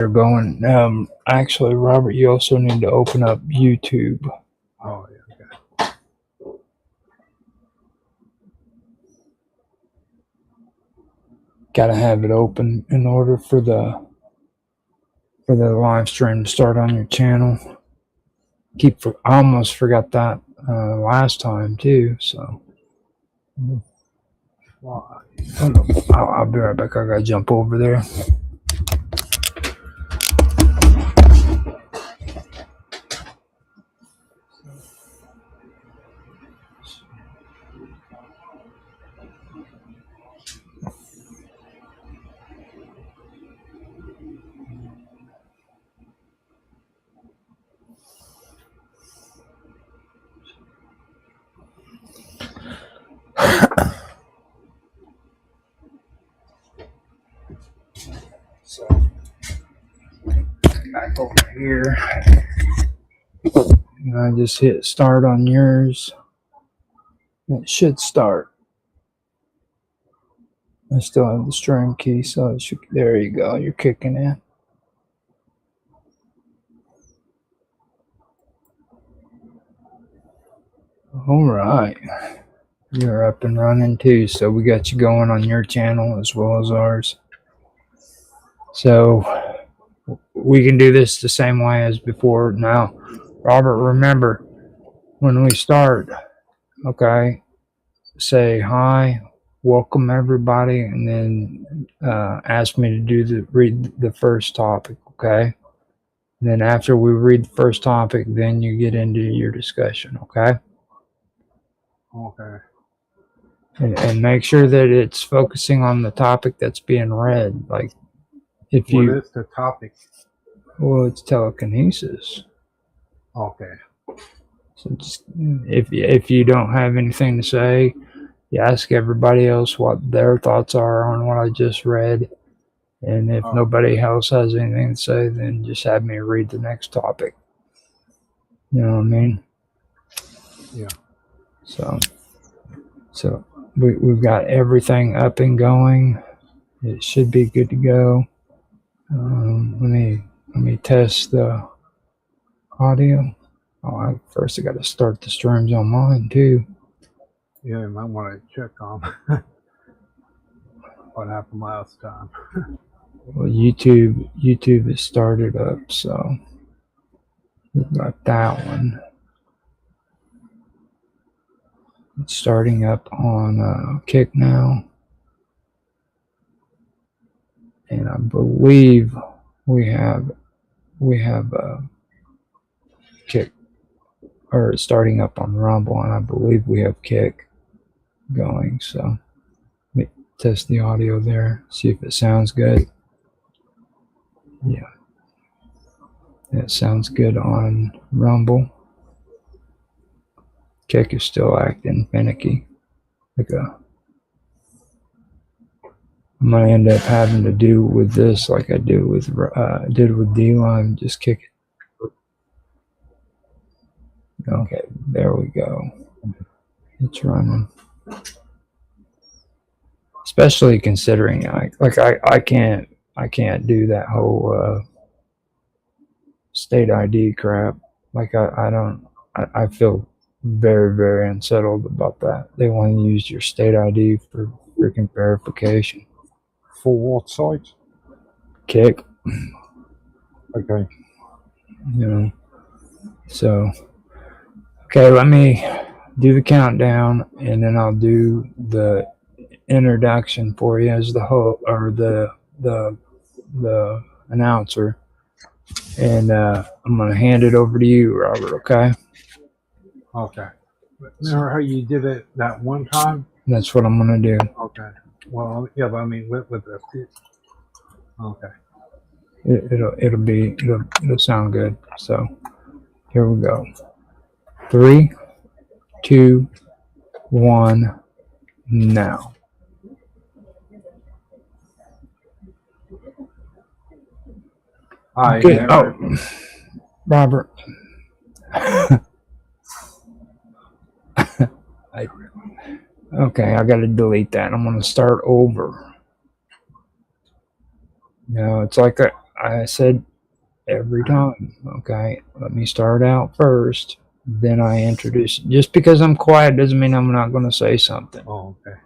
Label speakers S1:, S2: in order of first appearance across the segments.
S1: You're going. Actually, Robert, you also need to open up YouTube.
S2: Oh, yeah, okay.
S1: Got to have it open in order for the live stream to start on your channel. I almost forgot that last time too. So,
S2: Well,
S1: I'll be right back. I gotta jump over there. So, back over here. And I just hit start on yours. It should start. I still have the stream key, so it should, there you go. You're kicking in. All right. You're up and running too, so we got you going on your channel as well as ours. So we can do this the same way as before. Now, Robert, remember when we start, okay, say hi, welcome everybody, and then ask me to read the first topic, okay? And then after we read the first topic, then you get into your discussion, okay?
S2: okay.
S1: And make sure that it's focusing on the topic that's being read. Like, if
S2: What is the topic?
S1: Well, it's telekinesis.
S2: Okay.
S1: So just, if you don't have anything to say, you ask everybody else what their thoughts are on what I just read. And if nobody else has anything to say, then just have me read the next topic. You know what I mean?
S2: Yeah.
S1: So we've got everything up and going. It should be good to go. Let me test the audio. First I got to start the streams on mine too.
S2: Yeah, you might want to check on what happened last time.
S1: Well, YouTube is started up, so we've got that one. It's starting up on Kick now, and I believe we have Kick, or it's starting up on Rumble, and I believe we have Kick going. So let me test the audio there, see if it sounds good. Yeah, it sounds good on Rumble. Kick is still acting finicky. I'm gonna end up having to do with this like I did with D-Line, just kick it. Okay, there we go. It's running. Especially considering I can't do that whole state ID crap. Like I feel very, very unsettled about that. They want to use your state ID for freaking verification.
S2: For what site?
S1: Kick.
S2: Okay.
S1: You know. So, okay, let me do the countdown, and then I'll do the introduction for you as the host or the announcer, and I'm gonna hand it over to you, Robert. Okay.
S2: Okay. Remember how you did it that one time?
S1: That's what I'm gonna do.
S2: Okay. Well, yeah, but I mean with the. Okay.
S1: It'll sound good. So here we go. 3, 2, 1, now.
S2: Hi.
S1: Good. Oh, Robert. Okay, I got to delete that. I'm going to start over. No, it's like I said every time, okay, let me start out first, then I introduce. Just because I'm quiet doesn't mean I'm not going to say something.
S2: Oh, okay.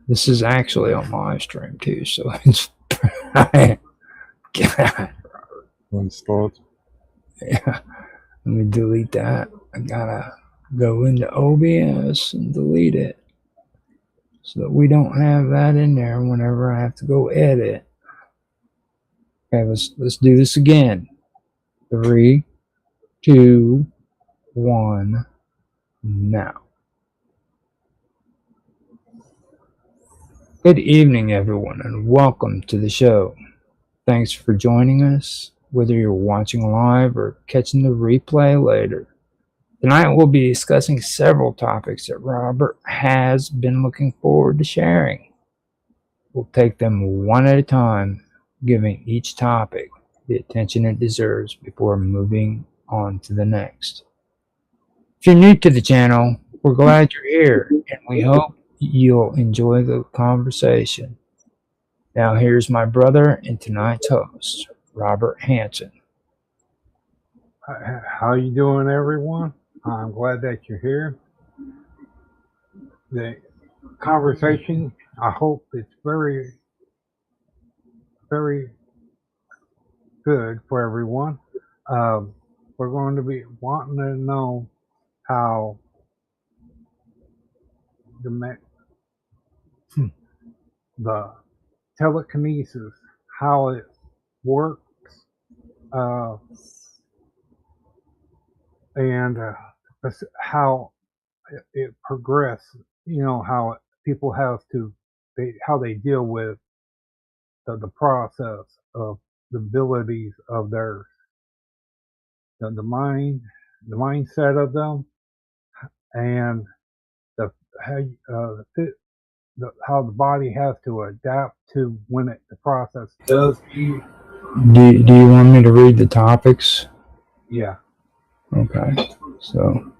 S1: This is actually on my stream too, so it's. God,
S3: Start.
S1: yeah, let me delete that. I gotta go into OBS and delete it so that we don't have that in there whenever I have to go edit. Okay, let's do this again. 3, 2, 1, now. Good evening, everyone, and welcome to the show. Thanks for joining us, whether you're watching live or catching the replay later. Tonight we'll be discussing several topics that Robert has been looking forward to sharing. We'll take them one at a time, giving each topic the attention it deserves before moving on to the next. If you're new to the channel, we're glad you're here, and we hope you'll enjoy the conversation. Now here's my brother and tonight's host, Robert Hanson.
S2: How you doing, everyone? I'm glad that you're here. The conversation, I hope it's very, very good for everyone. We're going to be wanting to know how the telekinesis, how it works, and how it progresses. You know, how people have to, how they deal with the process of the abilities of their the mind, the mindset of them, and the how the body has to adapt to when the process does.
S1: Do you want me to read the topics?
S2: Yeah.
S1: Okay, so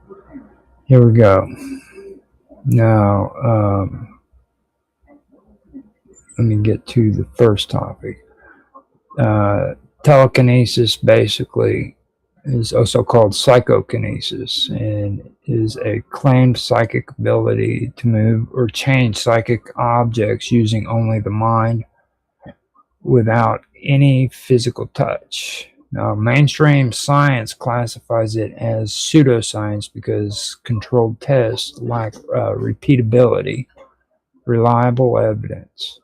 S1: here we go. Now, let me get to the first topic. Telekinesis basically is also called psychokinesis and is a claimed psychic ability to move or change psychic objects using only the mind without any physical touch. Now, mainstream science classifies it as pseudoscience because controlled tests lack repeatability, reliable evidence,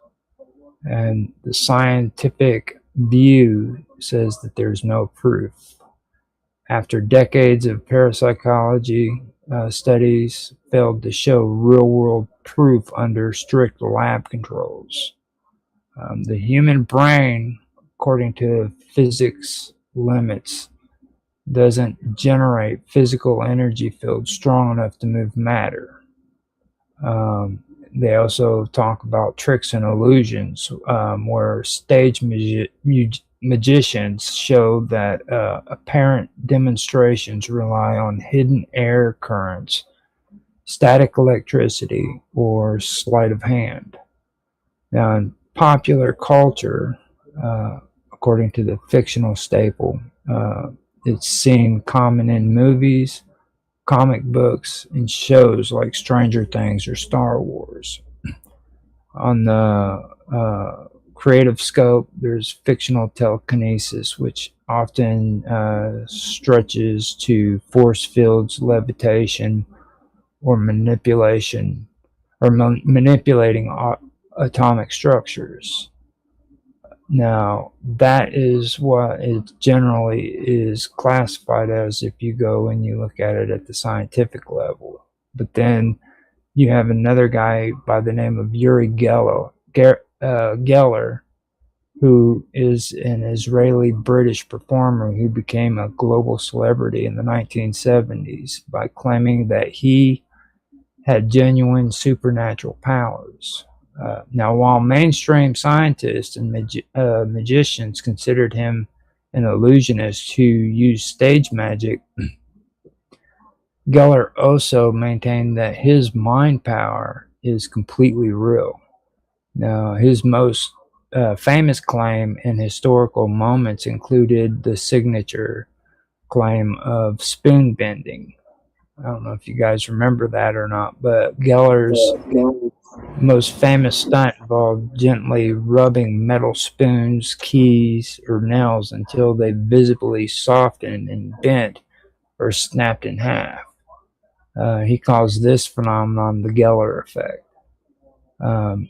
S1: and the scientific view says that there's no proof. After decades of parapsychology studies failed to show real-world proof under strict lab controls. The human brain, according to physics limits, doesn't generate physical energy fields strong enough to move matter. They also talk about tricks and illusions, where stage magicians show that apparent demonstrations rely on hidden air currents, static electricity, or sleight of hand. Now, in popular culture, according to the fictional staple, it's seen common in movies, comic books, and shows like Stranger Things or Star Wars. On the creative scope, there's fictional telekinesis, which often stretches to force fields, levitation, or manipulation, or manipulating atomic structures. Now, that is what it generally is classified as if you go and you look at it at the scientific level. But then you have another guy by the name of Uri Geller, who is an Israeli-British performer who became a global celebrity in the 1970s by claiming that he had genuine supernatural powers. Now, while mainstream scientists and magicians considered him an illusionist who used stage magic, Geller also maintained that his mind power is completely real. Now, his most famous claim in historical moments included the signature claim of spoon bending. I don't know if you guys remember that or not, but Geller's most famous stunt involved gently rubbing metal spoons, keys, or nails until they visibly softened and bent or snapped in half. He calls this phenomenon the Geller effect.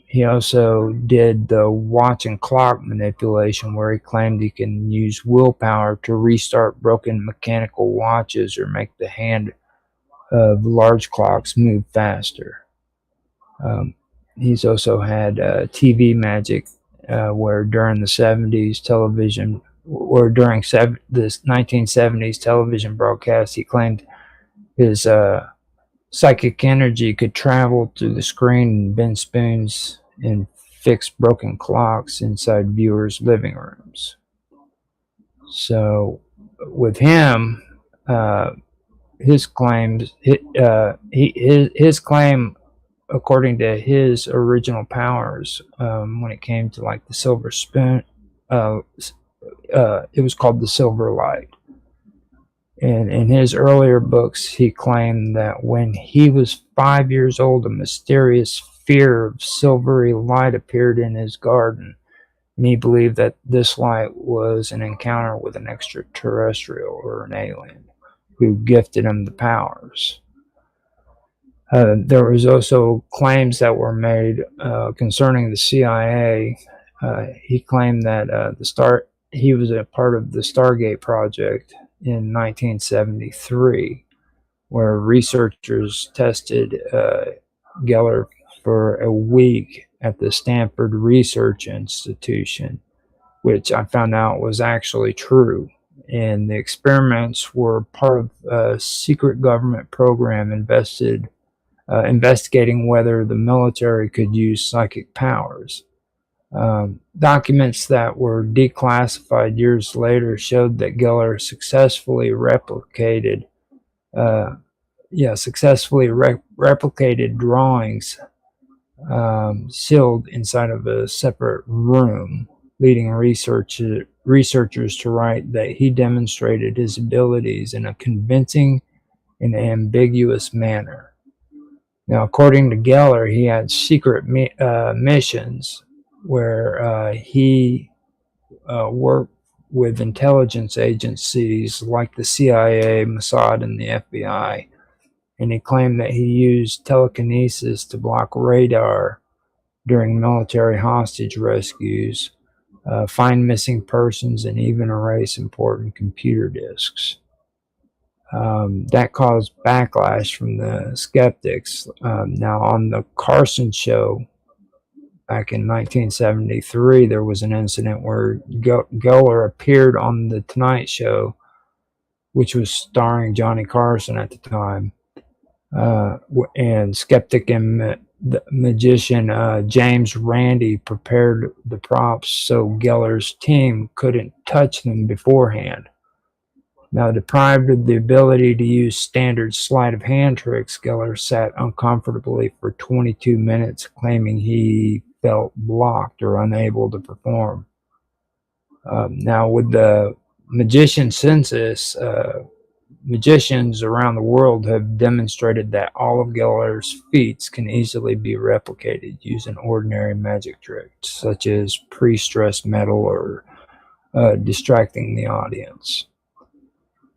S1: He also did the watch and clock manipulation, where he claimed he can use willpower to restart broken mechanical watches or make the hand of large clocks move faster. Um, he's also had TV magic, where during the 70s television, or during this 1970s television broadcast, he claimed his psychic energy could travel through the screen and bend spoons and fix broken clocks inside viewers' living rooms. So, with him, uh, his claims, his claim, according to his original powers, when it came to like the silver spoon, uh, it was called the silver light. And in his earlier books, he claimed that when he was 5 years old, a mysterious sphere of silvery light appeared in his garden, and he believed that this light was an encounter with an extraterrestrial or an alien who gifted him the powers. There was also claims that were made concerning the CIA. He claimed that he was a part of the Stargate project in 1973, where researchers tested Geller for a week at the Stanford Research Institution, which I found out was actually true. And the experiments were part of a secret government program investigating whether the military could use psychic powers. Documents that were declassified years later showed that Geller uh, replicated drawings sealed inside of a separate room, leading researchers to write that he demonstrated his abilities in a convincing and ambiguous manner. Now, according to Geller, he had secret missions where he worked with intelligence agencies like the CIA, Mossad, and the FBI. And he claimed that he used telekinesis to block radar during military hostage rescues, find missing persons, and even erase important computer disks. That caused backlash from the skeptics. Now, on the Carson show back in 1973, there was an incident where Geller appeared on The Tonight Show, which was starring Johnny Carson at the time. And skeptic and the magician James Randi prepared the props so Geller's team couldn't touch them beforehand. Now, deprived of the ability to use standard sleight of hand tricks, Geller sat uncomfortably for 22 minutes, claiming he felt blocked or unable to perform. Now, with the magician census, magicians around the world have demonstrated that all of Geller's feats can easily be replicated using ordinary magic tricks, such as pre-stressed metal or distracting the audience.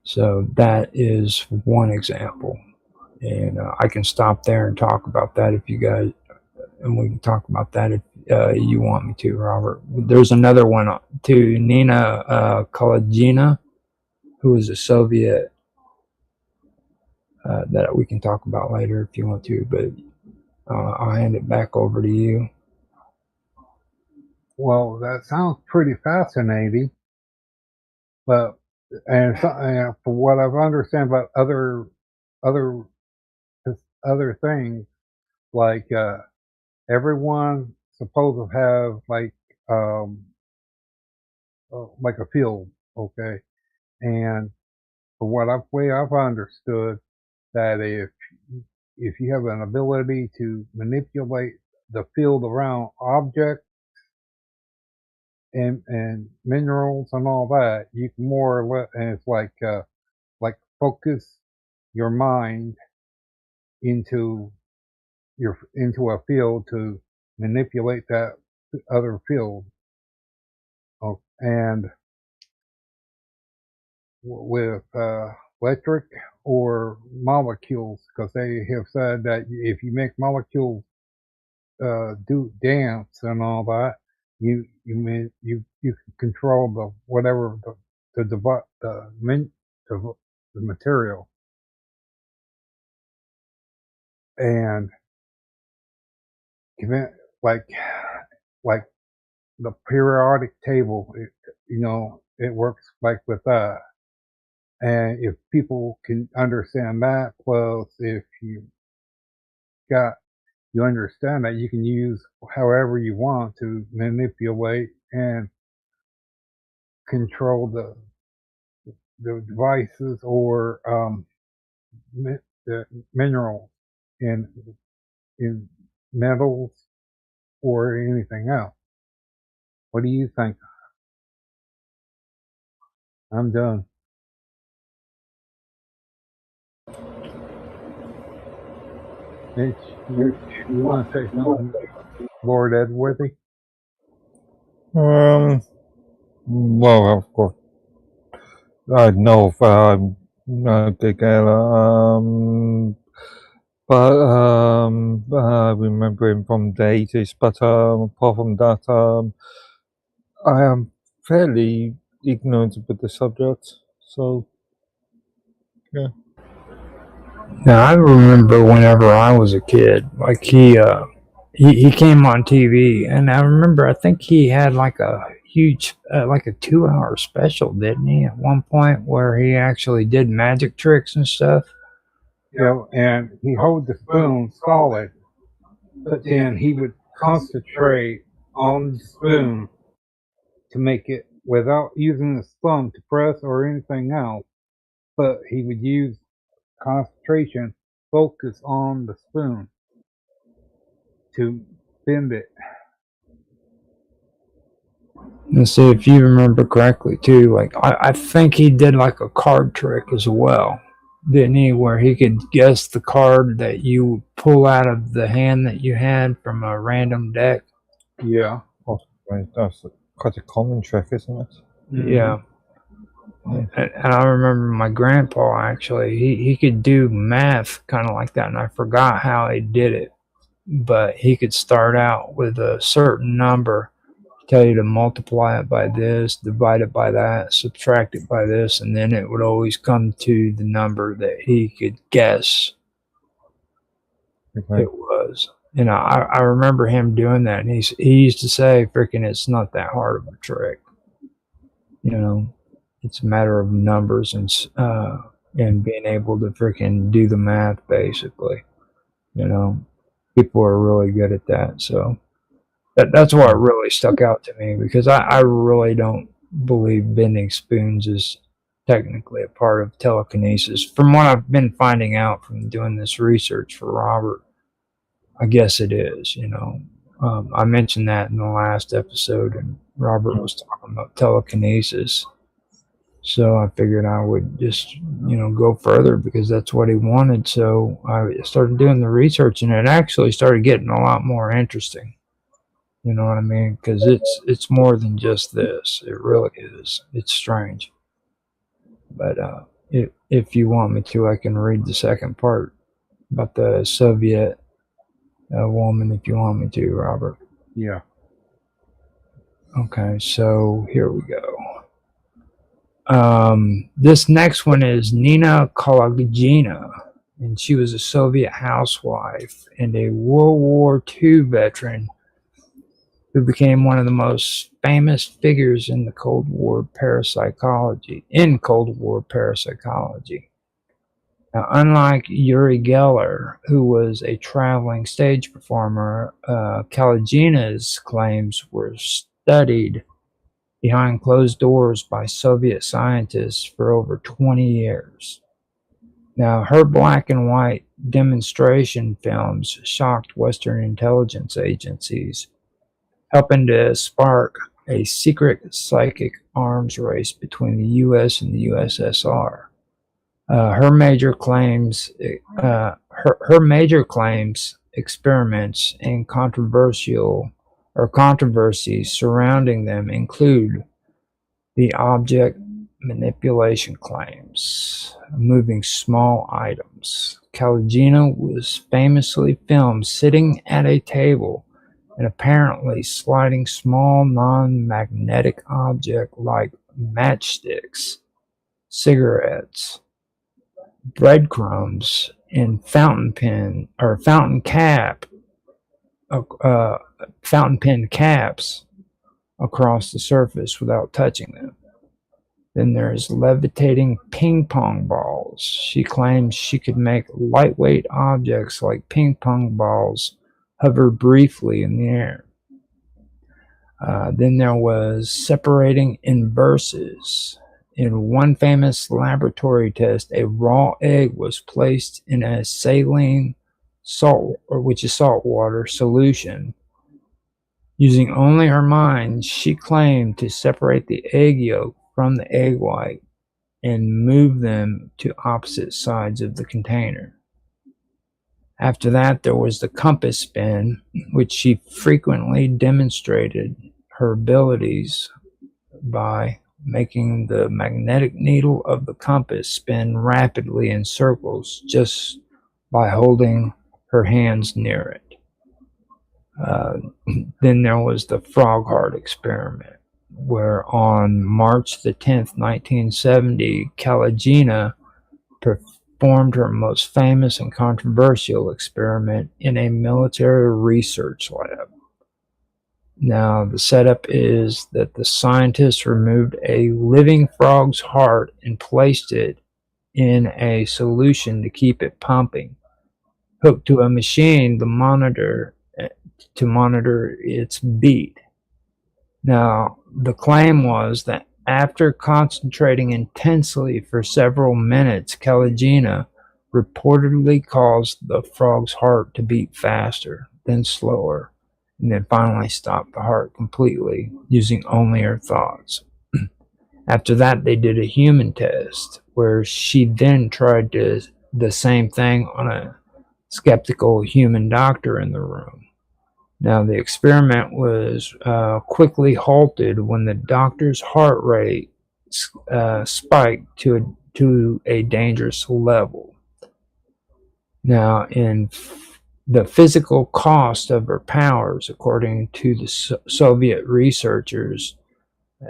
S1: So that is one example. And I can stop there and talk about that if you guys, and we can talk about that if you want me to, Robert. There's another one too, Nina Kalagina, who is a Soviet, that we can talk about later if you want to, but I'll hand it back over to you.
S2: Well, that sounds pretty fascinating, but and from what I've understand about other things, like everyone supposed to have like a field, okay, and from what I've understood, that if you have an ability to manipulate the field around objects, and minerals and all that, you can more or less, and it's like focus your mind into into a field to manipulate that other field. Oh, and with electric or molecules, because they have said that if you make molecules do dance and all that, you can control the whatever the, the material, and even like like the periodic table, it works like with that. And if people can understand that, plus if got you understand that you can use however you want to manipulate and control the devices or the minerals in in metals or anything else. What do you think? I'm done. Mitch, you want to say something, Lord Edworthy?
S3: Well, of course, I know Gagela, but I remember him from the 80s, but apart from that, I am fairly ignorant with the subject, so yeah.
S1: Now I remember whenever I was a kid, like he came on TV, and I remember I think he had like a huge like a 2 hour special, didn't he? At one point where he actually did magic tricks and stuff.
S2: And he held the spoon solid, but then he would concentrate on the spoon to make it without using the thumb to press or anything else. But he would use concentration, focus on the spoon to bend it.
S1: And see if you remember correctly too. Like I think he did like a card trick as well, didn't he? Where he could guess the card that you pull out of the hand that you had from a random deck.
S2: Yeah.
S3: Possibly. That's quite a common trick, isn't it?
S1: Yeah. And I remember my grandpa actually, he could do math kind of like that, and I forgot how he did it. But he could start out with a certain number, tell you to multiply it by this, divide it by that, subtract it by this, and then it would always come to the number that he could guess
S3: Okay.
S1: it was. I remember him doing that, and he used to say, "Freaking, it's not that hard of a trick. It's a matter of numbers and being able to freaking do the math, basically. People are really good at that, so." That's what really stuck out to me because I really don't believe bending spoons is technically a part of telekinesis. From what I've been finding out from doing this research for Robert, I guess it is. I mentioned that in the last episode, and Robert was talking about telekinesis. So I figured I would just, go further because that's what he wanted. So I started doing the research, and it actually started getting a lot more interesting. You know what I mean? Because it's more than just this. It really is. It's strange. But if you want me to, I can read the second part about the Soviet woman if you want me to, Robert.
S2: Yeah.
S1: Okay, so here we go. This next one is Nina Kolagina, and she was a Soviet housewife and a World War II veteran who became one of the most famous figures in Cold War parapsychology. Now, unlike Uri Geller, who was a traveling stage performer, Kalagina's claims were studied behind closed doors by Soviet scientists for over 20 years. Now, her black and white demonstration films shocked Western intelligence agencies, helping to spark a secret psychic arms race between the U.S. and the USSR. Her major claims, experiments, and controversies surrounding them include the object manipulation claims, moving small items. Kalagina was famously filmed sitting at a table and apparently sliding small non-magnetic objects like matchsticks, cigarettes, breadcrumbs, and fountain pen caps across the surface without touching them. Then there's levitating ping pong balls. She claims she could make lightweight objects like ping pong balls hover briefly in the air. Then there was separating inverses. In one famous laboratory test, a raw egg was placed in a saline which is salt water solution. Using only her mind, she claimed to separate the egg yolk from the egg white and move them to opposite sides of the container. After that, there was the compass spin, which she frequently demonstrated her abilities by making the magnetic needle of the compass spin rapidly in circles just by holding her hands near it. Then there was the frog heart experiment, where on March the 10th, 1970, Kalagina performed her most famous and controversial experiment in a military research lab. Now, the setup is that the scientists removed a living frog's heart and placed it in a solution to keep it pumping, hooked to a machine to monitor its beat. Now, the claim was that after concentrating intensely for several minutes, Kalagina reportedly caused the frog's heart to beat faster, then slower, and then finally stopped the heart completely using only her thoughts. After that, they did a human test where she then tried the same thing on a skeptical human doctor in the room. Now, the experiment was quickly halted when the doctor's heart rate spiked to a dangerous level. Now, in the physical cost of her powers, according to the Soviet researchers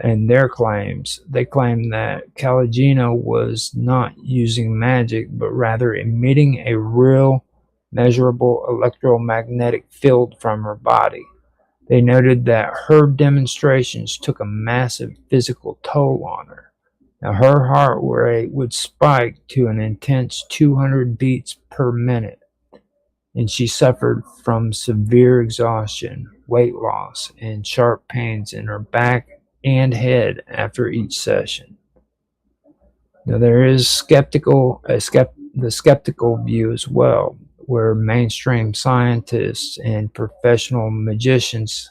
S1: and their claims, they claim that Kalagina was not using magic, but rather emitting a real, measurable electromagnetic field from her body. They noted that her demonstrations took a massive physical toll on her. Now, her heart rate would spike to an intense 200 beats per minute, and she suffered from severe exhaustion, weight loss, and sharp pains in her back and head after each session. Now, there is the skeptical view as well, where mainstream scientists and professional magicians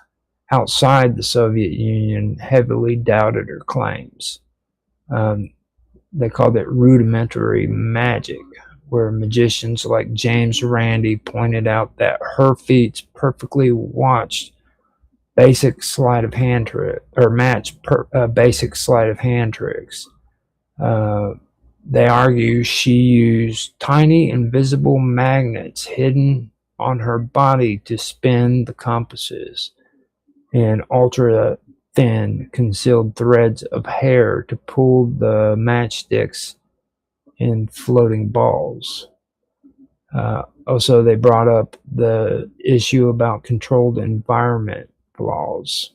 S1: outside the Soviet Union heavily doubted her claims. They called it rudimentary magic, where magicians like James Randi pointed out that her feats perfectly matched basic sleight of hand tricks. They argue she used tiny invisible magnets hidden on her body to spin the compasses, and ultra thin concealed threads of hair to pull the matchsticks in floating balls. Also, they brought up the issue about controlled environment laws.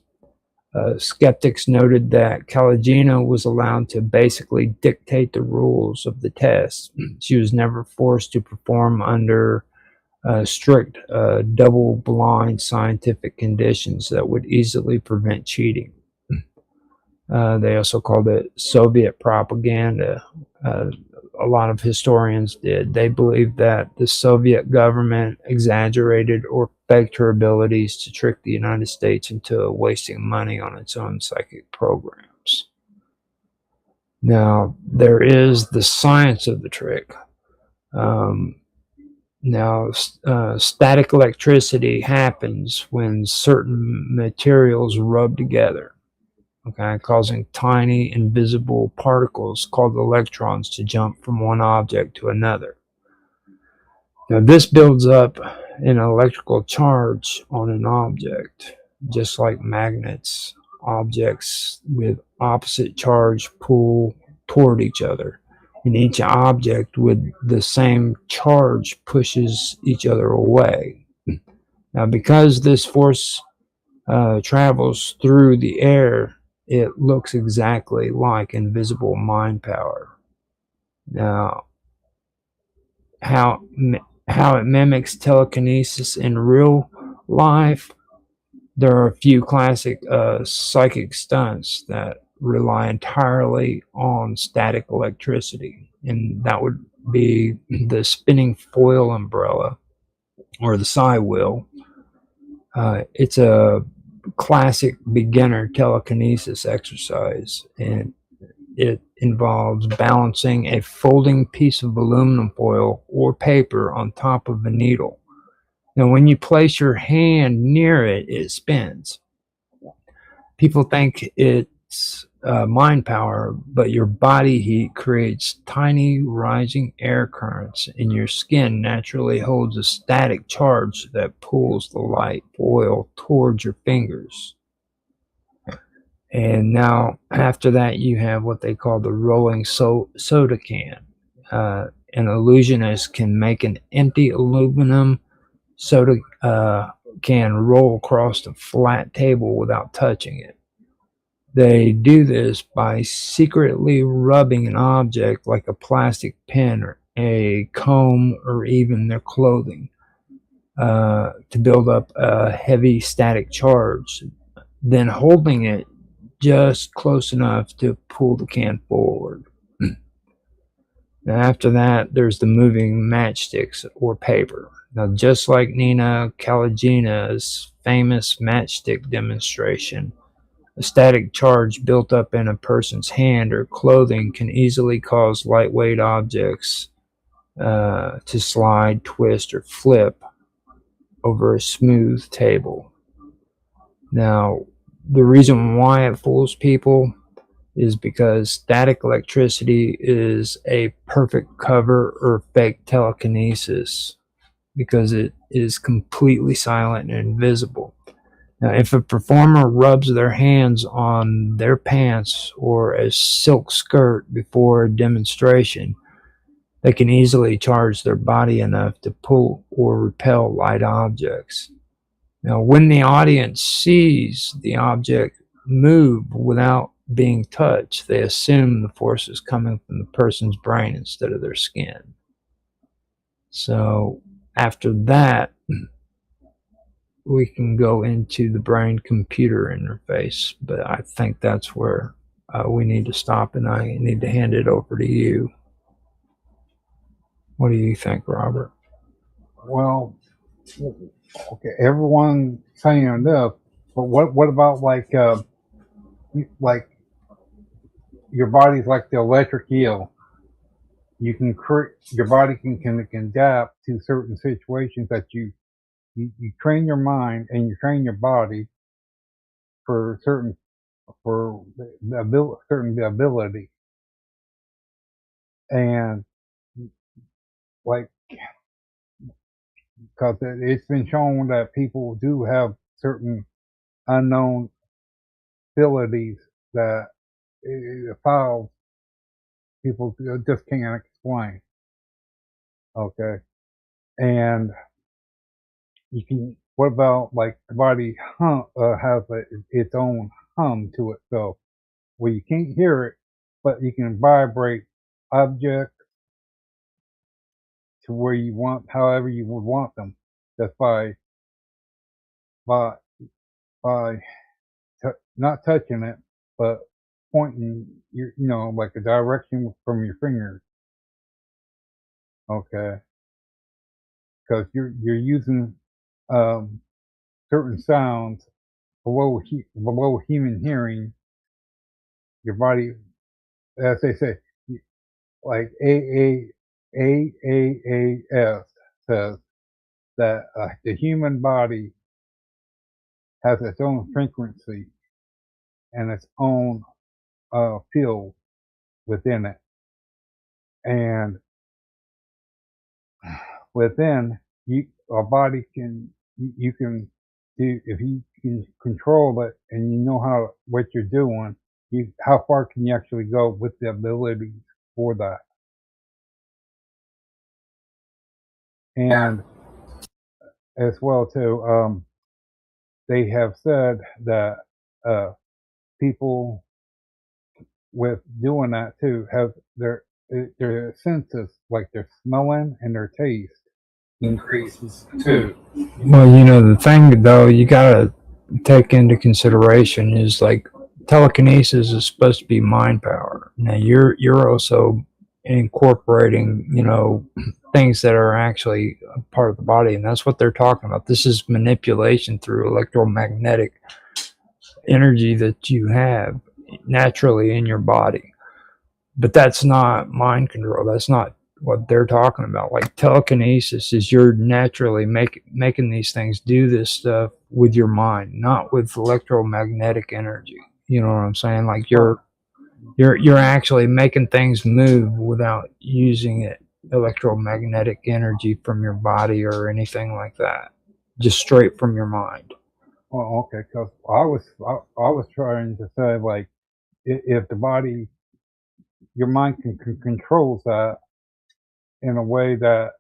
S1: Skeptics noted that Kalagina was allowed to basically dictate the rules of the test. She was never forced to perform under strict double-blind scientific conditions that would easily prevent cheating. They also called it Soviet propaganda. a lot of historians did. They believed that the Soviet government exaggerated or faked her abilities to trick the United States into wasting money on its own psychic programs. Now, there is the science of the trick. Static electricity happens when certain materials rub together, okay, causing tiny invisible particles called electrons to jump from one object to another. Now, this builds up an electrical charge on an object, just like magnets. Objects with opposite charge pull toward each other, and each object with the same charge pushes each other away. Now, because this force travels through the air, it looks exactly like invisible mind power. Now, how it mimics telekinesis in real life, there are a few classic psychic stunts that rely entirely on static electricity, and that would be the spinning foil umbrella or the psi wheel. It's a classic beginner telekinesis exercise, and it involves balancing a folding piece of aluminum foil or paper on top of a needle. Now, when you place your hand near it, it spins. People think it's mind power, but your body heat creates tiny rising air currents, and your skin naturally holds a static charge that pulls the light foil towards your fingers. And now, after that, you have what they call the rolling soda can. An illusionist can make an empty aluminum soda can roll across a flat table without touching it. They do this by secretly rubbing an object like a plastic pen or a comb or even their clothing to build up a heavy static charge, then holding it just close enough to pull the can forward. Now, after that, there's the moving matchsticks or paper. Now, just like Nina Kalagina's famous matchstick demonstration, a static charge built up in a person's hand or clothing can easily cause lightweight objects to slide, twist, or flip over a smooth table. Now, the reason why it fools people is because static electricity is a perfect cover or fake telekinesis because it is completely silent and invisible. Now, if a performer rubs their hands on their pants or a silk skirt before a demonstration, they can easily charge their body enough to pull or repel light objects. Now, when the audience sees the object move without being touched, they assume the force is coming from the person's brain instead of their skin. So after that, we can go into the brain-computer interface, but I think that's where we need to stop, and I need to hand it over to you. What do you think, Robert?
S2: Well, okay, everyone's saying this, but what about like your body's like the electric eel. You can create your body can adapt to certain situations that you train your mind and you train your body for certain for certain ability, and like because it's been shown that people do have certain unknown abilities that files people just can't explain. Okay, and you can. What about like the body has its own hum to itself, where you can't hear it, but you can vibrate objects to where you want, however you would want them, just by by not touching it, but pointing your, like a direction from your fingers. Okay, because you're using certain sounds below human hearing. Your body, as they say, like AAAS says that the human body has its own frequency and its own field within it, and within a body you can do, if you can control it and you know what you're doing. How far can you actually go with the abilities for that? And as well too, they have said that people with doing that too have their senses, like their smelling and their taste, increases too.
S1: Well, the thing though you gotta take into consideration is like telekinesis is supposed to be mind power. Now you're also incorporating, things that are actually a part of the body, and that's what they're talking about. This is manipulation through electromagnetic energy that you have naturally in your body. But that's not mind control. That's not what they're talking about. Like telekinesis is you're naturally making these things do this stuff with your mind, not with electromagnetic energy. You know what I'm saying? Like you're actually making things move without using electromagnetic energy from your body or anything like that. Just straight from your mind.
S2: Well, okay, because I was trying to say, like, if the body, your mind can controls that in a way that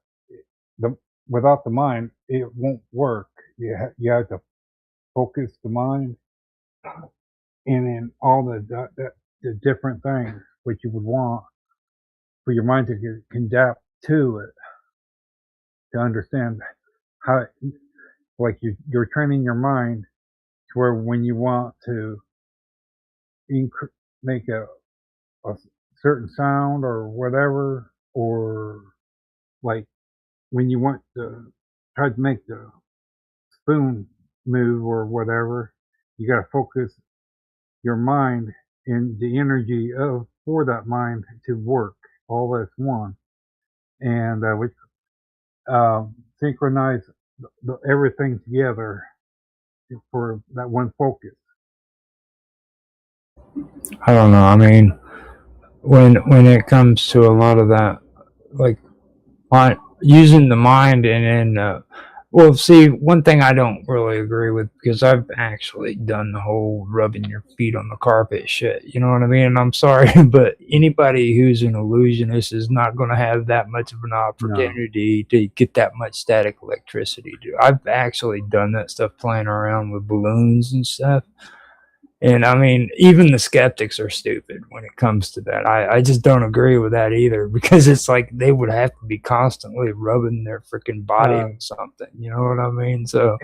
S2: the without the mind it won't work. You have to focus the mind and in all the different things which you would want for your mind to can adapt to it, to understand how, like, you're training your mind to where when you want to make a certain sound or whatever, or like when you want to try to make the spoon move or whatever, you got to focus your mind and the energy of for that mind to work all as one, and which synchronize everything together for that one focus.
S1: I don't know. I mean, when it comes to a lot of that, like using the mind and well, see, one thing I don't really agree with, because I've actually done the whole rubbing your feet on the carpet shit. You know what I mean? And I'm sorry, but anybody who's an illusionist is not going to have that much of an opportunity to get that much static electricity. I've actually done that stuff playing around with balloons and stuff. And I mean, even the skeptics are stupid when it comes to that. I just don't agree with that either, because it's like they would have to be constantly rubbing their freaking body on something. You know what I mean? So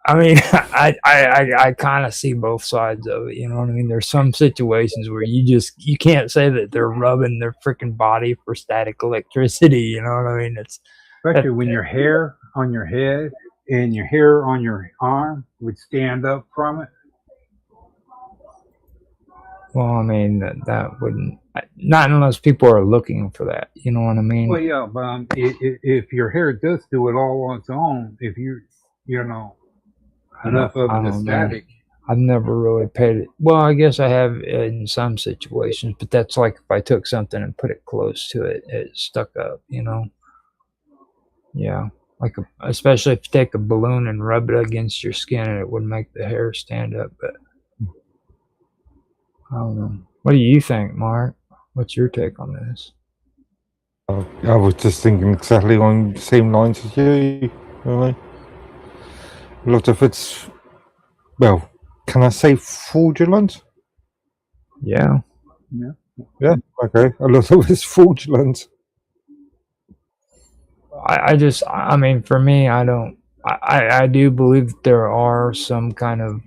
S1: I mean, I kind of see both sides of it. You know what I mean? There's some situations where you can't say that they're rubbing their freaking body for static electricity. You know what I mean?
S2: Especially when your hair on your head and your hair on your arm would stand up from it.
S1: Well, I mean, that wouldn't, not unless people are looking for that. You know what I mean?
S2: Well, yeah, but if your hair does do it all on its own, if enough of the static.
S1: I've never really paid it. Well, I guess I have in some situations, but that's like if I took something and put it close to it, it stuck up, Yeah. Like, especially if you take a balloon and rub it against your skin, and it would make the hair stand up, but I don't know. What do you think, Mark? What's your take on this?
S3: I was just thinking exactly on the same lines as you, really. A lot of it's, well, can I say fraudulent?
S1: Yeah.
S3: Yeah, okay. A lot of it's fraudulent.
S1: I mean, for me, I do believe that there are some kind of,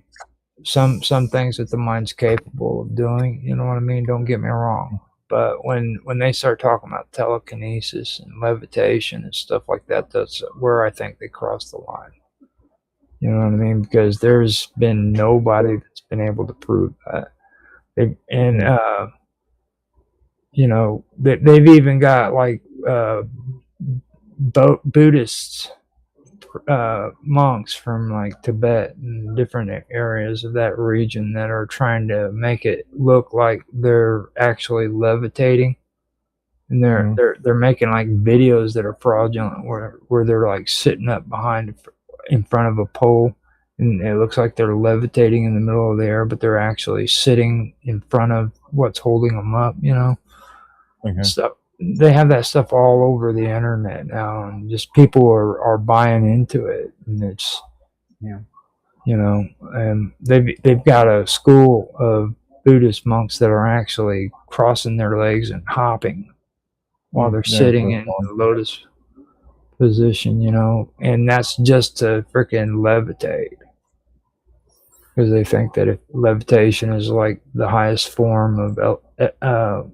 S1: some things that the mind's capable of doing. You know what I mean? Don't get me wrong, but when they start talking about telekinesis and levitation and stuff like that, that's where I think they cross the line. You know what I mean? Because there's been nobody that's been able to prove that. They've even got like Buddhists, monks from like Tibet and different areas of that region that are trying to make it look like they're actually levitating, and they're making like videos that are fraudulent where they're like sitting up in front of a pole, and it looks like they're levitating in the middle of the air, but they're actually sitting in front of what's holding them up. Stuff. They have that stuff all over the internet now, and just people are buying into it, and it's and they've got a school of Buddhist monks that are actually crossing their legs and hopping while they're sitting in the lotus position, and that's just to freaking levitate, because they think that if levitation is like the highest form of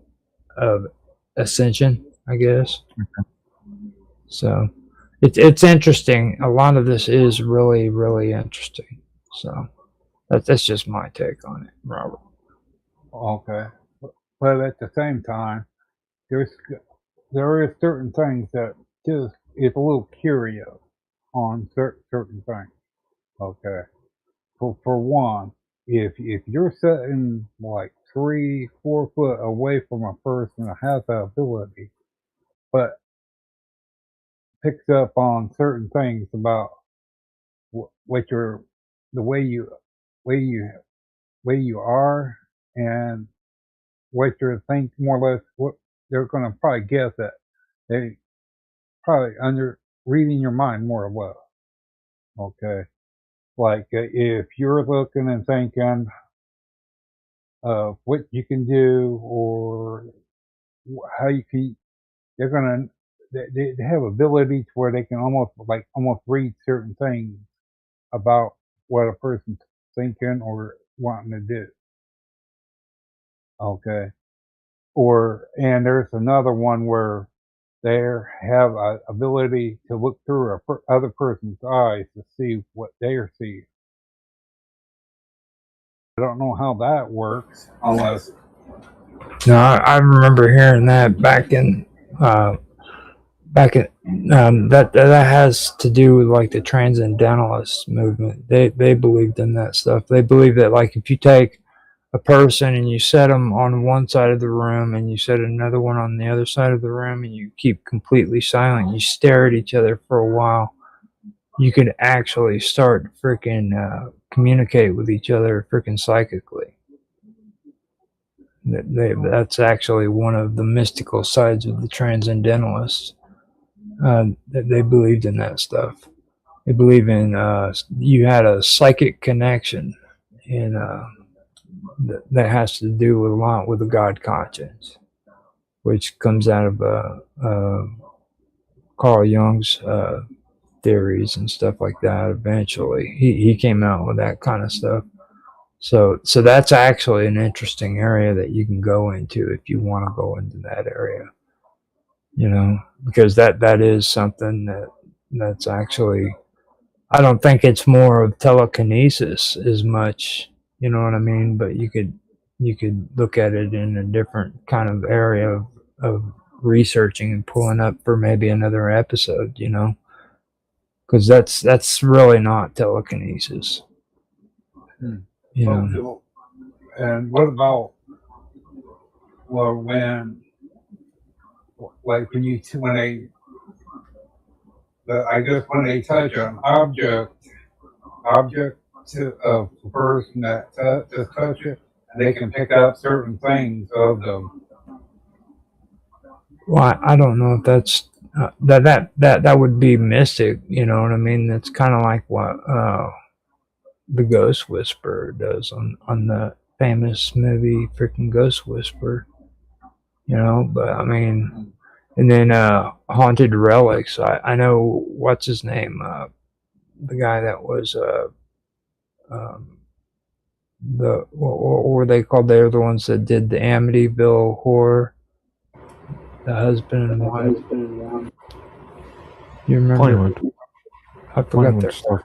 S1: ascension, I guess. So it's interesting. A lot of this is really, really interesting. So that's just my take on it, Robert.
S2: Okay, but at the same time, there is certain things that just is a little curious on certain things. Okay, for one, if you're sitting like 3-4 foot away from a person that has that ability, but picks up on certain things about what you're, the way you are, and what you're thinking, more or less, what they're going to probably guess that they probably under reading your mind more or less. Okay, like if you're looking and thinking of what you can do or how you can, they're gonna they have ability to where they can almost read certain things about what a person's thinking or wanting to do. Okay, and there's another one where they have a ability to look through other person's eyes to see what they're seeing. I don't know how that works unless.
S1: No, I remember hearing that back in that has to do with like the transcendentalist movement. They believed in that stuff. They believe that like if you take a person and you set them on one side of the room and you set another one on the other side of the room and you keep completely silent, you stare at each other for a while, you could actually start to freaking communicate with each other freaking psychically. That's actually one of the mystical sides of the transcendentalists. They believed in that stuff. They believe in you had a psychic connection, and that has to do a lot with the God conscience, which comes out of Carl Jung's theories and stuff like that. Eventually, he came out with that kind of stuff. So that's actually an interesting area that you can go into if you want to go into that area. Because that is something that's actually, I don't think it's more of telekinesis as much, you know what I mean? But you could look at it in a different kind of area of researching and pulling up for maybe another episode, because that's really not telekinesis.
S2: And what about when they touch an object to a person that just touch it, and they can pick up certain things of them.
S1: Well, I don't know if that's that would be mystic. You know what I mean? That's kind of like what the Ghost Whisperer does on the famous movie, freaking Ghost Whisperer. But I mean, and then Haunted Relics. I know what's his name, the guy that was what were they called? They're the ones that did the Amityville Horror. The husband and wife. You remember?
S3: Pinewood.
S1: I forgot
S3: Pinewood
S1: their
S3: stuff.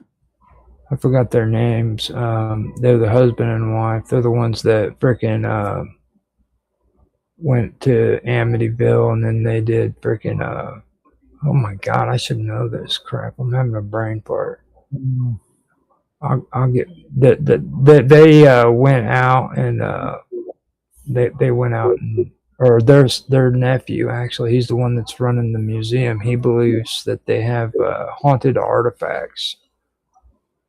S1: I forgot their names. They're the husband and wife. They're the ones that freaking went to Amityville, and then they did freaking oh my god, I should know this crap. I'm having a brain fart. I'll get that they went out and they went out and, or their nephew actually, he's the one that's running the museum. He believes that they have haunted artifacts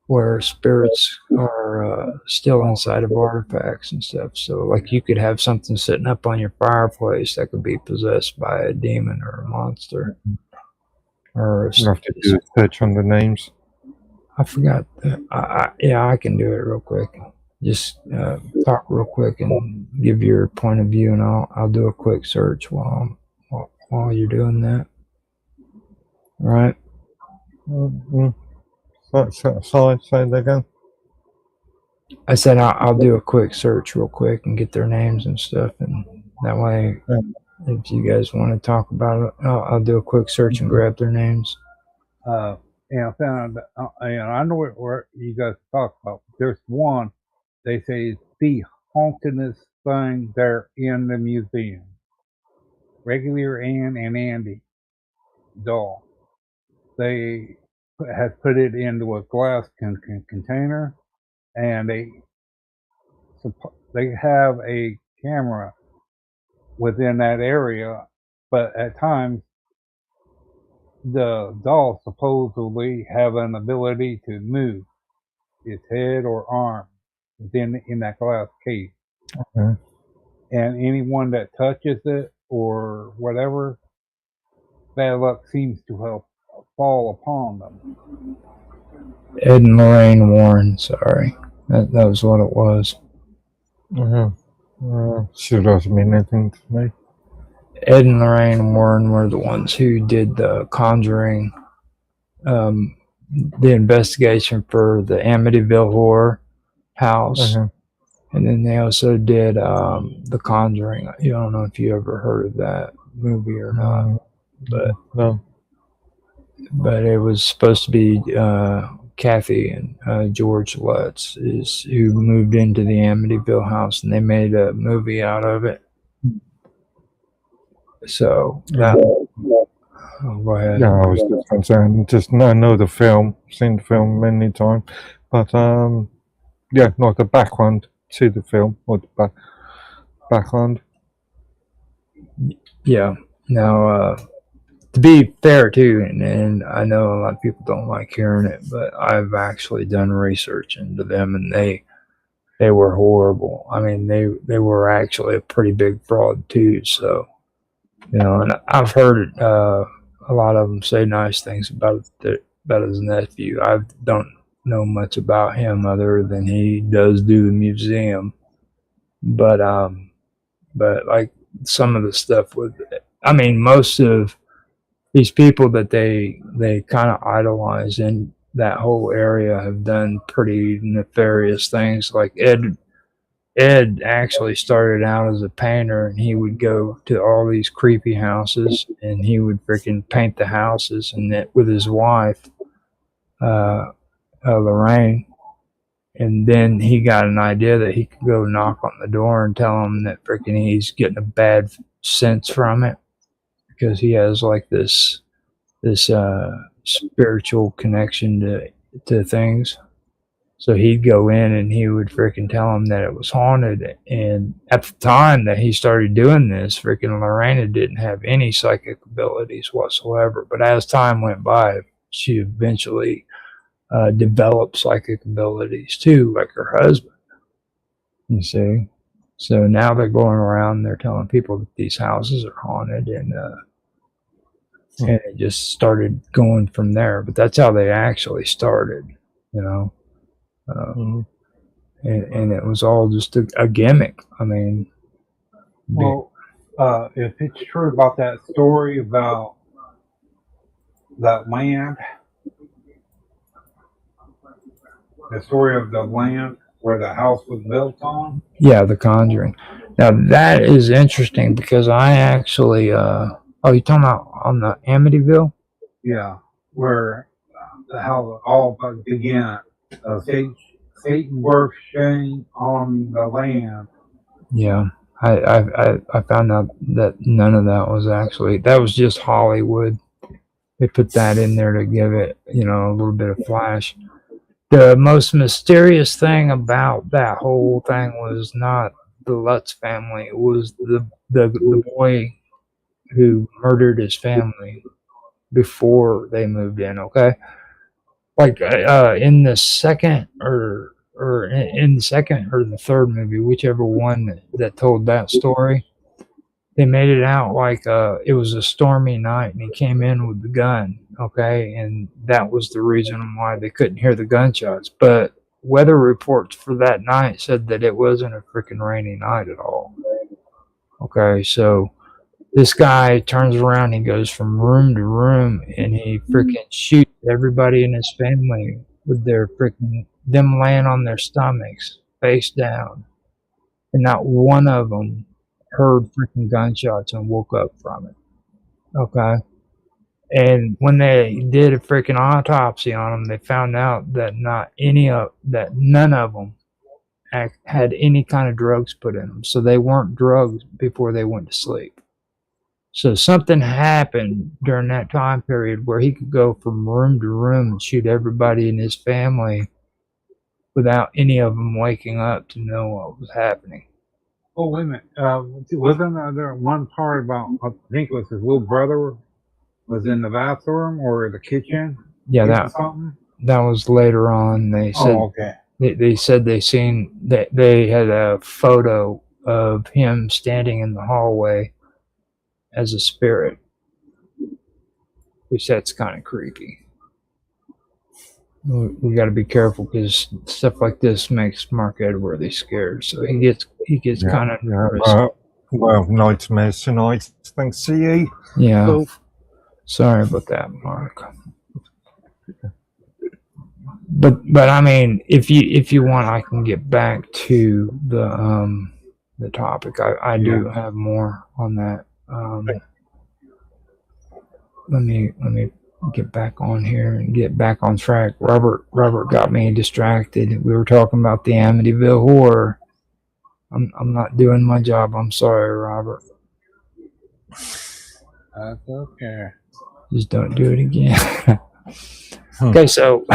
S1: where spirits are still inside of artifacts and stuff. So like you could have something sitting up on your fireplace that could be possessed by a demon or a monster. Or
S3: You have to do a search on the names.
S1: I forgot. Yeah, I can do it real quick. Just talk real quick and give your point of view, and I'll do a quick search while you're doing that. All right.
S3: Mm-hmm. Sorry, say that again.
S1: I said I'll do a quick search real quick and get their names and stuff, and that way, if you guys want to talk about it, I'll do a quick search and grab their names.
S2: And I found, and I know what you guys talk about. There's one, they say it's the hauntingest thing there in the museum. Regular Ann and Andy doll. They has put it into a glass container, and they have a camera within that area, but at times the doll supposedly have an ability to move its head or arm in that glass case.
S3: Okay.
S2: And anyone that touches it or whatever, bad luck seems to have fall upon them.
S1: Ed and Lorraine Warren. Sorry, that was what it was.
S3: Sure doesn't mean anything to me.
S1: Ed and Lorraine Warren were the ones who did the Conjuring, the investigation for the Amityville horror house, and then they also did the Conjuring. I don't know if you ever heard of that movie or not, but
S3: no.
S1: But it was supposed to be Kathy and George Lutz who moved into the Amityville house, and they made a movie out of it. So go ahead.
S3: Yeah, I was just concerned. I know the film, seen the film many times, but yeah, not the background to the film or the background.
S1: Yeah. Now, to be fair too, and I know a lot of people don't like hearing it, but I've actually done research into them, and they were horrible. I mean, they were actually a pretty big fraud too. So, and I've heard a lot of them say nice things about his nephew. I don't know much about him other than he does do the museum, but like some of the stuff most of these people that they kind of idolize in that whole area have done pretty nefarious things. Like Ed actually started out as a painter, and he would go to all these creepy houses, and he would freaking paint the houses, and that with his wife, Lorraine. And then he got an idea that he could go knock on the door and tell him that freaking he's getting a bad sense from it because he has like this spiritual connection to things. So he'd go in and he would freaking tell him that it was haunted. And at the time that he started doing this, freaking Lorena didn't have any psychic abilities whatsoever. But as time went by, she eventually developed psychic abilities too, like her husband. You see? So now they're going around, they're telling people that these houses are haunted, and it just started going from there. But that's how they actually started, and it was all just a gimmick. I mean,
S2: well, if it's true about that story about that land, the story of the land where the house was built on.
S1: Yeah, The Conjuring. Now that is interesting because I actually, oh, you talking about on the Amityville?
S2: Yeah, where how it all began. Satan worshiping on the land.
S1: Yeah. I found out that none of that was actually, that was just Hollywood. They put that in there to give it, a little bit of flash. The most mysterious thing about that whole thing was not the Lutz family. It was the boy who murdered his family before they moved in. Okay, like in the second or in the second or the third movie, whichever one that told that story, they made it out like it was a stormy night and he came in with the gun. Okay, and that was the reason why they couldn't hear the gunshots. But weather reports for that night said that it wasn't a freaking rainy night at all. Okay, so this guy turns around, he goes from room to room, and he freaking shoots everybody in his family with their freaking them laying on their stomachs, face down, and not one of them heard freaking gunshots and woke up from it. Okay, and when they did a freaking autopsy on them, they found out that none of them had any kind of drugs put in them, so they weren't drugged before they went to sleep. So something happened during that time period where he could go from room to room and shoot everybody in his family without any of them waking up to know what was happening.
S2: Oh, wait a minute. Wasn't there one part about, I think it was his little brother was in the bathroom or the kitchen?
S1: Yeah,
S2: something?
S1: that was later on. They said
S2: okay.
S1: they said they seen that they had a photo of him standing in the hallway as a spirit, which that's kind of creepy. We got to be careful because stuff like this makes Mark Edworthy scared. So he gets kind of nervous.
S3: Well, nightmares tonight. Thanks to you.
S1: Yeah.
S3: Both.
S1: Sorry about that, Mark. But I mean, if you want, I can get back to the topic. I do have more on that. Let me get back on here and get back on track. Robert got me distracted. We were talking about the Amityville horror. I'm not doing my job. I'm sorry, Robert.
S2: That's okay.
S1: Just don't do it again. Okay, so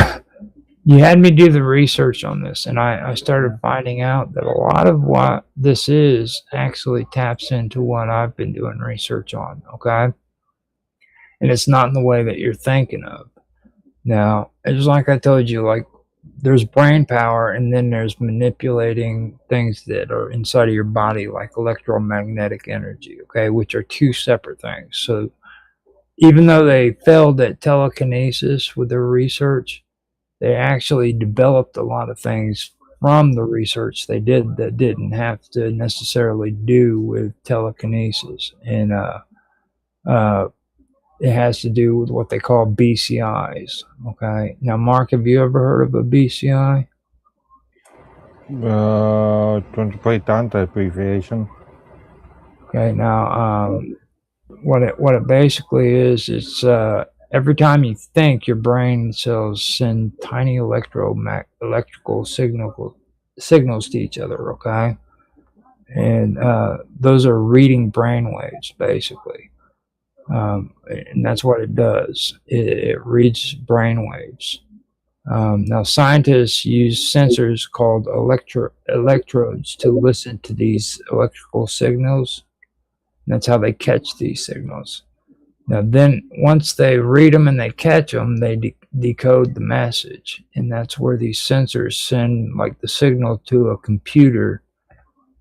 S1: you had me do the research on this, and I started finding out that a lot of what this is actually taps into what I've been doing research on. Okay. And it's not in the way that you're thinking of. Now, it's like I told you, like there's brain power and then there's manipulating things that are inside of your body, like electromagnetic energy, okay, which are two separate things. So even though they failed at telekinesis with their research, they actually developed a lot of things from the research they did that didn't have to necessarily do with telekinesis. And it has to do with what they call BCIs. Okay. Now, Mark, have you ever heard of a BCI?
S3: Do you want to break down the abbreviation?
S1: Okay. Now, what it basically is, it's every time you think, your brain cells send tiny electrical signals to each other. Okay. And those are reading brain waves, basically. And that's what it does. It reads brain waves. Now, scientists use sensors called electrodes to listen to these electrical signals. That's how they catch these signals. Now, then once they read them and they catch them, they decode the message. And that's where these sensors send like the signal to a computer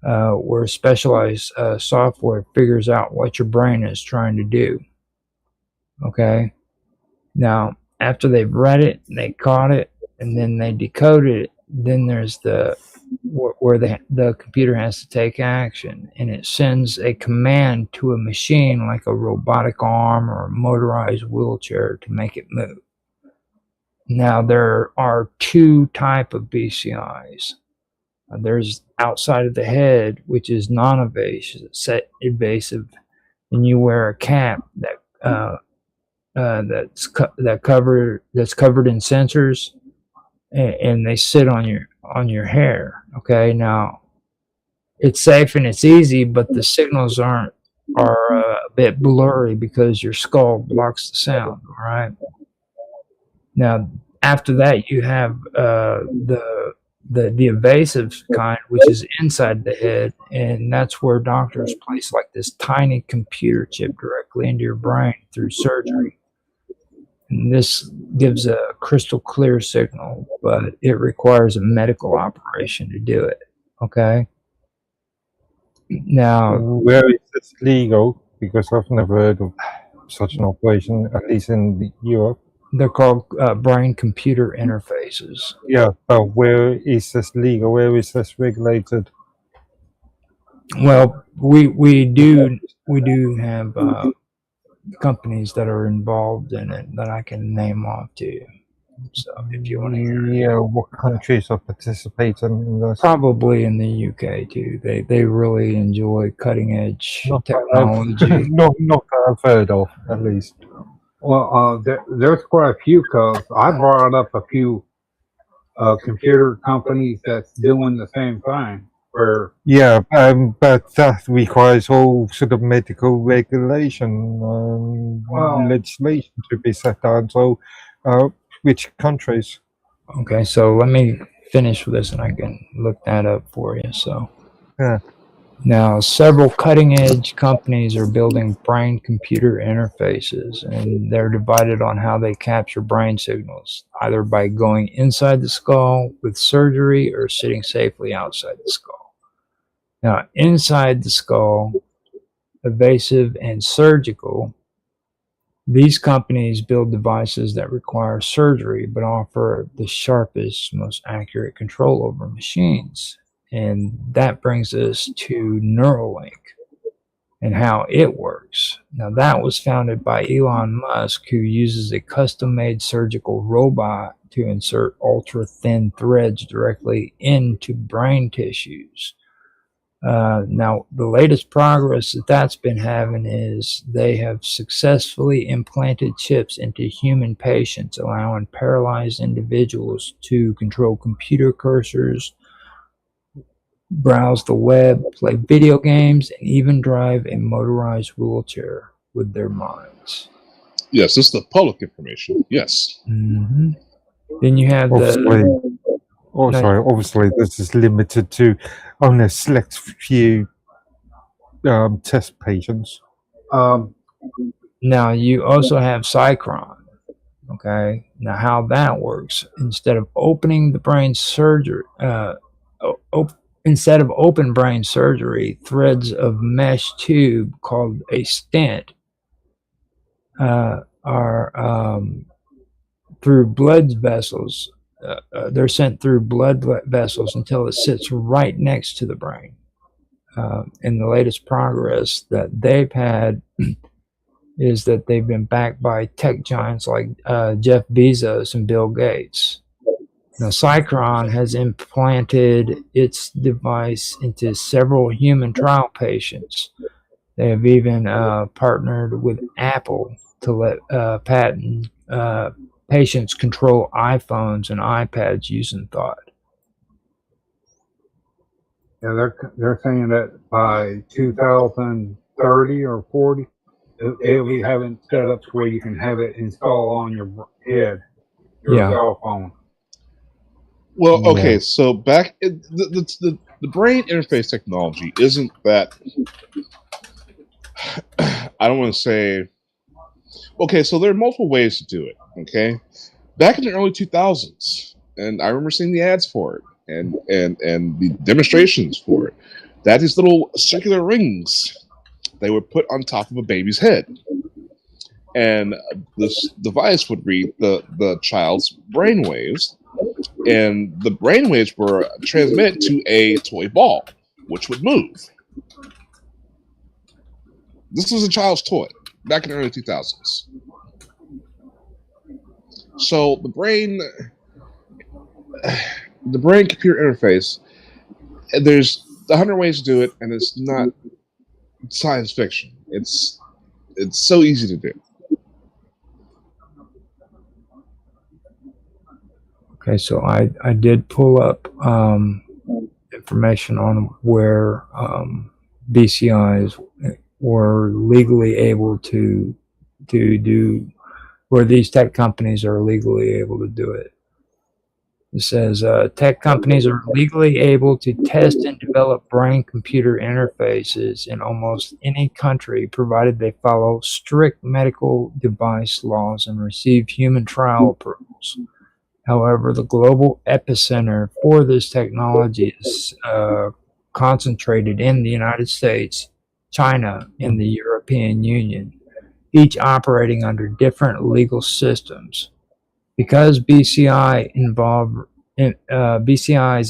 S1: where specialized software figures out what your brain is trying to do. Okay. Now, after they've read it, they caught it, and then they decoded it, then there's where the computer has to take action, and it sends a command to a machine like a robotic arm or a motorized wheelchair to make it move. Now, there are two types of BCIs. There's outside of the head, which is non-invasive, invasive, and you wear a cap that's covered in sensors, and they sit on your hair. Okay, now it's safe and it's easy, but the signals are a bit blurry because your skull blocks the sound. All right. Now, after that, you have the invasive kind, which is inside the head, and that's where doctors place like this tiny computer chip directly into your brain through surgery. And this gives a crystal clear signal, but it requires a medical operation to do it. Okay. Now,
S3: where is this legal? Because I've never heard of such an operation, at least in Europe.
S1: they're called brain-computer interfaces.
S3: Yeah, but where is this legal? Where is this regulated?
S1: Well, we do have companies that are involved in it that I can name off to you. So if you want to hear,
S3: Yeah, what countries are participating in this?
S1: probably in the UK too. They really enjoy cutting edge
S3: Not
S1: technology.
S3: not that I've heard of, at least.
S2: Well, there's quite a few because I brought up a few computer companies that's doing the same thing. Where
S3: Yeah, but that requires all sort of medical regulation,
S2: Well-
S3: legislation to be set down. So, which countries?
S1: Okay, so let me finish with this, and I can look that up for you. So.
S3: Yeah.
S1: Now, several cutting-edge companies are building brain-computer interfaces, and they're divided on how they capture brain signals, either by going inside the skull with surgery or sitting safely outside the skull. Now, inside the skull, invasive and surgical, these companies build devices that require surgery but offer the sharpest, most accurate control over machines. And that brings us to Neuralink and how it works. Now, that was founded by Elon Musk, who uses a custom-made surgical robot to insert ultra-thin threads directly into brain tissues. Now, the latest progress that's been having is they have successfully implanted chips into human patients, allowing paralyzed individuals to control computer cursors, browse the web, play video games, and even drive a motorized wheelchair with their minds.
S4: Yes, this is the public information. Yes.
S1: Mm-hmm. Then you have
S3: Obviously,
S1: No.
S3: obviously, this is limited to only a select few test patients.
S1: Now you also have Cycron. Okay, now how that works, instead of opening the brain surgery, instead of open brain surgery, threads of mesh tube called a stent are through blood vessels. They're sent through blood vessels until it sits right next to the brain. And the latest progress that they've had is that they've been backed by tech giants like Jeff Bezos and Bill Gates. Now, Cycron has implanted its device into several human trial patients. They have even partnered with Apple to let patients control iPhones and iPads using thought.
S2: Yeah, they're saying that by 2030 or 40, it'll be having setups where you can have it installed on your head, your cell phone.
S4: Well, okay, so back the brain interface technology isn't that. I don't want to say. Okay, so there are multiple ways to do it. Okay, back in the early 2000s, and I remember seeing the ads for it and the demonstrations for it. That these little circular rings they would put on top of a baby's head, and this device would read the child's brain waves, and the brain waves were transmitted to a toy ball, which would move. This was a child's toy back in the early 2000s. So the brain computer interface there's 100 ways to do it, and it's not science fiction. It's so easy to do.
S1: Okay, so I did pull up information on where BCIs were legally able to do, where these tech companies are legally able to do it. It says tech companies are legally able to test and develop brain-computer interfaces in almost any country, provided they follow strict medical device laws and receive human trial approvals. However, the global epicenter for this technology is concentrated in the United States, China, and the European Union, each operating under different legal systems. Because BCIs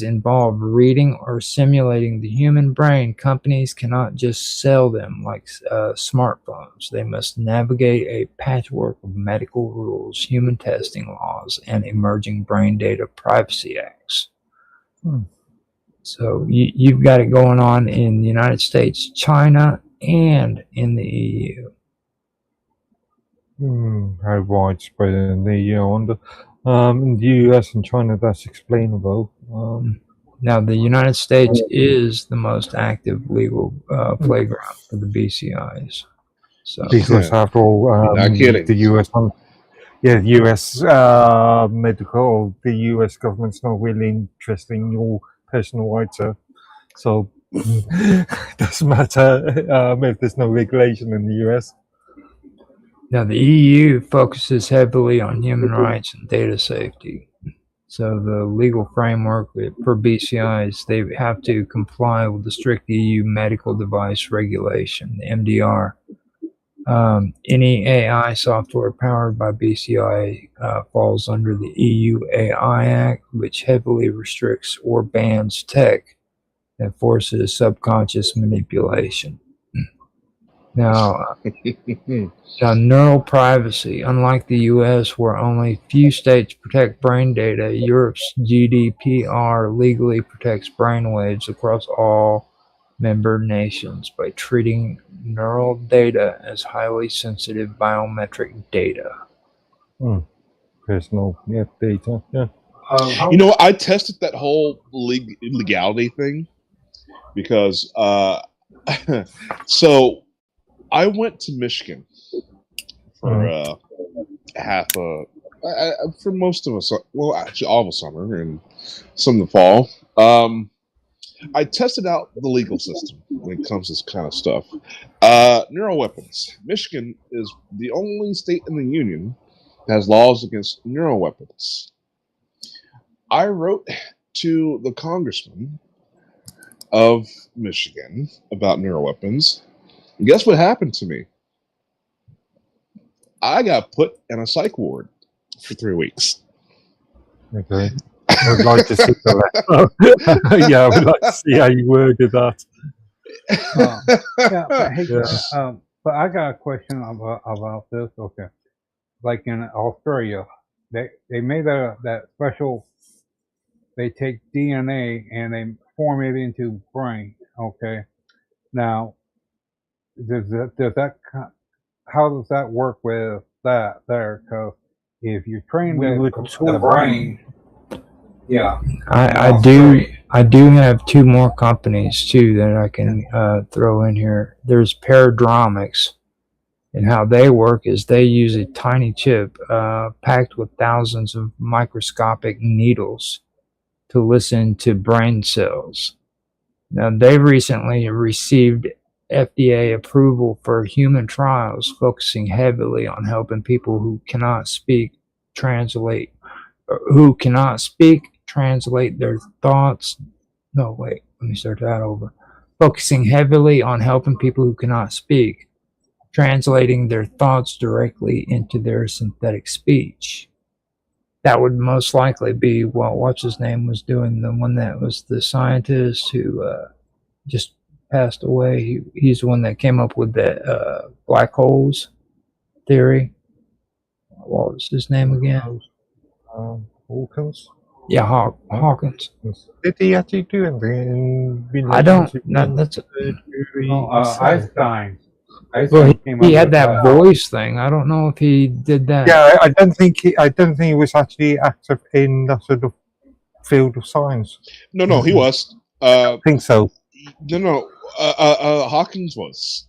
S1: involve reading or simulating the human brain, companies cannot just sell them like smartphones. They must navigate a patchwork of medical rules, human testing laws, and emerging brain data privacy acts. So you've got it going on in the United States, China, and in the EU.
S3: How widespread in the in the US and China, that's explainable.
S1: Now, the United States is the most active legal playground for the BCIs. So,
S3: Because after all,
S4: Not kidding.
S3: the US, the US medical, the US government's not really interested in your personal rights, so it doesn't matter if there's no regulation in the US.
S1: now the EU focuses heavily on human rights and data safety. So the legal framework for BCIs, they have to comply with the strict EU medical device regulation, the MDR. Any AI software powered by BCI falls under the EU AI Act, which heavily restricts or bans tech that forces subconscious manipulation. Now, neural privacy. Unlike the U.S., where only few states protect brain data, Europe's GDPR legally protects brainwaves across all member nations by treating neural data as highly sensitive biometric data.
S3: Personal data, yeah.
S4: You know, I tested that whole legality thing because so I went to Michigan for for most of us, well, actually all of the summer and some of the fall. I tested out the legal system when it comes to this kind of stuff. Neural weapons. Michigan is the only state in the union that has laws against neural weapons. I wrote to the congressman of Michigan about neural weapons. And guess what happened to me? I got put in a psych ward for 3 weeks.
S3: Okay. I would like to see that. Yeah, I would like to see how you worded that.
S2: But I got a question about this. Okay, like in Australia, they made that special. They take DNA and they form it into brain. Okay, now does that how does that work with that there? Because if you train the brain, yeah,
S1: I do have two more companies too that I can throw in here. There's Paradromics, and how they work is they use a tiny chip packed with thousands of microscopic needles to listen to brain cells. Now, they recently received FDA approval for human trials, focusing heavily on helping people who cannot speak translate their thoughts. No, wait, let me start that over. Focusing heavily on helping people who cannot speak, translating their thoughts directly into their synthetic speech. That would most likely be what what's his name was doing, the one that was the scientist who just passed away. He's the one that came up with the black holes theory. What was his name again?
S3: Hawkins?
S1: Yeah, Hawkins.
S3: Did he actually do anything in
S1: I
S3: relation
S1: don't.
S3: to
S1: That's
S2: No, Einstein.
S1: well.
S2: Einstein came up
S1: He had
S2: with
S1: that voice thing. I don't know if he did that.
S3: Yeah, I don't think he was actually active in that sort of field of science.
S4: No, he was.
S3: I think so.
S4: No. Hawkins was.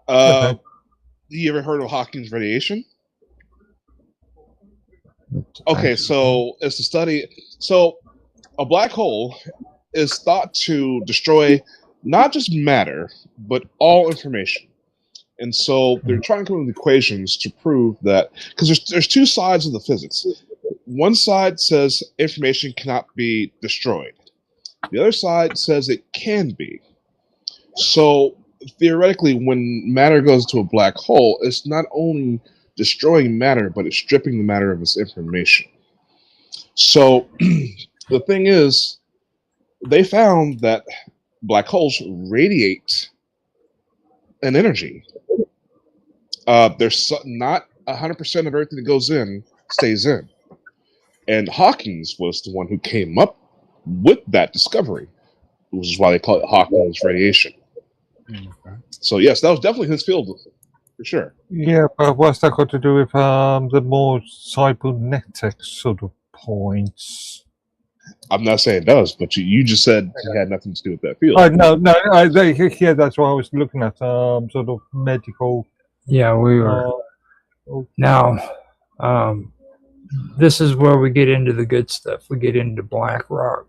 S3: Okay.
S4: You ever heard of Hawkins radiation? Okay, so it's a study. So a black hole is thought to destroy not just matter, but all information. And so they're trying to come up with equations to prove that, because there's two sides of the physics. One side says information cannot be destroyed. The other side says it can be. So theoretically, when matter goes to a black hole, it's not only destroying matter, but it's stripping the matter of its information. So the thing is, they found that black holes radiate an energy. There's not 100% of everything that goes in stays in. And Hawkins was the one who came up with that discovery, which is why they call it Hawkins radiation.
S2: Okay.
S4: So yes, that was definitely his field, for sure.
S3: Yeah, but what's that got to do with the more cybernetic sort of points?
S4: I'm not saying it does, but you just said it had nothing to do with that field.
S3: No, yeah, that's what I was looking at. Sort of medical.
S1: Yeah, we were. Now, this is where we get into the good stuff. We get into BlackRock.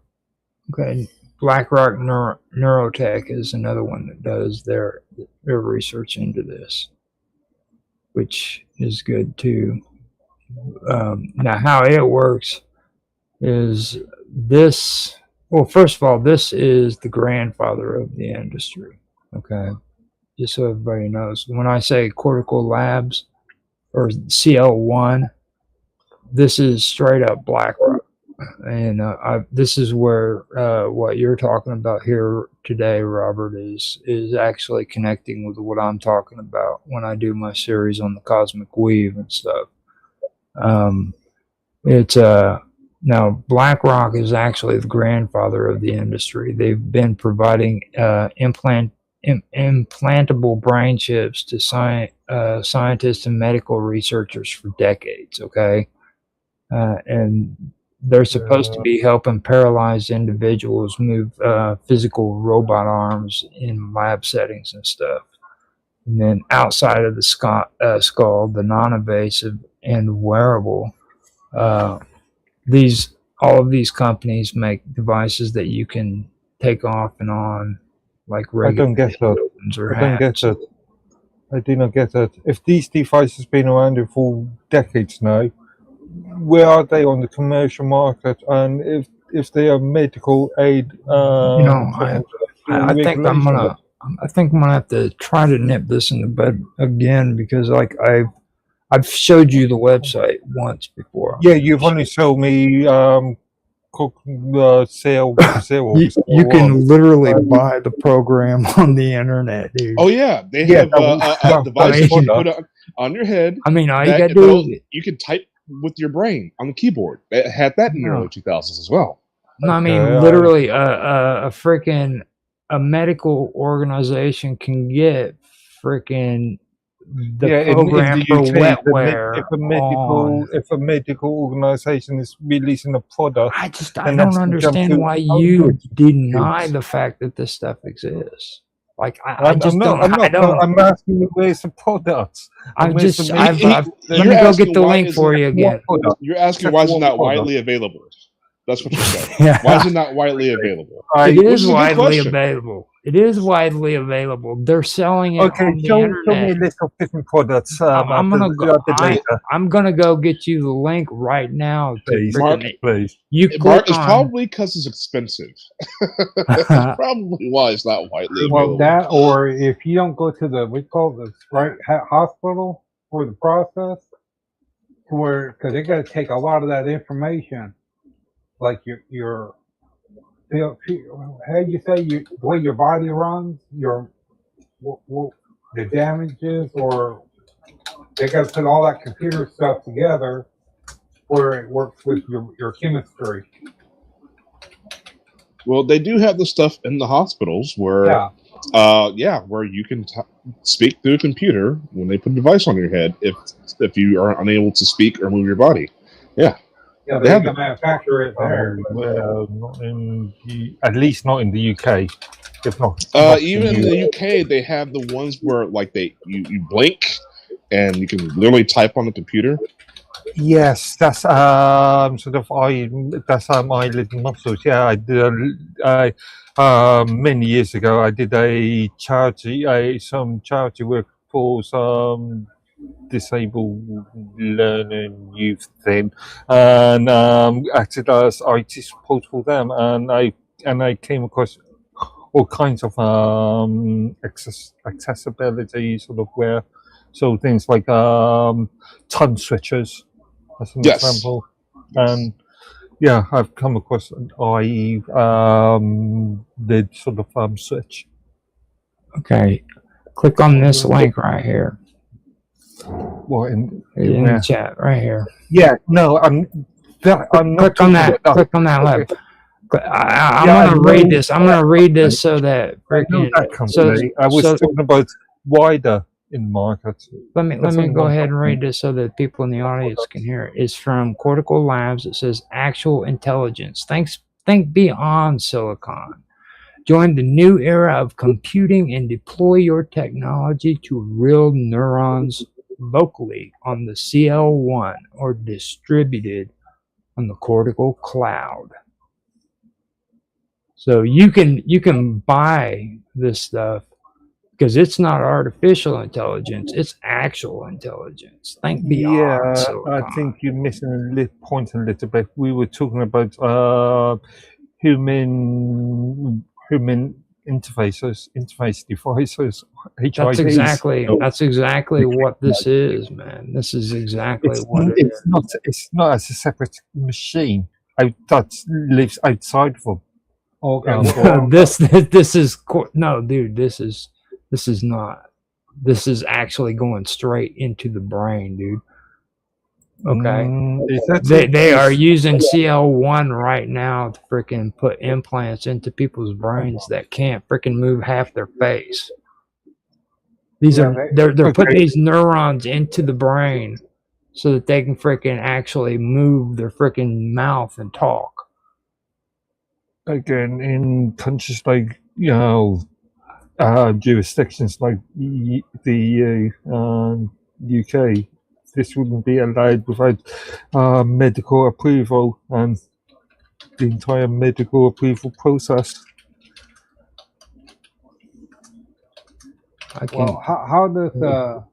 S1: Okay, BlackRock Neurotech is another one that does their research into this, which is good too. Now, how it works is this. Well, first of all, this is the grandfather of the industry. Okay, just so everybody knows. When I say Cortical Labs or CL1, this is straight up BlackRock. And this is where what you're talking about here today, Robert, is actually connecting with what I'm talking about when I do my series on the cosmic weave and stuff. It's now BlackRock is actually the grandfather of the industry. They've been providing implantable brain chips to scientists and medical researchers for decades. Okay, and they're supposed to be helping paralyzed individuals move physical robot arms in lab settings and stuff. And then outside of the skull, the non-invasive and wearable, all of these companies make devices that you can take off and on, like regular
S3: I don't get that.
S1: or
S3: I don't get
S1: hats.
S3: that. I do not get that. If these devices have been around for decades now, where are they on the commercial market? And if they are medical aid,
S1: I think I'm gonna have to try to nip this in the bud again, because like I've showed you the website once before.
S3: Yeah, you've only showed me sale.
S1: You can literally buy the program on the internet, dude.
S4: Oh yeah, they have devices you put on your head.
S1: I mean, all you gotta do is
S4: you can type with your brain on the keyboard. They had that in the early 2000s as well.
S1: No, I mean, literally, a medical organization can get freaking the program for wetware.
S3: If a medical organization is releasing a product,
S1: I don't understand why you deny the fact that this stuff exists. Like I'm
S3: asking you where's the product.
S1: Let me go get the link for you again.
S4: You're asking why is it not widely available? That's what you're saying. Yeah. Why is it not widely available?
S1: It is widely available. It is widely available. They're selling it on the internet.
S3: Show me a list of different products.
S1: I'm gonna go get you the link right now.
S3: Please, Mark, please.
S4: Mark, it's probably because it's expensive. That's probably why it's not widely available.
S2: Well, that, or if you don't go to the hospital for the process, because they got to take a lot of that information, like your how do you say the way your body runs, the damages, or they got to put all that computer stuff together where it works with your chemistry.
S4: Well, they do have the stuff in the hospitals where, where you can speak through a computer when they put a device on your head if you are unable to speak or move your body. Yeah.
S2: Yeah,
S4: They
S2: they
S4: have
S2: can
S4: it.
S2: manufacture it there.
S3: Well, not in at least not in the UK. If not
S4: Even in the UK, they have the ones where like you blink and you can literally type on the computer.
S3: Yes, that's sort of that's eyelid muscles. Yeah, I did. Many years ago, I did some charity work for some disabled learning youth thing, and acted as IT support for them, and I came across all kinds of accessibility sort of where, so things like ton switches as an
S4: Yes.
S3: example, and yeah, I've come across an IE the sort of switch.
S1: Okay. Click on this link right here
S3: What
S1: in
S3: where?
S1: the chat right here.
S3: Yeah, no, I'm not
S1: Click on that.
S3: talking about
S1: Click on that link. I'm
S3: Yeah, I
S1: gonna read
S3: know
S1: this. I'm gonna read this so that
S3: I know
S1: freaking
S3: that company. I was talking about wider in the market.
S1: let me
S3: That's only
S1: go
S3: one
S1: ahead and
S3: company.
S1: read this so that people in the audience can hear it. It's from Cortical Labs. It says actual intelligence. Think beyond silicon. Join the new era of computing and deploy your technology to real neurons locally on the CL1 or distributed on the cortical cloud. So you can buy this stuff because it's not artificial intelligence, it's actual intelligence. Think beyond
S3: Yeah,
S1: silicon.
S3: I think you're missing a point a little bit. We were talking about human interface devices, HIDs.
S1: That's exactly what this is, man. This is exactly what it is.
S3: It's not as a separate machine that lives outside of them.
S2: Okay.
S1: This is no, dude. This is not. This is actually going straight into the brain, dude. Okay. They are using CL1 right now to freaking put implants into people's brains that can't freaking move half their face. They're putting these neurons into the brain so that they can freaking actually move their freaking mouth and talk.
S3: Again, in countries like jurisdictions like the EU and UK, this wouldn't be allowed without medical approval and the entire medical approval process.
S2: Well, how does the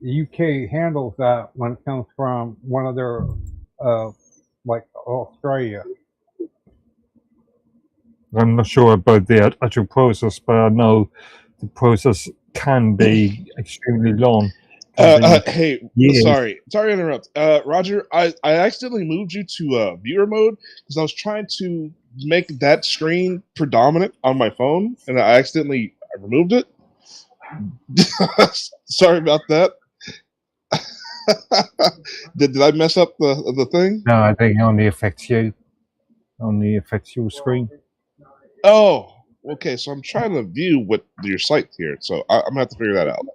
S2: UK handles that when it comes from one of their like Australia?
S3: I'm not sure about the actual process, but I know the process can be extremely long.
S4: Hey, sorry to interrupt. Roger, I accidentally moved you to viewer mode because I was trying to make that screen predominant on my phone, and I accidentally removed it. Sorry about that. Did I mess up the thing?
S3: No, I think it only affects you. Only affects your screen.
S4: Oh, okay. So I'm trying to view what your site here. So I'm gonna have to figure that out.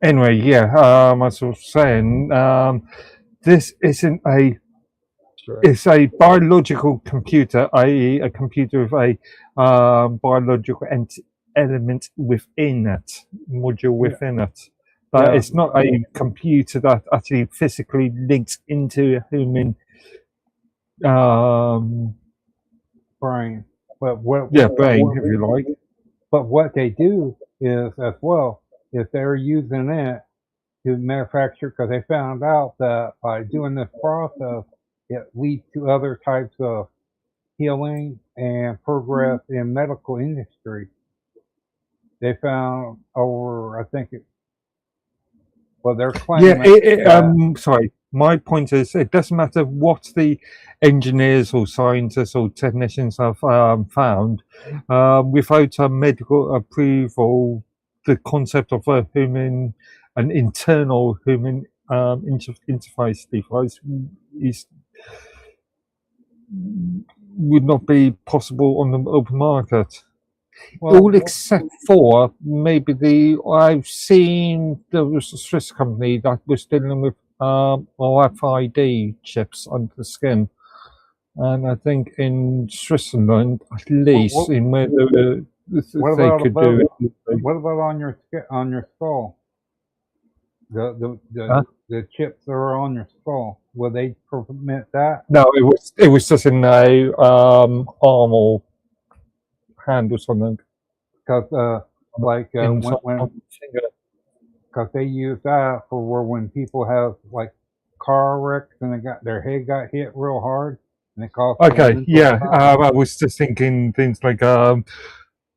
S3: Anyway, yeah. As I was saying, this isn't a. It's a biological computer, i.e., a computer with a biological element within it, module within it. But it's not a computer that actually physically links into a human
S2: brain.
S3: Brain, if you like.
S2: But what they do is, as well, is they're using it to manufacture, because they found out that by doing this process, it leads to other types of healing and progress in medical industry. They found over, I think they're claiming.
S3: Sorry. My point is, it doesn't matter what the engineers or scientists or technicians have found, without a medical approval the concept of an internal human interface device would not be possible on the open market. All except for maybe I've seen there was a Swiss company that was dealing with RFID chips under the skin. And I think in Switzerland, at least, in where they could do it.
S2: What about on your skull? The chips that are on your skull, will they permit that?
S3: No, it was just in a arm or hand or something.
S2: Because because they use that for when people have like car wrecks and their head got hit real hard and it caused.
S3: Okay, yeah, I was just thinking things like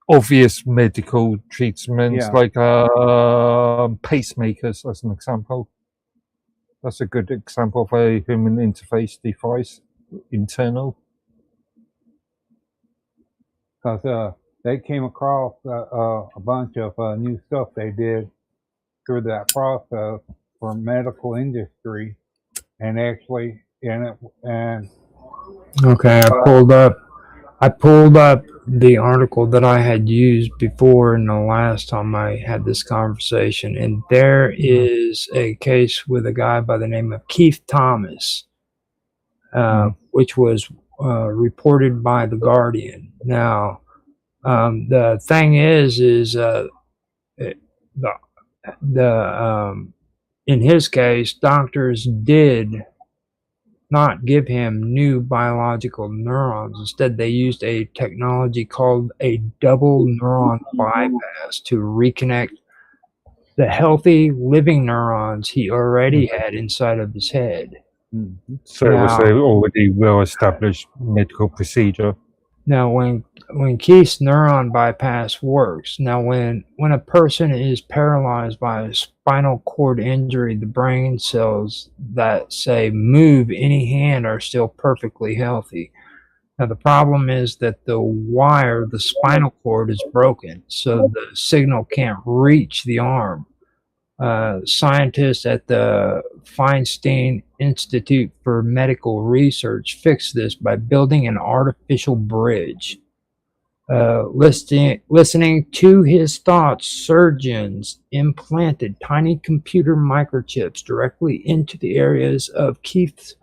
S3: obvious medical treatments, like pacemakers, as an example. That's a good example of a human interface device, internal.
S2: Because they came across a bunch of new stuff they did through that process for medical industry, and actually,
S1: Okay, I pulled up the article that I had used before in the last time I had this conversation, and there is a case with a guy by the name of Keith Thomas, which was reported by The Guardian. Now, the thing is in his case, doctors did not give him new biological neurons. Instead, they used a technology called a double neuron bypass to reconnect the healthy living neurons he already had inside of his head.
S3: So it was an already well-established medical procedure.
S1: Now, when Keith's neuron bypass works, now when a person is paralyzed by a spinal cord injury, the brain cells that say move any hand are still perfectly healthy. Now, the problem is that the spinal cord is broken, so the signal can't reach the arm. Scientists at the Feinstein Institute for Medical Research fixed this by building an artificial bridge. Listening to his thoughts, surgeons implanted tiny computer microchips directly into the areas of Keith's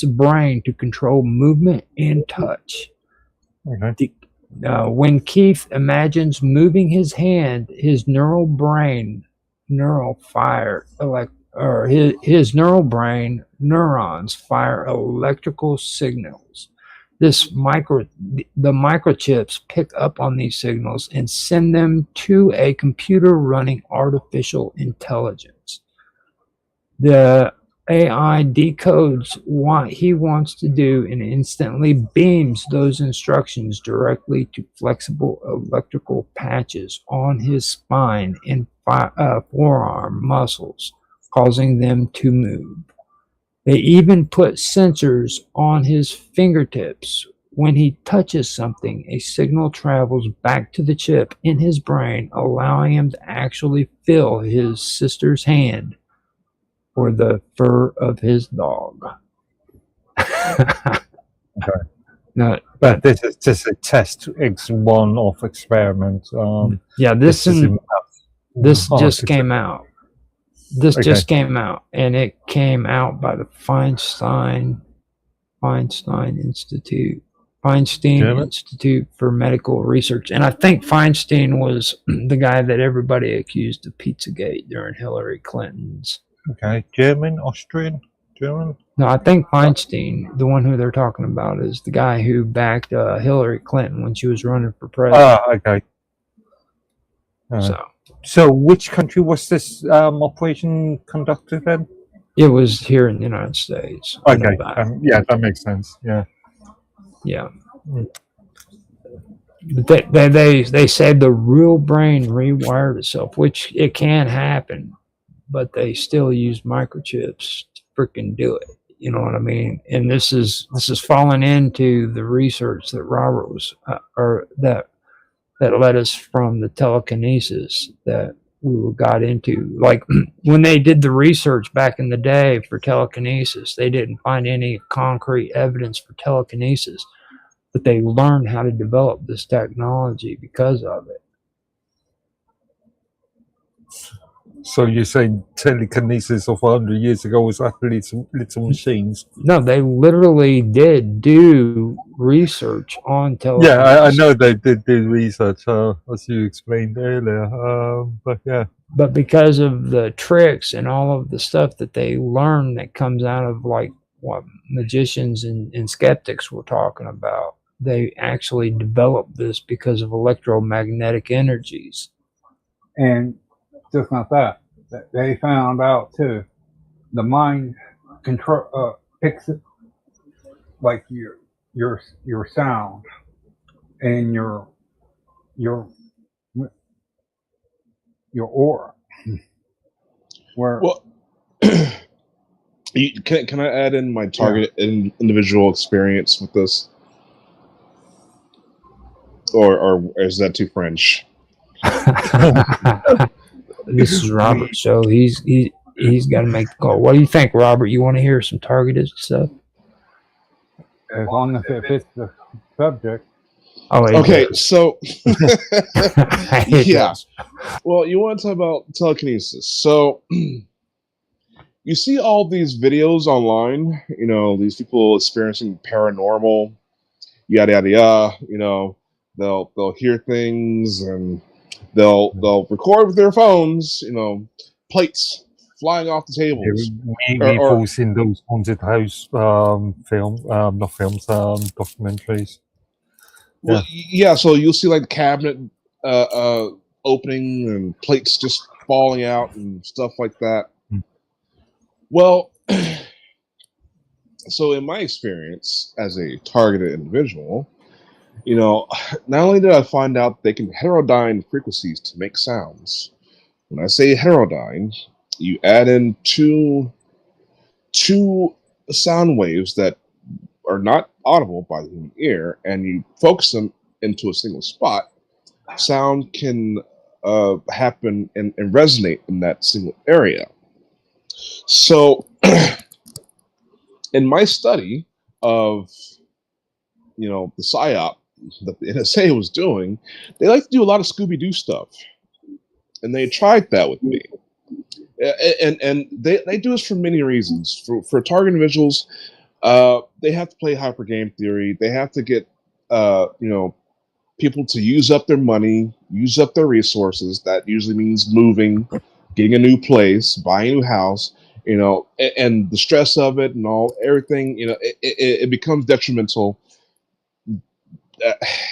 S1: brain to control movement and touch.
S3: Okay.
S1: When Keith imagines moving his hand, his his neural brain neurons fire electrical signals. The microchips pick up on these signals and send them to a computer running artificial intelligence. The AI decodes what he wants to do and instantly beams those instructions directly to flexible electrical patches on his spine and forearm muscles, causing them to move. They even put sensors on his fingertips. When he touches something, a signal travels back to the chip in his brain, allowing him to actually feel his sister's hand or the fur of his dog.
S3: Okay. No, but this is just a test. It's one-off experiment.
S1: This just came out. This just came out, and it came out by the Feinstein Institute for Medical Research. And I think Feinstein was the guy that everybody accused of Pizzagate during Hillary Clinton's.
S3: Okay, German, Austrian, German?
S1: No, I think Feinstein, the one who they're talking about, is the guy who backed Hillary Clinton when she was running for president.
S3: Okay. So which country was this operation conducted in?
S1: It was here in the United States.
S3: Okay, yeah, that makes sense. Yeah.
S1: Yeah. They said the real brain rewired itself, which it can happen, but they still use microchips to freaking do it. You know what I mean? And this is falling into the research that Robert was, that led us from the telekinesis that we got into. Like when they did the research back in the day for telekinesis, they didn't find any concrete evidence for telekinesis, but they learned how to develop this technology because of it.
S3: So you're saying telekinesis of 100 years ago was actually some little machines?
S1: No, they literally did do research on telekinesis.
S3: Yeah, I know they did do research, as you explained earlier. But yeah.
S1: But because of the tricks and all of the stuff that they learn that comes out of like what magicians and skeptics were talking about, they actually developed this because of electromagnetic energies.
S2: And just not that they found out too, the mind control picks it, like your sound and your aura. Where
S4: Well, can I add in my target individual experience with this, or is that too French?
S1: This is Robert, so he's got to make the call. What do you think, Robert? You want to hear some targeted stuff?
S2: as long as it fits the subject.
S1: Oh,
S4: okay, so yeah.
S1: Does.
S4: Well, you want to talk about telekinesis. So you see all these videos online, you know, these people experiencing paranormal, yada yada yada, you know, they'll hear things and they'll record with their phones, you know, plates flying off the tables.
S3: We've all seen those haunted house not films, documentaries.
S4: Well, yeah, so you'll see like the cabinet opening and plates just falling out and stuff like that. Well, so in my experience as a targeted individual, you know, not only did I find out they can heterodyne frequencies to make sounds. When I say heterodyne, you add in two sound waves that are not audible by the human ear, and you focus them into a single spot. Sound can happen and resonate in that single area. So, in my study of, you know, the PSYOP that the NSA was doing, they like to do a lot of Scooby-Doo stuff, and they tried that with me. And they do this for many reasons. For target individuals, they have to play hyper game theory. They have to get you know, people to use up their money, use up their resources. That usually means moving, getting a new place, buying a new house, you know, and the stress of it and everything, you know, it becomes detrimental,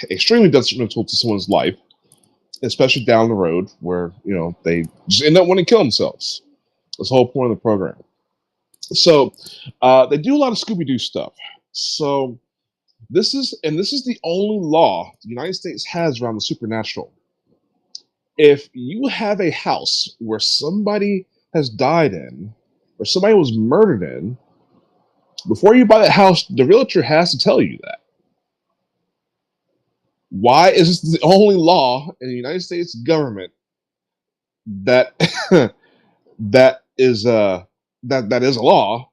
S4: extremely detrimental to someone's life, especially down the road where, you know, they just end up wanting to kill themselves. That's the whole point of the program. So they do a lot of Scooby-Doo stuff. So this is the only law the United States has around the supernatural. If you have a house where somebody has died in, or somebody was murdered in, before you buy that house, the realtor has to tell you that. Why is this the only law in the United States government that that is a law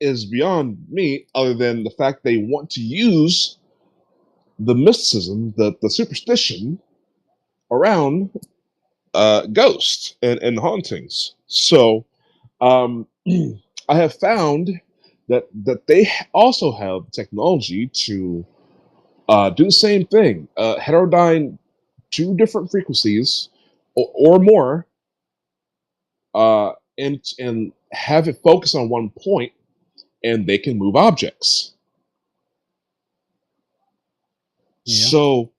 S4: is beyond me, other than the fact they want to use the mysticism, the superstition around ghosts and hauntings. So I have found that they also have technology to do the same thing, heterodyne two different frequencies or more, and have it focus on one point, and they can move objects. Yeah. So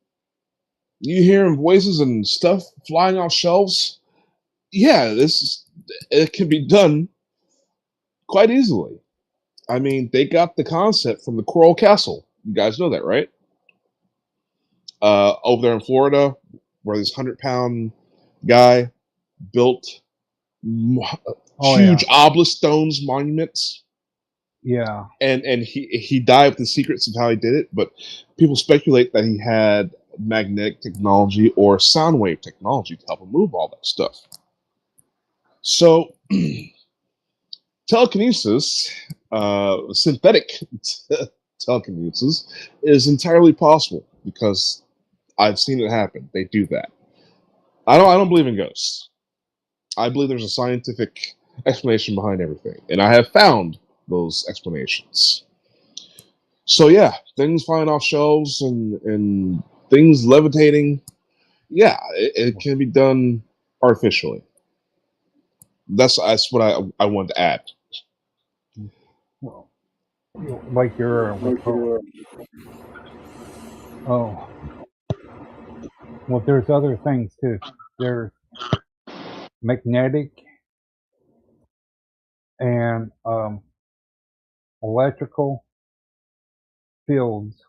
S4: you hearing voices and stuff flying off shelves. Yeah, it can be done quite easily. I mean, they got the concept from the Coral Castle. You guys know that, right? Over there in Florida, where this 100-pound guy built huge obelisk stones monuments.
S2: Yeah.
S4: And he died with the secrets of how he did it, but people speculate that he had magnetic technology or sound wave technology to help remove all that stuff. So, telekinesis, synthetic telekinesis, is entirely possible because I've seen it happen. They do that. I don't believe in ghosts. I believe there's a scientific explanation behind everything, and I have found those explanations. So yeah, things flying off shelves and things levitating. Yeah, it can be done artificially. That's what I wanted to add.
S2: Well, like your oh, well, there's other things too. There's magnetic and electrical fields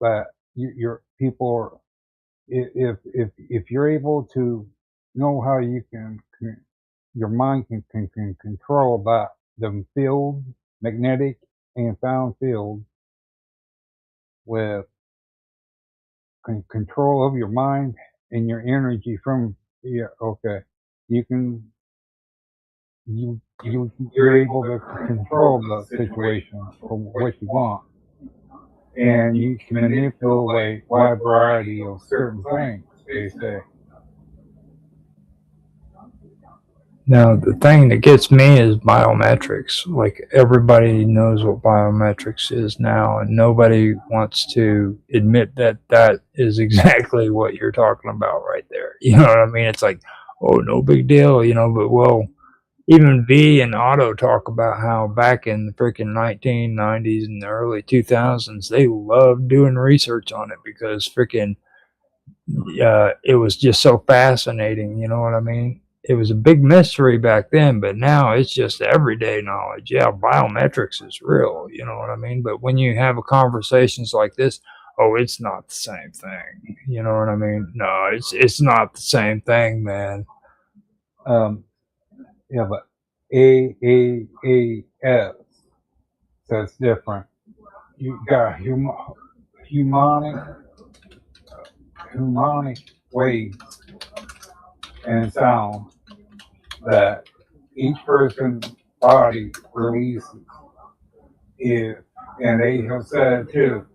S2: that your people are, if you're able to know how you can your mind can control that them fields, magnetic and sound fields, with control of your mind and your energy from you can you're able to control the situation for what you want, and you can manipulate a wide variety of certain things, they say.
S1: Now, the thing that gets me is biometrics. Like, everybody knows what biometrics is now, and nobody wants to admit that that is exactly what you're talking about right there. You know what I mean? It's like, oh, no big deal, but well, even V and Otto talk about how back in the freaking 1990s and the early 2000s, they loved doing research on it because freaking it was just so fascinating. You know what I mean? It was a big mystery back then, but now it's just everyday knowledge. Yeah, biometrics is real. You know what I mean? But when you have conversations like this, oh, it's not the same thing. You know what I mean? No, it's not the same thing, man.
S2: Yeah, but AAAS, that's different. You got humonic waves and sound that each person's body releases. And they have said too,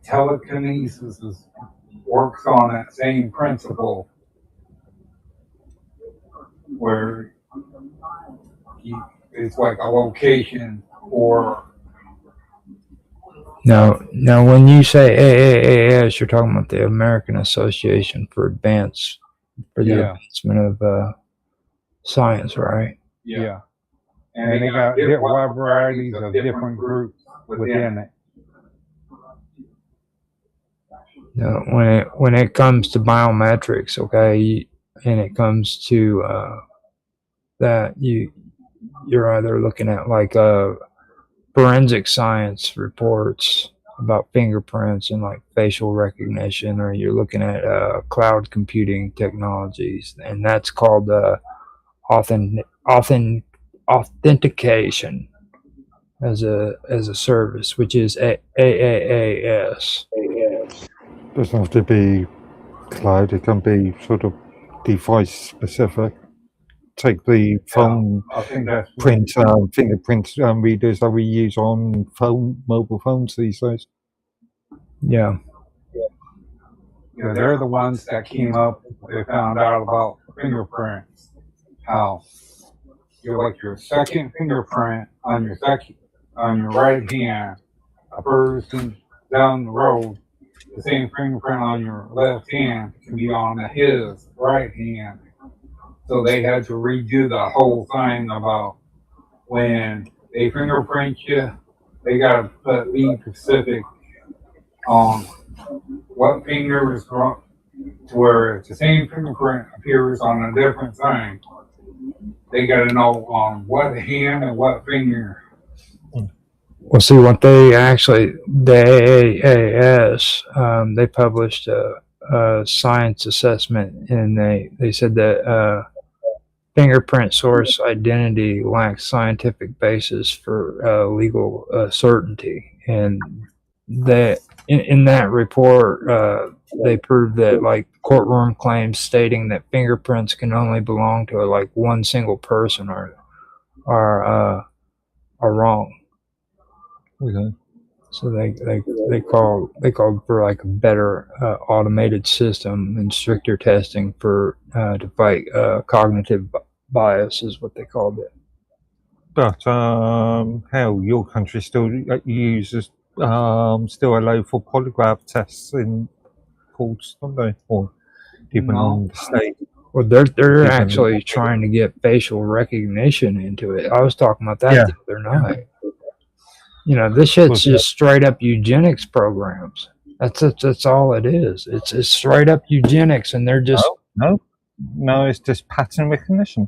S2: telekinesis works on that same principle, where it's like a location or.
S1: Now, when you say AAAS, you're talking about the American Association for the Advancement of Science, right?
S2: Yeah. And they got wide varieties of different groups within it.
S1: Now, when it comes to biometrics, okay, and it comes to that you're either looking at like forensic science reports about fingerprints and like facial recognition, or you're looking at cloud computing technologies, and that's called authentication as a service, which is AAAS.
S3: Doesn't have to be cloud, it can be sort of device specific. Take the phone print fingerprint readers that we use on mobile phones these days.
S1: Yeah.
S2: Yeah, they're the ones that came up. They found out about fingerprints. How you're like your second fingerprint on your right hand. A person down the road, the same fingerprint on your left hand can be on his right hand. So they had to redo the whole thing about when they fingerprint you, they got to be specific on what finger is wrong, to where the same fingerprint appears on a different thing. They got to know on what hand and what finger.
S1: Well, see, what they actually, the AAAS, they published a science assessment, and they said that fingerprint source identity lacks scientific basis for legal certainty, and that in that report, they proved that like courtroom claims stating that fingerprints can only belong to like one single person are wrong.
S3: Okay.
S1: So they called for like a better automated system and stricter testing for to fight cognitive bias is what they called it.
S3: But hell, your country still uses still allow for polygraph tests in courts, don't they? Or even
S2: No.
S3: on the state.
S1: Well, they're
S3: Even-
S1: actually trying to get facial recognition into it. I was talking about that
S3: Yeah.
S1: the other night. You know, this shit's just straight up eugenics programs. That's all it is. It's straight up eugenics, and they're just
S3: No, it's just pattern recognition.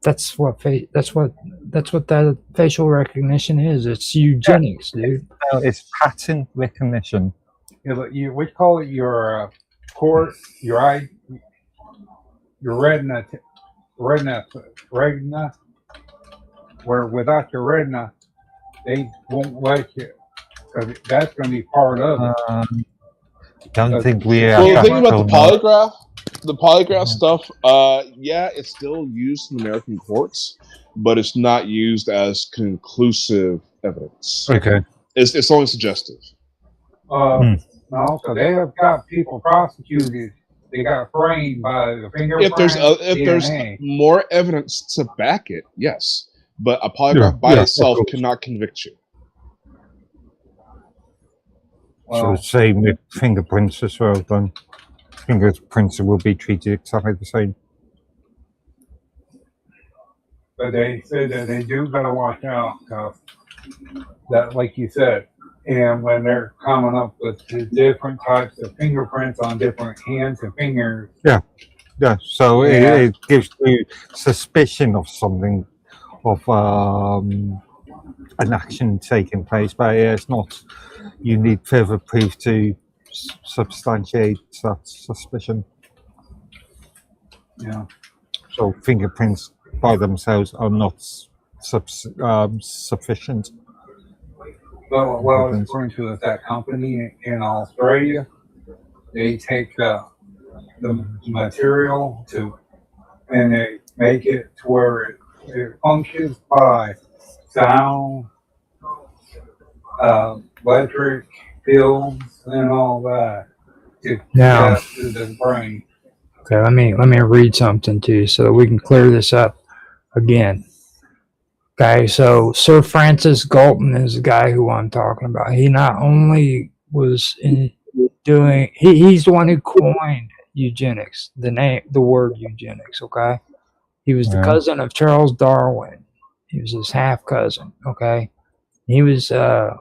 S1: that's what that facial recognition is. It's eugenics, dude.
S3: No, it's pattern recognition.
S2: Yeah, but we call it your court, your eye, your retina, where without your retina, they won't let you, because that's going to be part of it.
S3: Don't think we
S4: Well, the
S3: are.
S4: thing about the polygraph stuff, yeah, it's still used in American courts, but it's not used as conclusive evidence.
S3: Okay.
S4: It's only suggestive.
S2: No, so they have got people prosecuted. They got framed by the fingerprint.
S4: If there's more evidence to back it, yes, but a polygraph by itself cannot convict you.
S3: So same with fingerprints as well. Then fingerprints will be treated exactly the same.
S2: But they said that they do gotta watch out, cause that, like you said, and when they're coming up with the different types of fingerprints on different hands and fingers.
S3: Yeah. So it gives you suspicion of something, of an action taking place, but it's not. You need further proof to substantiate that suspicion.
S2: Yeah.
S3: So fingerprints by themselves are not sufficient.
S2: Well, according to that company in Australia, they take the material and they make it to where it functions by sound, electric fields, and all that to
S1: Now-
S2: get to the brain.
S1: Okay, let me read something to you so that we can clear this up again. Okay, so Sir Francis Galton is the guy who I'm talking about. He not only was he's the one who coined eugenics, the word eugenics. Okay, he was the cousin of Charles Darwin. He was his half cousin. Okay, he was a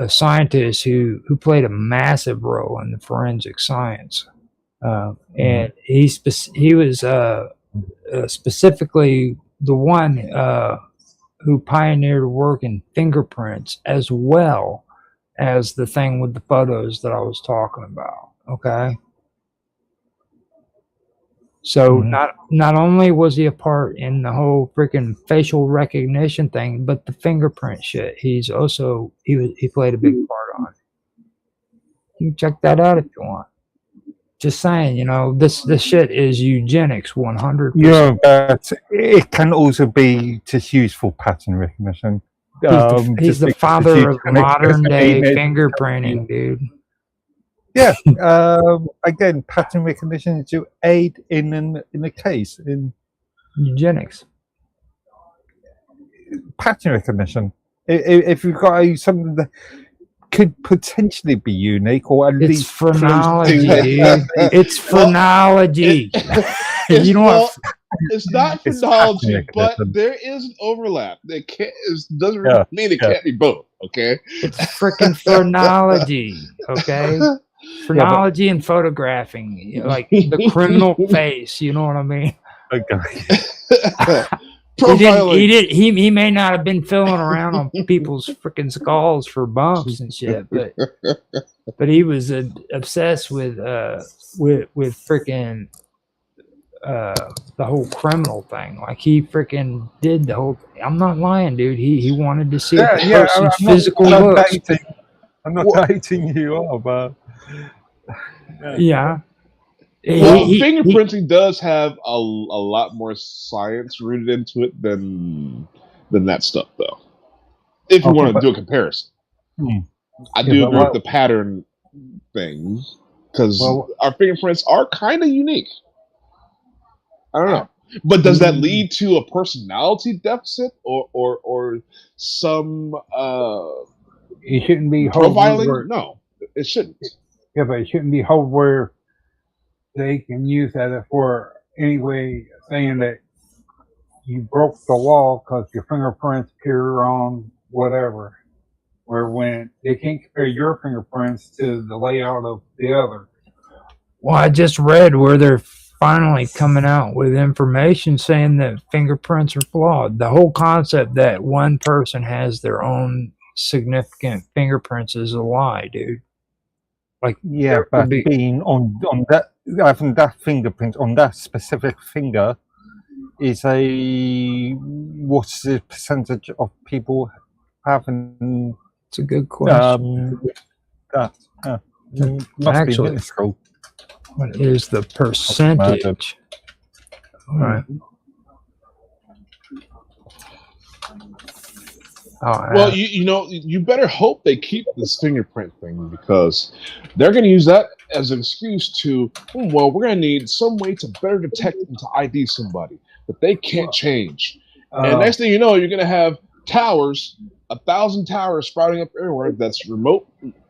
S1: scientist who played a massive role in the forensic science. And he was specifically the one who pioneered work in fingerprints as well as the thing with the photos that I was talking about. Okay. So not only was he a part in the whole freaking facial recognition thing, but the fingerprint shit. He's also he played a big part on it. You can check that out if you want. Just saying, you know, this shit is eugenics 100%.
S3: Yeah, but it can also be just used for pattern recognition.
S1: He's the father of modern day fingerprinting, dude.
S3: Yeah. Again, pattern recognition to aid in a case in
S1: eugenics.
S3: Pattern recognition. If you've got something that could potentially be unique, or at least
S1: phrenology, dude. It's phrenology. You know what?
S4: It's not phrenology, but there is an overlap. It doesn't really mean it can't be both. Okay,
S1: it's freaking phrenology. Okay, phrenology and photographing, like the criminal face. You know what I mean?
S3: Okay.
S1: He may not have been feeling around on people's freaking skulls for bumps and shit, but he was obsessed with freaking the whole criminal thing. Like he freaking did the whole. I'm not lying, dude. He wanted to see a person's physical looks.
S3: I'm not
S4: Well-
S3: hating you up, but
S1: Yeah.
S4: Well,
S1: He-
S4: fingerprinting does have a lot more science rooted into it than that stuff, though. If you
S2: Okay,
S4: want to
S2: but-
S4: do a comparison,
S3: Hmm.
S4: I
S2: Yeah,
S4: do
S2: but
S4: agree
S2: what-
S4: with the pattern thing because
S2: Well-
S4: our fingerprints are kind of unique. I don't know, but does that lead to a personality deficit or some
S2: it shouldn't be hold
S4: profiling?
S2: where,
S4: No, it shouldn't.
S2: yeah, but it shouldn't be hold where they can use that for any way saying that you broke the law because your fingerprints appear on whatever. Where when they can't compare your fingerprints to the layout of the other.
S1: Well, I just read where they're finally coming out with information saying that fingerprints are flawed. The whole concept that one person has their own significant fingerprints is a lie, dude. Like,
S3: yeah,
S1: there
S3: but
S1: could be-
S3: being on that, having that fingerprint on that specific finger is what's the percentage of people having
S1: it's a good question.
S3: that? Must
S1: Actually-
S3: be minuscule.
S1: What is the percentage? All right.
S4: Well, you better hope they keep this fingerprint thing because they're going to use that as an excuse to, well, we're going to need some way to better detect and to ID somebody that they can't change. And next thing you know, you're going to have towers, 1,000 towers sprouting up everywhere that's remote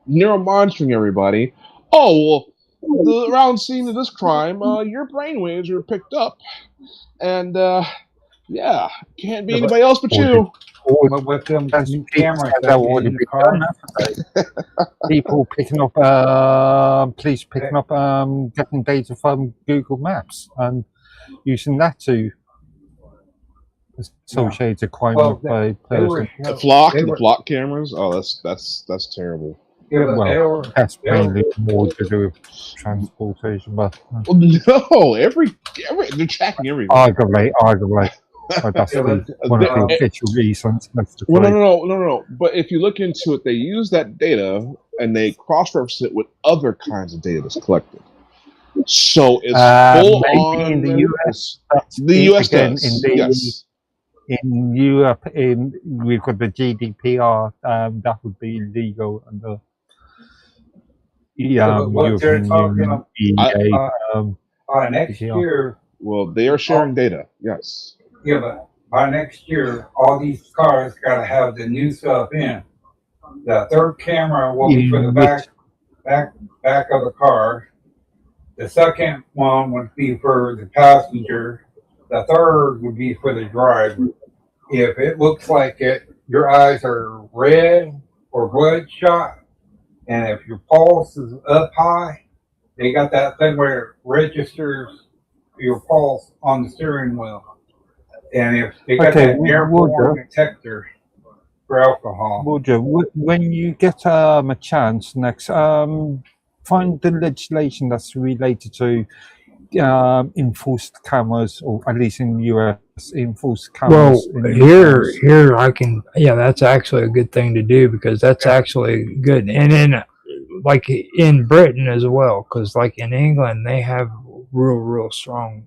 S4: neural monitoring everybody. Oh, well, around scene of this crime, your brainwaves were picked up. And, yeah, can't be
S2: Yeah, but-
S4: anybody else but you.
S2: But with them
S3: That's
S2: new
S3: people
S2: cameras
S3: that
S2: that
S3: have
S2: get
S3: already
S2: in the
S3: been
S2: car,
S3: done, haven't they? People picking up, police picking up, getting data from Google Maps and using that to associate a crime
S2: Well,
S3: with a
S2: they were,
S3: person.
S4: The flock,
S2: they
S4: the
S2: were,
S4: flock cameras. Oh, that's terrible.
S2: yeah, but they
S3: Well,
S2: were,
S3: that's
S2: they were-
S3: mainly more to do with transportation, but
S4: Well, no, every they're tracking everything.
S3: arguably. That's
S2: Yeah,
S3: the,
S2: but-
S3: one of the
S4: they-
S3: official reasons. That's the
S4: Well,
S3: point.
S4: no. But if you look into it, they use that data and they cross-reference it with other kinds of data that's collected. So it's full
S3: Maybe
S4: on.
S3: in the US, that's
S4: The
S3: it
S4: US
S3: again,
S4: does.
S3: in the
S4: Yes.
S3: in Europe, we've got the GDPR. That would be illegal under
S2: but what they're
S3: European
S2: talking
S3: Union,
S2: about,
S3: EA.
S2: by next
S3: Yeah.
S2: year,
S4: Well, they are sharing data. Yes.
S2: yeah, but by next year, all these cars got to have the new stuff in. The third camera will be for the back of the car. The second one would be for the passenger. The third would be for the driver. If it looks like it, your eyes are red or bloodshot, and if your pulse is up high, they got that thing where it registers your pulse on the steering wheel. And if they got
S3: Okay,
S2: that airborne detector for alcohol.
S3: Roger, when you get a chance next, find the legislation that's related to enforced cameras, or at least in the US, enforced
S1: Well,
S3: cameras. in
S1: here I can, yeah, that's actually a good thing to do because that's actually good. And then, like in Britain as well, because like in England, they have real strong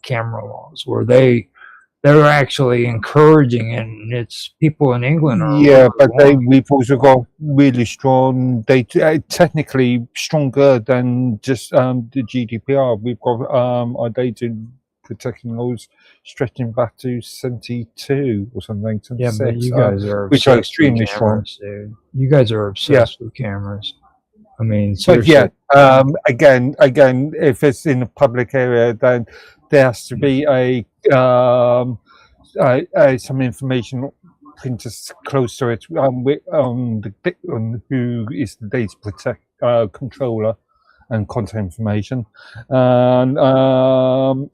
S1: camera laws where they're actually encouraging it, and it's people in England are
S3: Yeah,
S1: really
S3: but
S1: wanting-
S3: we've also got really strong data, technically stronger than just the GDPR. We've got our data protection laws stretching back to 72 or something.
S1: Yeah,
S3: 76,
S1: but you guys are
S3: which are
S1: obsessed with
S3: extremely strong.
S1: cameras, dude. You guys are obsessed with cameras. I mean,
S3: But
S1: seriously.
S3: yeah, again, if it's in a public area, then there has to be some information printed close to it on who is the data controller and content information, and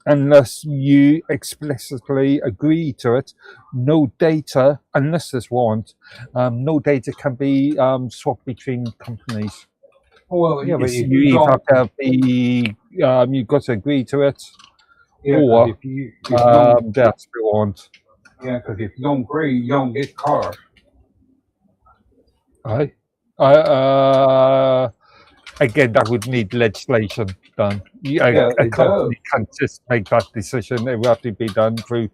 S3: unless you explicitly agree to it, no data, unless there's warrant, no data can be swapped between companies.
S2: Well, yeah, but if
S3: You
S2: you
S3: either
S2: don't,
S3: have to be, you've got to agree to it,
S2: yeah, 'cause
S3: or
S2: if you don't,
S3: there has to be warrant.
S2: yeah, 'cause if you don't agree, you don't get cars.
S3: Aye. Again, that would need legislation done.
S2: Yeah,
S3: A
S2: it
S3: company can't just make that decision. It would have to be done through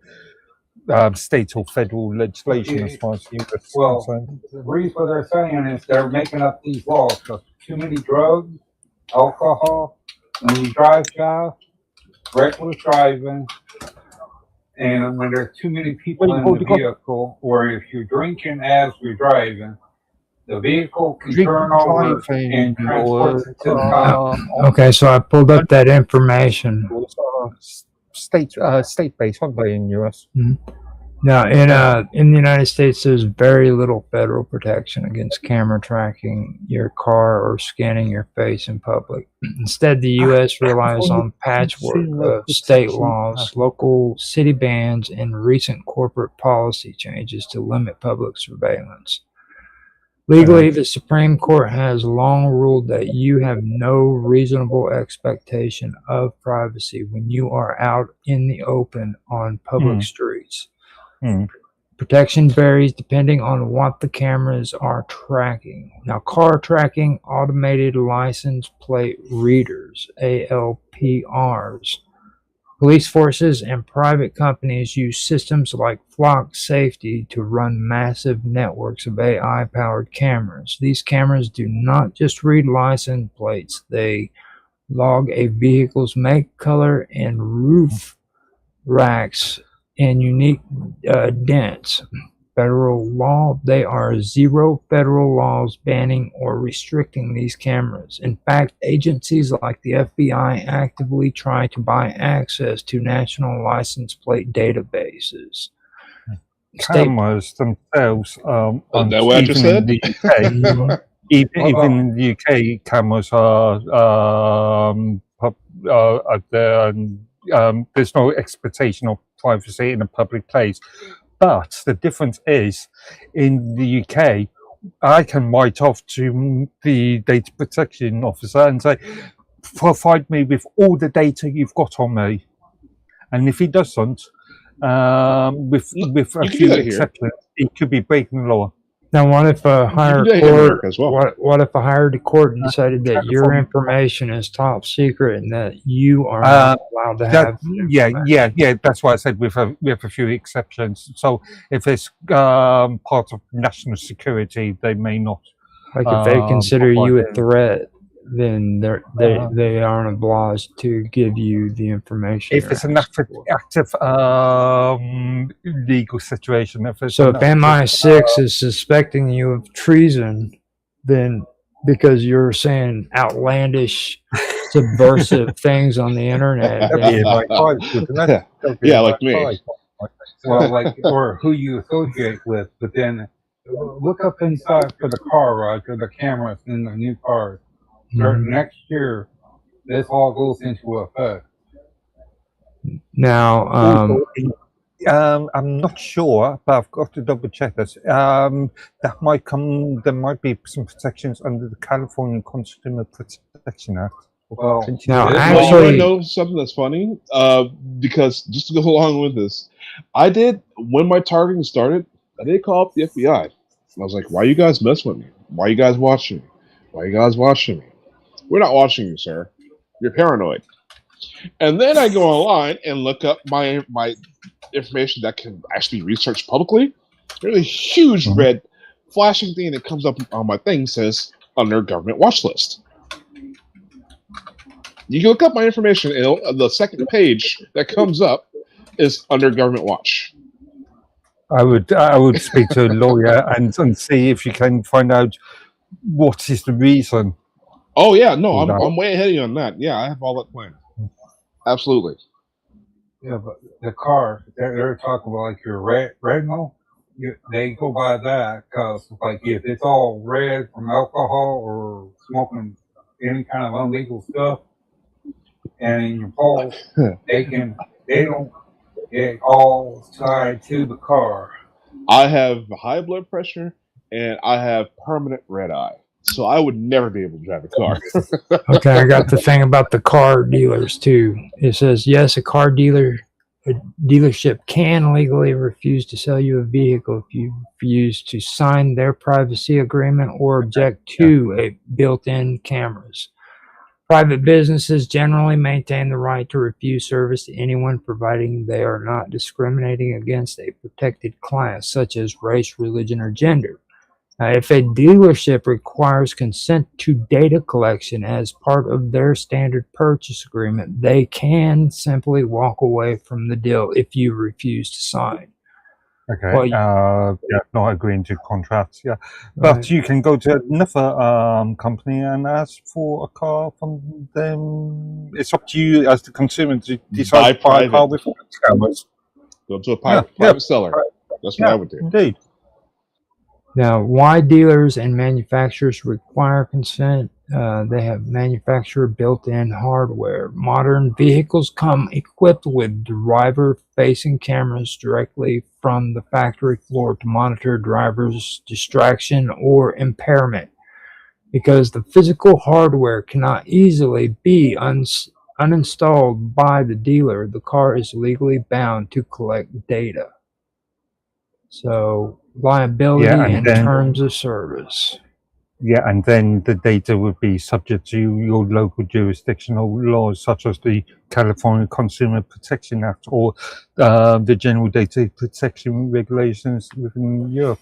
S3: state or federal legislation, as far as US is
S2: Well,
S3: concerned.
S2: the reason what they're saying is they're making up these laws because too many drugs, alcohol, when you drive fast, reckless driving, and when there's too many people in the vehicle, or if you're drinking as you're driving, the vehicle can turn over and transport it to the cop.
S1: Okay, so I pulled up that information.
S3: State-based, aren't they, in US?
S1: Now, in the United States, there's very little federal protection against camera tracking your car or scanning your face in public. Instead, the U.S. relies on patchwork of state laws, local city bans, and recent corporate policy changes to limit public surveillance. Legally, the Supreme Court has long ruled that you have no reasonable expectation of privacy when you are out in the open on public streets. Protection varies depending on what the cameras are tracking. Now, car tracking, automated license plate readers, ALPRs. Police forces and private companies use systems like Flock Safety to run massive networks of AI-powered cameras. These cameras do not just read license plates. They log a vehicle's make, color, and roof racks and unique dents. Federal law, there are 0 federal laws banning or restricting these cameras. In fact, agencies like the FBI actively try to buy access to national license plate databases.
S3: Cameras themselves
S4: Is that what I just said?
S3: in the UK, even in the UK, cameras are out there, and there's no expectation of privacy in a public place. But the difference is, in the UK, I can write off to the data protection officer and say, provide me with all the data you've got on me. And if he doesn't, with a few exceptions, he could be breaking the law.
S1: Now, what if a higher court? What if a higher court decided that your information is top secret and that you are not allowed to have?
S3: Yeah. That's why I said with a few exceptions. So if it's part of national security, they may not.
S1: Like if they consider you a threat, then they aren't obliged to give you the information.
S3: If it's an active legal situation. If
S1: MI6 is suspecting you of treason, then because you're saying outlandish, subversive things on the internet,
S4: like me.
S2: Well, or who you associate with, but then look up inside for the car, Roger, the cameras in the new cars. Next year, this all goes into effect.
S1: Now,
S3: I'm not sure, but I've got to double check this. That might come. There might be some protections under the California Consumer Protection Act.
S2: Well,
S1: now
S4: you want to know something that's funny? Because just to go along with this, when my targeting started, I did call up the FBI. And I was like, "Why you guys messing with me? Why you guys watching me? Why you guys watching me?" "We're not watching you, sir. You're paranoid." And then I go online and look up my information that can actually be researched publicly. There's a huge red flashing thing that comes up on my thing, says under government watch list. You can look up my information, and the second page that comes up is under government watch.
S3: I would speak to a lawyer and see if you can find out what is the reason.
S4: Oh yeah, no, I'm way ahead of you on that. Yeah, I have all that planned. Absolutely.
S2: Yeah, but the car, they're talking about like your retinal. They go by that because like if it's all red from alcohol or smoking any kind of illegal stuff, and in your pulse, they don't get all tied to the car.
S4: I have high blood pressure and I have permanent red eye. So I would never be able to drive a car.
S1: Okay, I got the thing about the car dealers too. It says, yes, a car dealer a dealership can legally refuse to sell you a vehicle if you refuse to sign their privacy agreement or object to a built-in cameras. Private businesses generally maintain the right to refuse service to anyone providing they are not discriminating against a protected class, such as race, religion, or gender. If a dealership requires consent to data collection as part of their standard purchase agreement, they can simply walk away from the deal if you refuse to sign.
S3: Okay.
S1: Well,
S3: Yeah, not agreeing to contracts. Yeah, but
S1: right.
S3: you can go to another company and ask for a car from them. It's up to you as the consumer to decide to buy a car
S4: private.
S3: with cameras.
S4: Go to a
S3: Yeah,
S4: private seller. That's what I
S3: Yeah,
S4: would do.
S3: indeed.
S1: Now, why dealers and manufacturers require consent? They have manufacturer built-in hardware. Modern vehicles come equipped with driver-facing cameras directly from the factory floor to monitor drivers' distraction or impairment. Because the physical hardware cannot easily be uninstalled by the dealer, the car is legally bound to collect data. So liability
S3: Yeah, and
S1: and
S3: then
S1: terms of service.
S3: yeah, and then the data would be subject to your local jurisdictional laws, such as the California Consumer Protection Act or the General Data Protection Regulations within Europe.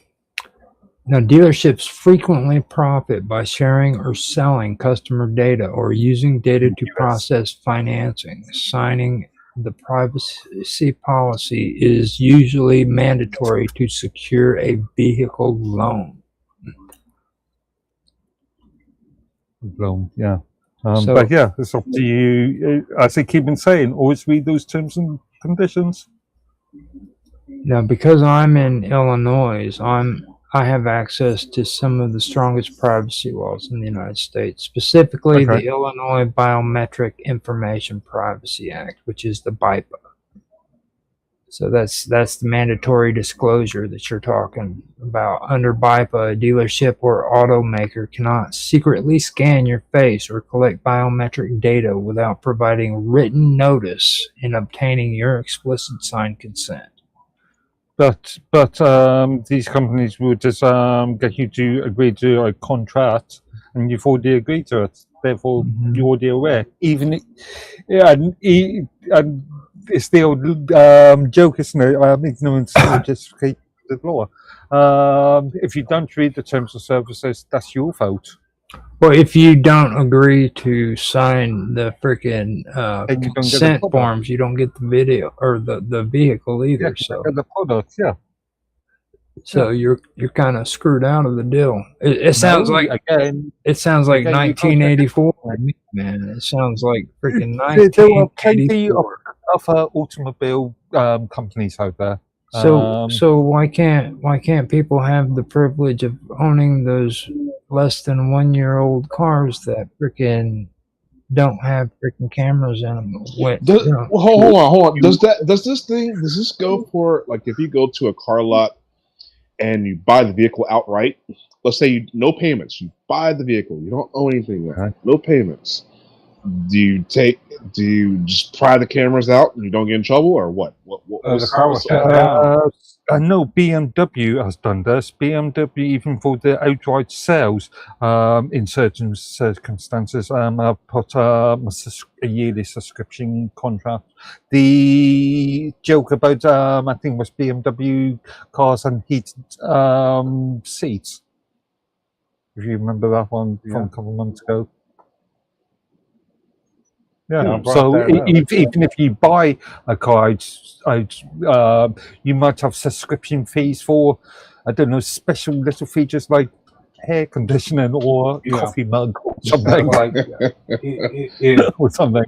S1: Now, dealerships frequently profit by sharing or selling customer data or using data to process financing. Signing the privacy policy is usually mandatory to secure a vehicle loan.
S3: Yeah.
S1: So-
S3: but yeah, it's up to you. As I keep on saying, always read those terms and conditions.
S1: Now, because I'm in Illinois, I have access to some of the strongest privacy laws in the United States, specifically
S3: Okay.
S1: the Illinois Biometric Information Privacy Act, which is the BIPA. So that's the mandatory disclosure that you're talking about. Under BIPA, a dealership or automaker cannot secretly scan your face or collect biometric data without providing written notice and obtaining your explicit signed consent.
S3: But these companies would just get you to agree to a contract, and you've already agreed to it. Therefore, you're already aware. Even and it's the old joke, isn't it? Ignorance is justification of the law. If you don't read the terms of services, that's your fault.
S1: Well, if you don't agree to sign the freaking consent forms, you don't get the video or the vehicle either.
S3: Yeah,
S1: so
S3: the product, yeah.
S1: So you're kind of screwed out of the deal. It sounds like
S3: again.
S1: It sounds like
S3: again,
S1: 1984, man. It sounds like freaking
S3: There are plenty
S1: 1984.
S3: of other automobile companies out there.
S1: So why can't people have the privilege of owning those less than 1 year old cars that freaking don't have freaking cameras in them?
S4: Hold on. Does this go for, like, if you go to a car lot and you buy the vehicle outright? Let's say no payments. You buy the vehicle. You don't owe anything with it. No payments. Do you just pry the cameras out and you don't get in trouble, or what?
S3: I know BMW has done this. BMW, even for the outright sales, in certain circumstances, put a yearly subscription contract. The joke about, I think it was BMW cars and heated seats. If you remember that one from a couple of months ago. Yeah, so even if you buy a car, you might have subscription fees for, I don't know, special little features like hair conditioning or coffee mug or something. Or something.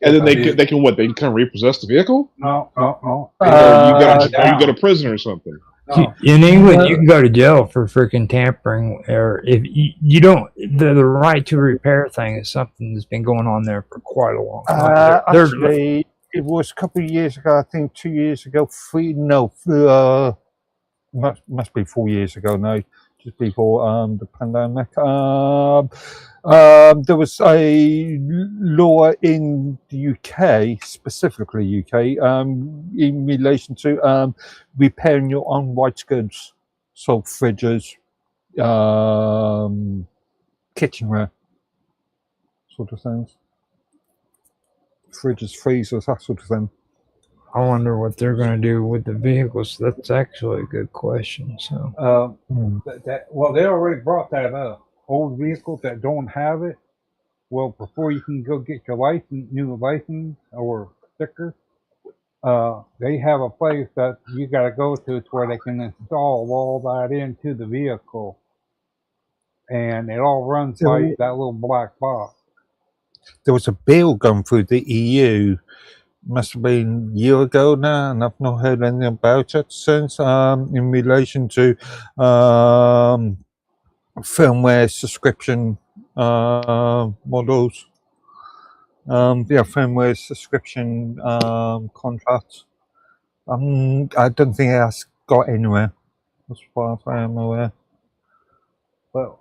S4: And then they can what? They can kind of repossess the vehicle?
S2: No.
S4: Or you go to prison or something.
S1: In England, you can go to jail for freaking tampering, or if you don't. The right to repair thing is something that's been going on there for quite a long time.
S3: Actually, it was a couple of years ago. I think 2 years ago. Must be 4 years ago now. just before the pandemic. There was a law in the UK, specifically UK, in relation to repairing your own white goods, so fridges, kitchenware, sort of things, fridges, freezers, that sort of thing.
S1: I wonder what they're going to do with the vehicles. That's actually a good question. So,
S2: Well, they already brought that up. Old vehicles that don't have it, well, before you can go get your new license or sticker, they have a place that you got to go to where they can install all that into the vehicle, and it all runs by that little black box.
S3: There was a bill going through the EU, must have been a year ago now, and I've not heard anything about it since, in relation to firmware subscription models. Firmware subscription contracts. I don't think it has got anywhere, as far as I am aware.
S2: But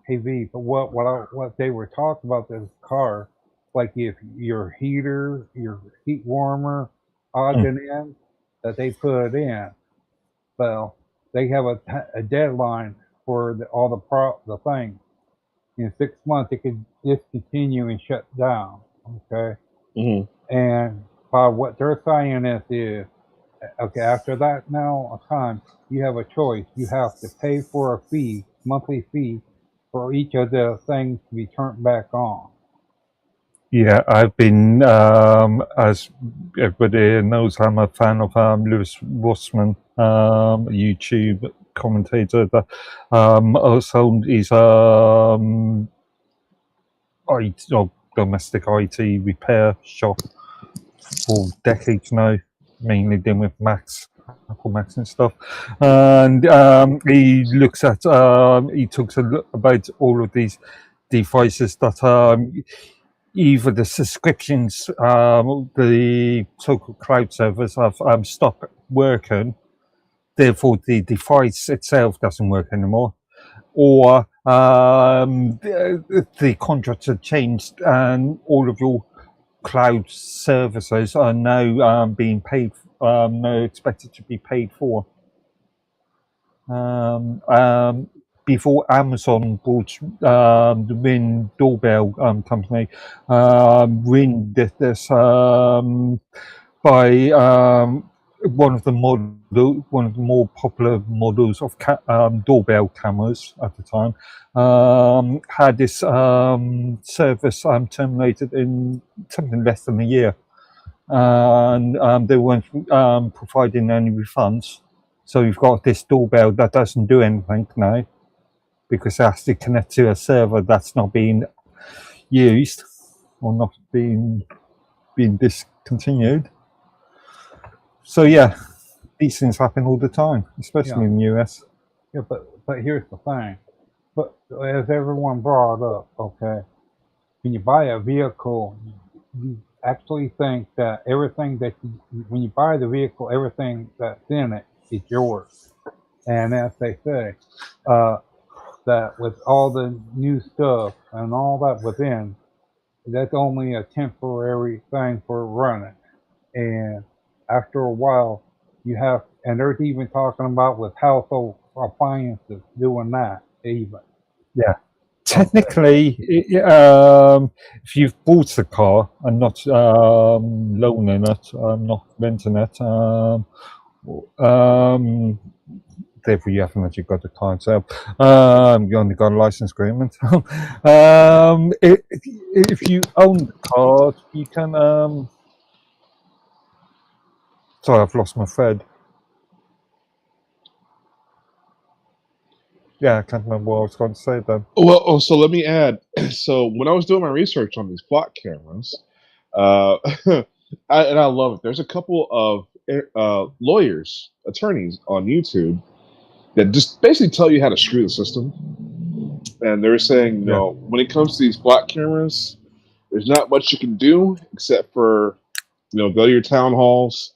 S2: hey V, but what they were talking about this car, like if your heater, your heat warmer, odds and ends that they put in, well, they have a deadline for all the things. In 6 months, it could discontinue and shut down. Okay, and by what they're saying is okay, after that now a time, you have a choice. You have to pay for a fee, monthly fee, for each of the things to be turned back on.
S3: Yeah, I've been, as everybody knows, I'm a fan of Lewis Rossman, YouTube commentator. That also is domestic IT repair shop for decades now, mainly dealing with Macs, Apple Macs and stuff. And he looks at, he talks a lot about all of these devices that either the subscriptions, the so-called cloud servers have stopped working, therefore the device itself doesn't work anymore, or the contracts have changed and all of your cloud services are now being paid, now expected to be paid for. Before Amazon bought the Ring doorbell company, Ring did this by one of the more popular models of doorbell cameras at the time, had this service terminated in something less than a year, and they weren't providing any refunds. So you've got this doorbell that doesn't do anything now because it has to connect to a server that's not being used or not being discontinued. So yeah, these things happen all the time, especially in the US.
S2: Yeah, but here's the thing. But as everyone brought up, okay, when you buy a vehicle, you actually think that everything when you buy the vehicle, everything that's in it is yours. And as they say, that with all the new stuff and all that within, that's only a temporary thing for running. And after a while, and they're even talking about with household appliances doing that even.
S3: Yeah. Technically, if you've bought the car and not loaning it, not renting it, therefore you haven't actually got the car itself. You only got a license agreement. If you own the car, you can. Sorry, I've lost my thread. Yeah, I can't remember what I was going to say then.
S4: Well, so let me add. So when I was doing my research on these block cameras, and I love it. There's a couple of lawyers, attorneys on YouTube that just basically tell you how to screw the system. And they're saying, when it comes to these block cameras, there's not much you can do except for, go to your town halls,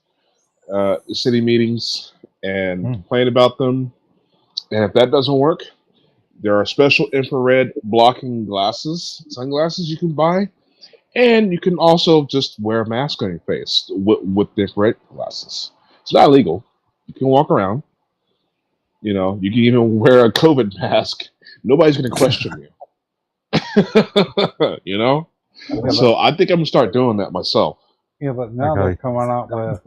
S4: city meetings, and complain about them. And if that doesn't work, There are special infrared blocking sunglasses you can buy, and you can also just wear a mask on your face with the infrared glasses. It's not illegal. You can walk around. You know, you can even wear a COVID mask. Nobody's going to question you. You know?
S2: Yeah,
S4: So I think I'm going to start doing that myself.
S2: but now they're
S3: Okay.
S2: coming out with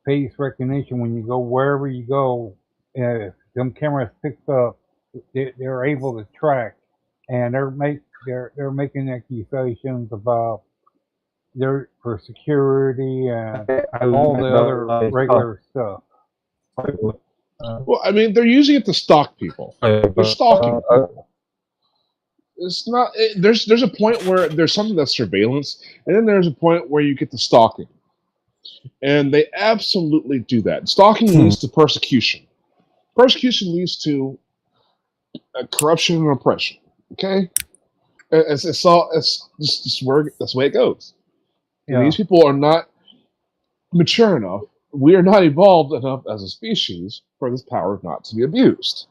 S2: face recognition when you go wherever you go. If them cameras picked up, they're able to track, and they're making accusations about their for security and all the other regular stuff.
S4: Well, I mean, they're using it to stalk people. They're stalking people. It's not. There's a point where there's something that's surveillance, and then there's a point where you get to stalking, and they absolutely do that. Stalking leads to persecution. Persecution leads to corruption and oppression. Okay, it's just where that's the way it goes. And
S2: Yeah.
S4: these people are not mature enough. We are not evolved enough as a species for this power not to be abused.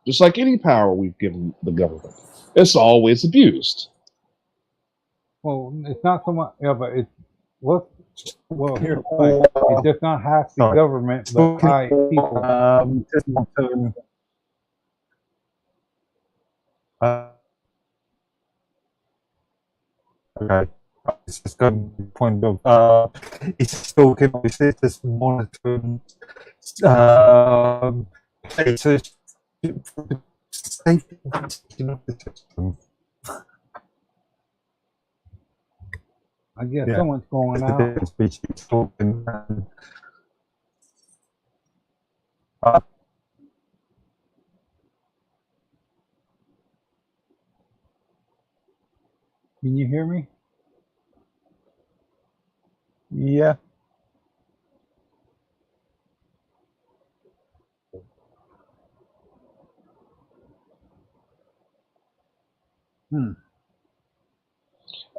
S4: Just like any power we've given the government, it's always abused.
S2: Well, it's not so much. Yeah, but it's well. Here's the thing: it does not have to be
S3: Sorry.
S2: government, but high people.
S3: Just want to, okay. It's just going to the point of it's still obviously just monitoring cases for the safety of the system.
S2: I guess
S3: Yeah.
S2: someone's going
S3: The
S2: out.
S3: difference between talking and
S2: Can you hear me?
S3: yeah.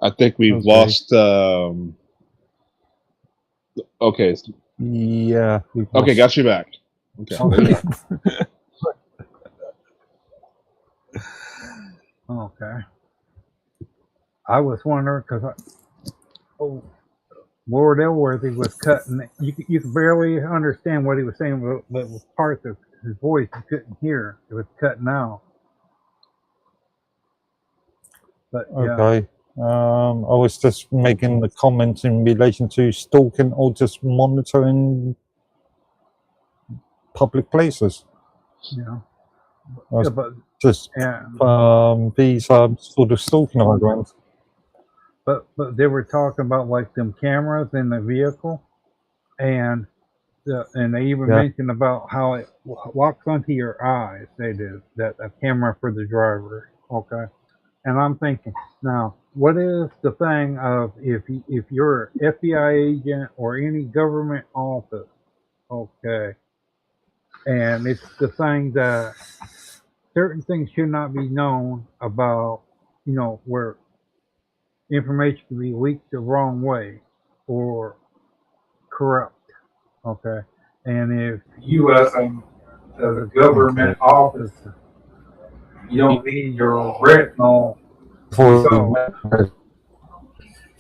S4: I think we've
S3: Okay.
S4: lost. Okay,
S3: Yeah. we've
S4: okay,
S3: lost-
S4: got you back. Okay, there you go.
S2: Okay. I was wondering because Lord Elworthy was cutting. You could barely understand what he was saying, but with parts of his voice you couldn't hear. It was cutting out. But yeah,
S3: Okay. I was just making the comment in relation to stalking or just monitoring public places.
S2: yeah,
S3: Was
S2: yeah, but
S3: just
S2: yeah,
S3: these sort of stalking programs.
S2: but they were talking about like them cameras in the vehicle, and they even
S3: Yeah.
S2: mentioned about how it locks onto your eyes. They do that a camera for the driver. Okay, and I'm thinking now, what is the thing of if you're an FBI agent or any government office, okay, and it's the thing that certain things should not be known about, where information can be leaked the wrong way or corrupt. Okay, and if you as a government officer, you don't need your retinal.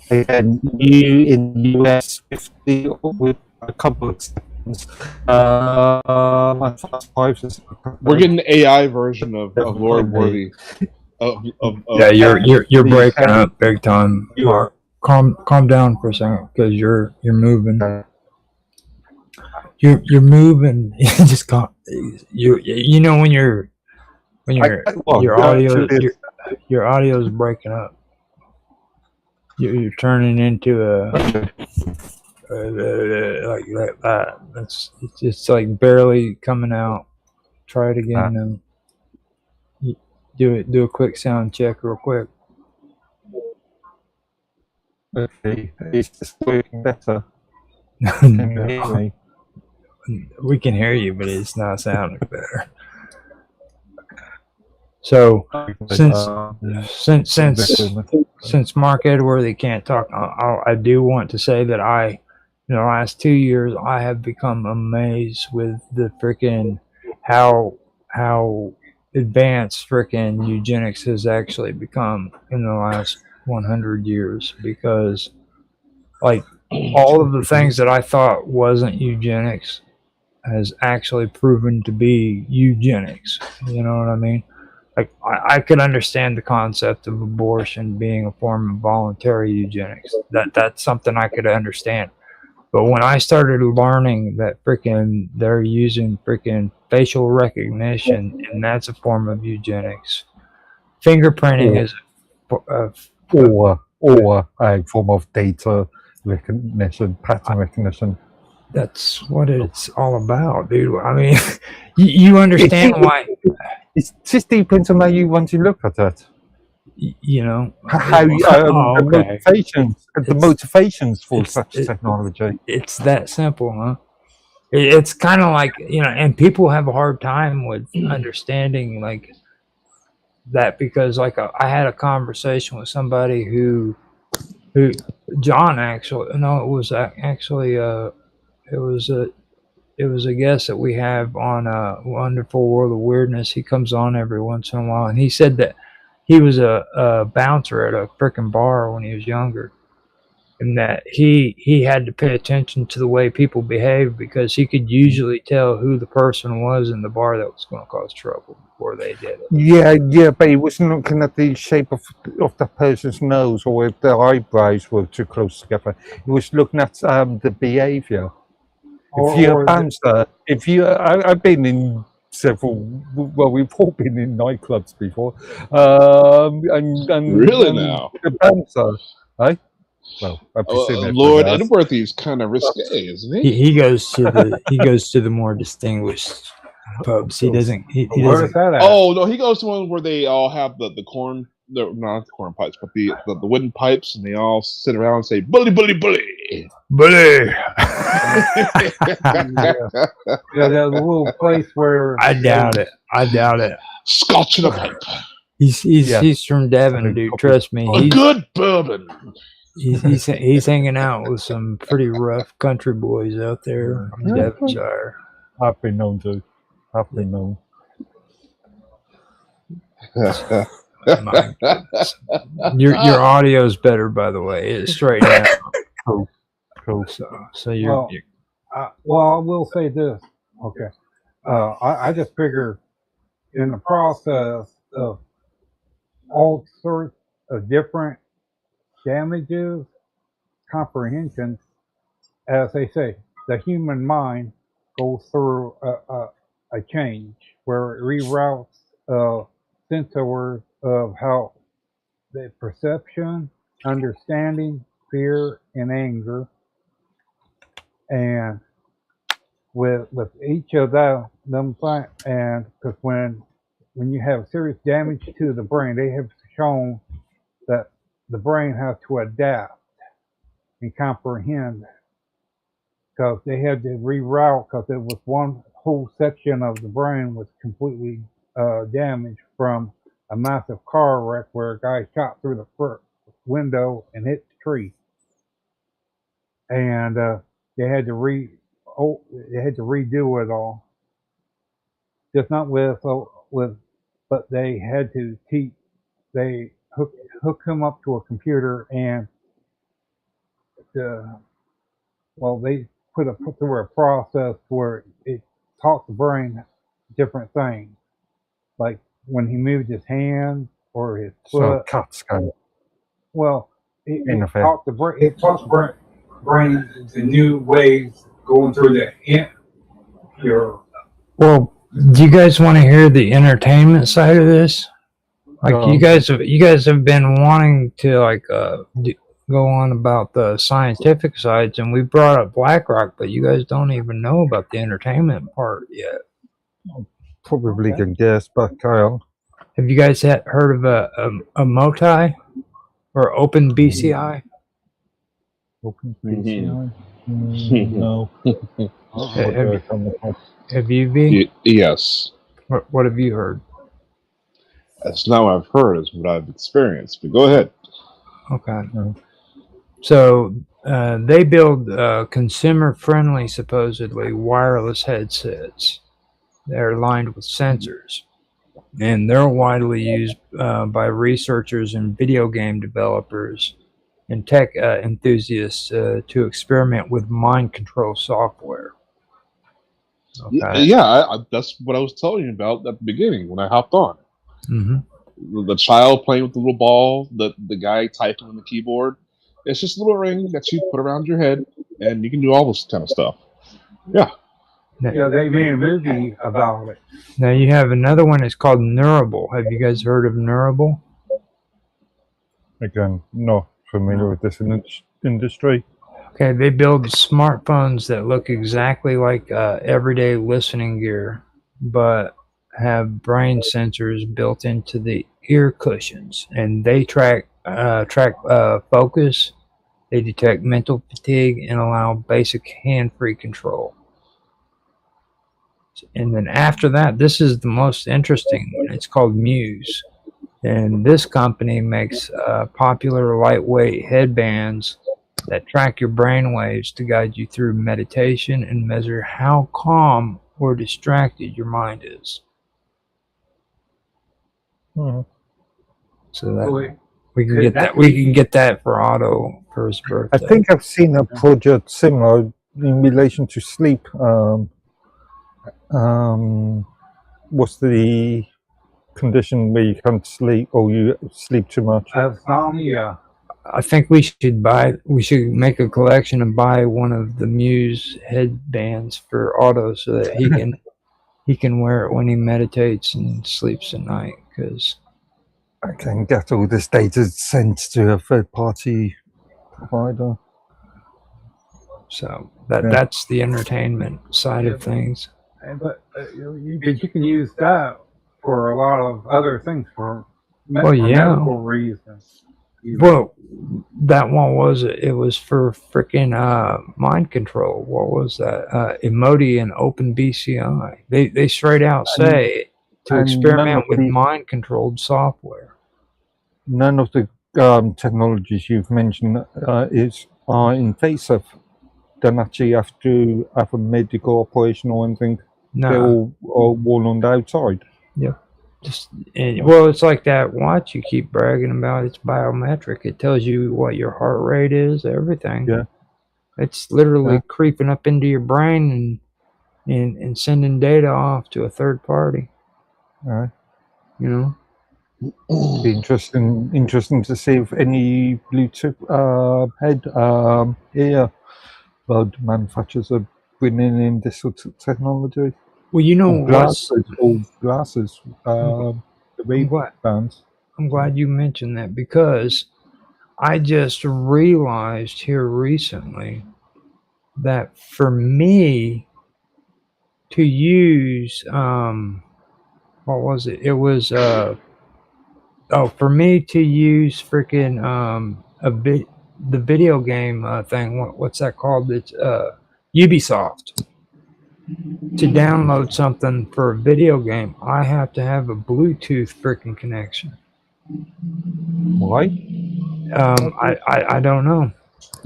S3: And you in the US with a couple of seconds. My first wife is
S4: We're getting the AI version of Lord Worthy.
S1: Yeah, you're
S3: the
S1: breaking
S3: camera.
S1: up big time.
S3: You are.
S1: Calm down for a second because you're moving. You're moving. You just can't. You know when your audio your audio is breaking up. You're turning into like that. It's like barely coming out. Try it again. Do a quick sound check real quick.
S3: Okay, it's just working better. Can you hear me?
S1: We can hear you, but it's not sounding better. So since Mark Edworthy can't talk, I do want to say that in the last 2 years, I have become amazed with the freaking how advanced frickin' eugenics has actually become in the last 100 years, because like all of the things that I thought wasn't eugenics has actually proven to be eugenics. You know what I mean? Like I could understand the concept of abortion being a form of voluntary eugenics. That's something I could understand. But when I started learning that freaking they're using freaking facial recognition and that's a form of eugenics, fingerprinting is
S3: or a form of data recognition, pattern recognition.
S1: that's what it's all about, dude. I mean, you understand why?
S3: It just depends on how you want to look at it.
S1: You know,
S3: How
S1: okay.
S3: the motivations for
S1: it's-
S3: such technology.
S1: It's that simple, huh? It's kind of like, and people have a hard time with understanding like that, because like I had a conversation with somebody who John actually, no, it was actually it was a guest that we have on Wonderful World of Weirdness. He comes on every once in a while, and he said that he was a bouncer at a frickin' bar when he was younger, and that he had to pay attention to the way people behave, because he could usually tell who the person was in the bar that was going to cause trouble before they did it.
S3: Yeah, but he wasn't looking at the shape of the person's nose or if their eyebrows were too close together. He was looking at the behaviour. If you're a bouncer, I've been in several. Well, we've all been in nightclubs before. And
S4: Really now?
S3: the bouncer, eh? Well, I presume
S4: Lord
S3: everyone does.
S4: Edworthy is kind of risque, isn't he?
S1: He goes to the more distinguished pubs. He doesn't. He
S2: Where's
S1: doesn't.
S2: that at?
S4: Oh no, he goes to one where they all have the corn, not the corn pipes, but the wooden pipes, and they all sit around and say bully, bully, bully.
S1: Bully.
S2: Yeah, there's a little place where
S1: I doubt it.
S4: Scotch in a pipe.
S1: He's from Devon, dude. Trust me.
S4: A good bourbon.
S1: He's hanging out with some pretty rough country boys out there in Devonshire.
S3: I've been known to. I've been known.
S1: My goodness. Your audio's better, by the way. It's straight out.
S3: Cool.
S1: So you're.
S2: well, I will say this. Okay. I just figure in the process of all sorts of different damages, comprehensions, as they say, the human mind goes through a change where it reroutes sensors of how the perception, understanding, fear, and anger, and with each of them things, and because when you have serious damage to the brain, they have shown that the brain has to adapt and comprehend, because they had to reroute, because it was one whole section of the brain was completely damaged from a massive car wreck where a guy shot through the front window and hit the tree, and they had to redo it all. Just not with, but they had to they hook him up to a computer, and they put through a process where it taught the brain different things, like when he moved his hand or his foot.
S3: So cut scan.
S2: Well, it taught the brain. It taught the brain the new ways going through your.
S1: Well, do you guys want to hear the entertainment side of this? Like you guys have been wanting to like go on about the scientific sides, and we brought up BlackRock, but you guys don't even know about the entertainment part yet.
S3: Probably can guess, but carry on.
S1: Have you guys heard of a MOTI or Open BCI?
S3: Open BCI? No.
S1: Have you been?
S4: Yes.
S1: What have you heard?
S4: That's not what I've heard. It's what I've experienced. But go ahead.
S1: Okay. So they build consumer-friendly, supposedly wireless headsets. They're lined with sensors, and they're widely used by researchers and video game developers and tech enthusiasts to experiment with mind control software. Okay.
S4: Yeah, that's what I was telling you about at the beginning when I hopped on.
S1: Mm-hmm.
S4: The child playing with the little ball, the guy typing on the keyboard. It's just a little ring that you put around your head, and you can do all this kind of stuff. Yeah.
S2: Yeah, they made a movie about it.
S1: Now you have another one. It's called Neurable. Have you guys heard of Neurable?
S3: Again, not familiar with this industry.
S1: Okay, they build smartphones that look exactly like everyday listening gear, but have brain sensors built into the ear cushions, and they track focus. They detect mental fatigue and allow basic hand-free control. And then after that, this is the most interesting one. It's called Muse, and this company makes popular lightweight headbands that track your brain waves to guide you through meditation and measure how calm or distracted your mind is.
S3: Mhm.
S1: So that
S2: Wait,
S1: we can get that. We can get that for Otto for his
S3: I
S1: birthday.
S3: think I've seen a project similar in relation to sleep. What's the condition where you can't sleep or you sleep too much?
S2: insomnia.
S1: I think we should make a collection and buy one of the Muse headbands for Otto so that he can wear it when he meditates and sleeps at night. Because
S3: I can get all this data sent to a third-party provider.
S1: so
S3: Yeah.
S1: that's the entertainment side of things.
S2: But you can use that for a lot of other things for
S1: Well, yeah.
S2: medical reasons.
S1: Well, that one was it was for freaking mind control. What was that? Emoti and OpenBCI. They straight out say to
S3: and
S1: experiment
S3: none of
S1: with
S3: the-
S1: mind controlled software.
S3: None of the technologies you've mentioned are invasive. Don't actually have to have a medical operation or anything. They're
S1: No,
S3: all on the outside.
S1: well, it's like that watch you keep bragging about. It's biometric. It tells you what your heart rate is, everything.
S3: Yeah.
S1: It's literally
S3: Yeah.
S1: creeping up into your brain and sending data off to a third party.
S3: Right.
S1: You know.
S3: Be interesting to see if any Bluetooth earbud manufacturers are bringing in this sort of technology.
S1: Well, you know
S3: Or glasses, the Ray bands.
S1: I'm glad you mentioned that because I just realized here recently that for me to use what was it? It was for me to use freaking the video game thing. What's that called? It's Ubisoft. To download something for a video game, I have to have a Bluetooth freaking connection.
S3: Why?
S1: I don't know.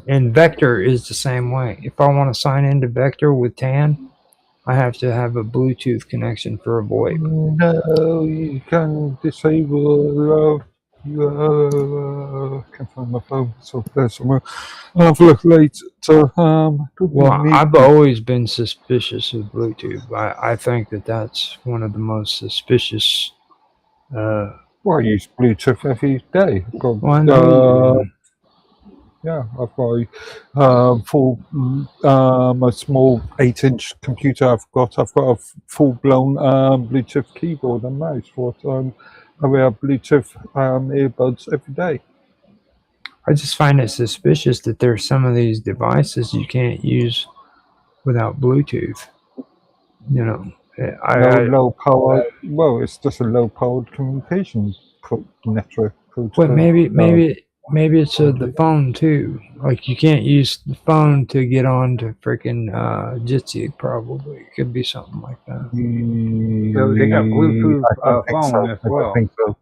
S1: And Vector is the same way. If I want to sign into Vector with TAN, I have to have a Bluetooth connection for a VoIP.
S3: No, you can disable. I can't find my phone. It's up there somewhere. I'll have a look later.
S1: Well, I've always been suspicious of Bluetooth. I think that's one of the most suspicious.
S3: Well, I use Bluetooth every day. I've got,
S1: Well, I know
S3: yeah, I've got a small 8-inch computer. I've got a full-blown Bluetooth keyboard and mouse for it. I wear Bluetooth earbuds every day.
S1: I just find it suspicious that there's some of these devices you can't use without Bluetooth. You know,
S3: Low power. Well, it's just a low-powered communication network.
S1: Well, maybe it's the phone too. Like you can't use the phone to get on to freaking Jitsi. Probably it could be something like that.
S2: So they got Bluetooth phone as
S3: I
S2: well.
S3: don't think so.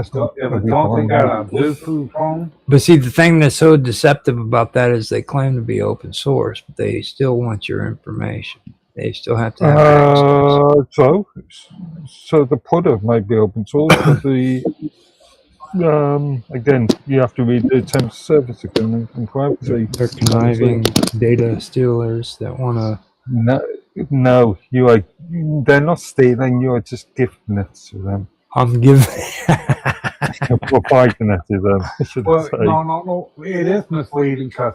S2: So if it's only got a Bluetooth phone,
S1: But see, the thing that's so deceptive about that is they claim to be open source, but they still want your information. They still have to have access.
S3: So the product might be open source, but the again, you have to read the terms of service agreement and privacy.
S1: They're conniving data stealers that want to.
S3: No, they're not stealing. You are just gifting it to them.
S1: I'm giving.
S3: You're providing it to them. I should
S2: Well,
S3: say.
S2: no. It is misleading because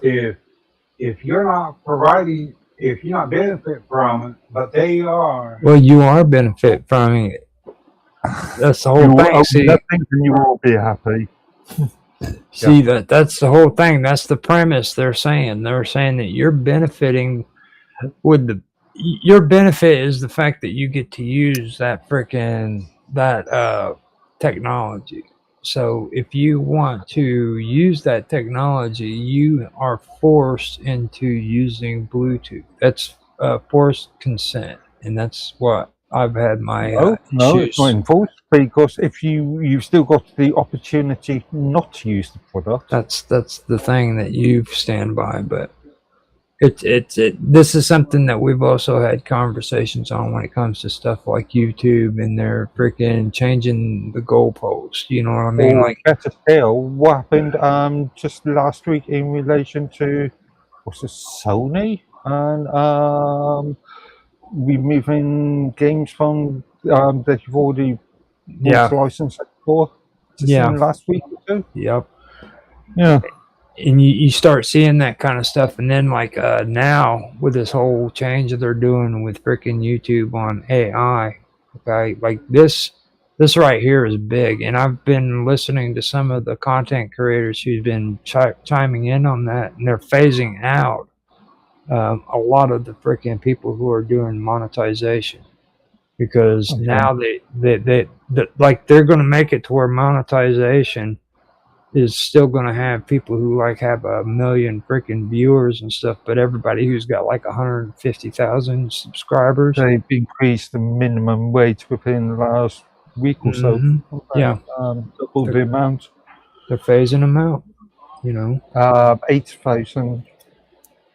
S2: if you're not providing, if you're not benefit from it, but they are.
S1: Well, you are benefit from it. That's the whole
S3: You
S1: thing.
S3: own
S1: See,
S3: nothing, and you will be happy.
S1: that's the whole thing. That's the premise they're saying. They're saying that you're benefiting with your benefit is the fact that you get to use that technology. So if you want to use that technology, you are forced into using Bluetooth. That's forced consent, and that's what I've had my
S3: No, it's not
S1: issues.
S3: enforced because if you've still got the opportunity not to use the product.
S1: That's the thing that you stand by, but this is something that we've also had conversations on when it comes to stuff like YouTube, and they're freaking changing the goalposts. You know what I mean?
S3: Or
S1: Like,
S3: better still, what happened just last week in relation to was it Sony and removing games from that you've already bought license for just in last week or two?
S1: Yep.
S3: Yeah.
S1: And you start seeing that kind of stuff, and then like now with this whole change that they're doing with freaking YouTube on AI, okay, like this right here is big, and I've been listening to some of the content creators who've been chiming in on that, and they're phasing out a lot of the freaking people who are doing monetization, because now they like they're going to make it to where monetization is still going to have people who like have 1 million freaking viewers and stuff, but everybody who's got like 150,000 subscribers.
S3: They've increased the minimum wage within the last week or so.
S1: Yeah.
S3: Double the amount.
S1: They're phasing them out, you know.
S3: 8,000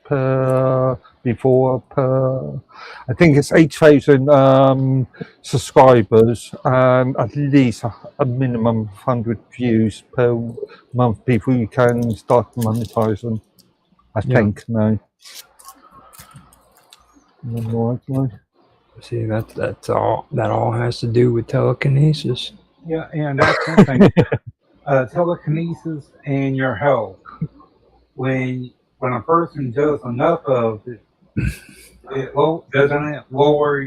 S3: per before per. I think it's 8,000 subscribers and at least a minimum of 100 views per month before you can start monetizing. I think now.
S1: See, that's all. That all has to do with telekinesis.
S2: Yeah, and that's something. Telekinesis and your health. When a person does enough of it, doesn't it lower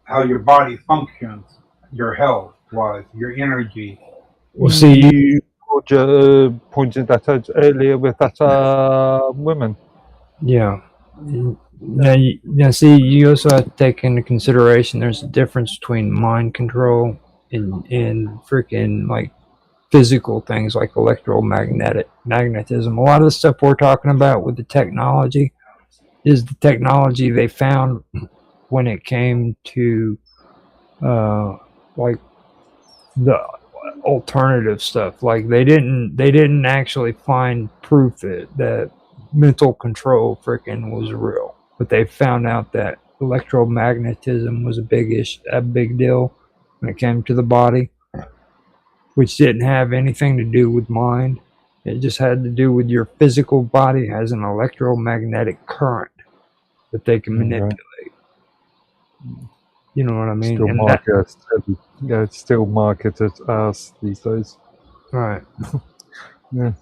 S2: how your body functions, your health wise, your energy.
S1: Well, see,
S3: you pointed that out earlier with that woman.
S1: Yeah. Now, see, you also have to take into consideration there's a difference between mind control and freaking like physical things like magnetism. A lot of the stuff we're talking about with the technology is the technology they found when it came to like the alternative stuff. Like they didn't actually find proof that mental control freaking was real, but they found out that electromagnetism was a big deal when it came to the body, which didn't have anything to do with mind. It just had to do with your physical body has an electromagnetic current that they can manipulate. You know what I mean?
S3: It's still marketed as these days.
S1: Right.
S3: Yeah.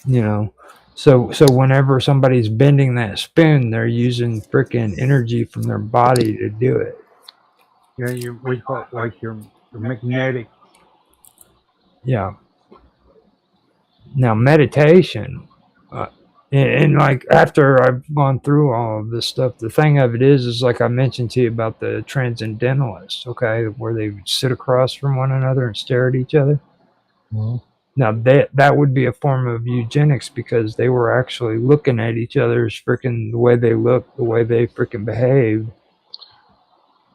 S1: You know, so whenever somebody's bending that spoon, they're using freaking energy from their body to do it.
S2: Yeah, we call it like your magnetic.
S1: Yeah. Now meditation, and like after I've gone through all of this stuff, the thing of it is like I mentioned to you about the transcendentalists, okay, where they would sit across from one another and stare at each other.
S3: Mm-hmm.
S1: Now that would be a form of eugenics because they were actually looking at each other's freaking the way they look, the way they freaking behave.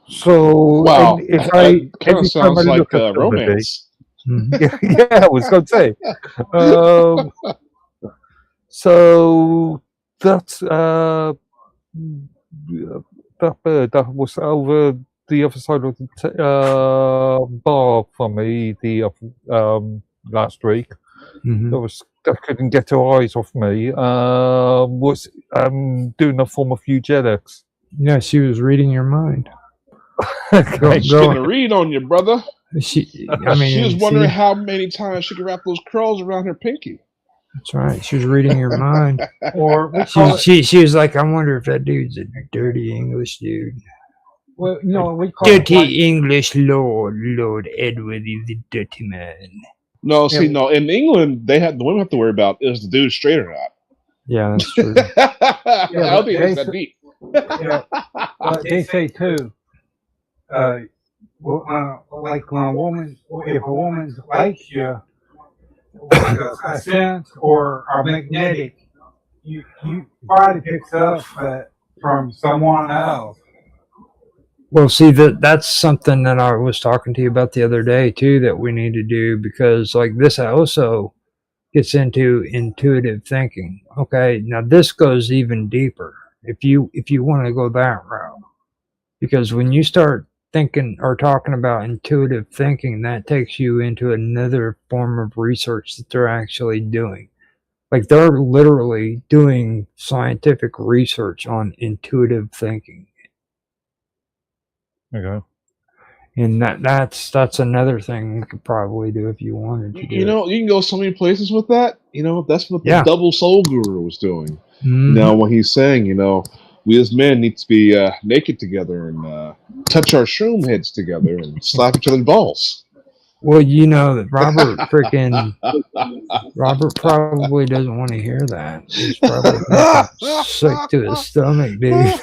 S3: So
S4: wow,
S3: if I
S4: kind of sounds like romance.
S3: Yeah, I was going to say. So that's that bird that was over the other side of the bar from me last week.
S1: Mhm.
S3: That couldn't get her eyes off me. Was doing a form of eugenics.
S1: Yeah, she was reading your mind.
S3: Okay.
S4: She's getting a read on you, brother.
S1: She
S4: She was wondering
S1: see,
S4: how many times she could wrap those curls around her pinky.
S1: that's right. She was reading your mind.
S2: Or we call it,
S1: She was like, I wonder if that dude's a dirty English dude.
S2: well, we call it like,
S1: English Lord Edward is a dirty man.
S4: No, see,
S2: Yeah.
S4: no. In England, the women have to worry about is the dude straight or not.
S1: Yeah, that's true.
S4: I don't think it's
S2: they-
S4: that deep.
S2: yeah, but they say too, like when if a woman likes you, like a sense or a magnetic, you body picks up from someone else.
S1: Well, see, that's something that I was talking to you about the other day too, that we need to do, because like this also gets into intuitive thinking. Okay, now this goes even deeper if you want to go that route, because when you start thinking or talking about intuitive thinking, that takes you into another form of research that they're actually doing. Like they're literally doing scientific research on intuitive thinking.
S3: Okay.
S1: And that's another thing we could probably do if you wanted to do
S4: You know, you can go so many places with that. You know, that's what the
S1: Yeah.
S4: double soul guru was doing.
S1: Mhm.
S4: Now, when he's saying, you know, we as men need to be naked together and touch our shroom heads together and slap each other's balls.
S1: Well, you know that Robert probably doesn't want to hear that. It's probably making him sick to his stomach, dude.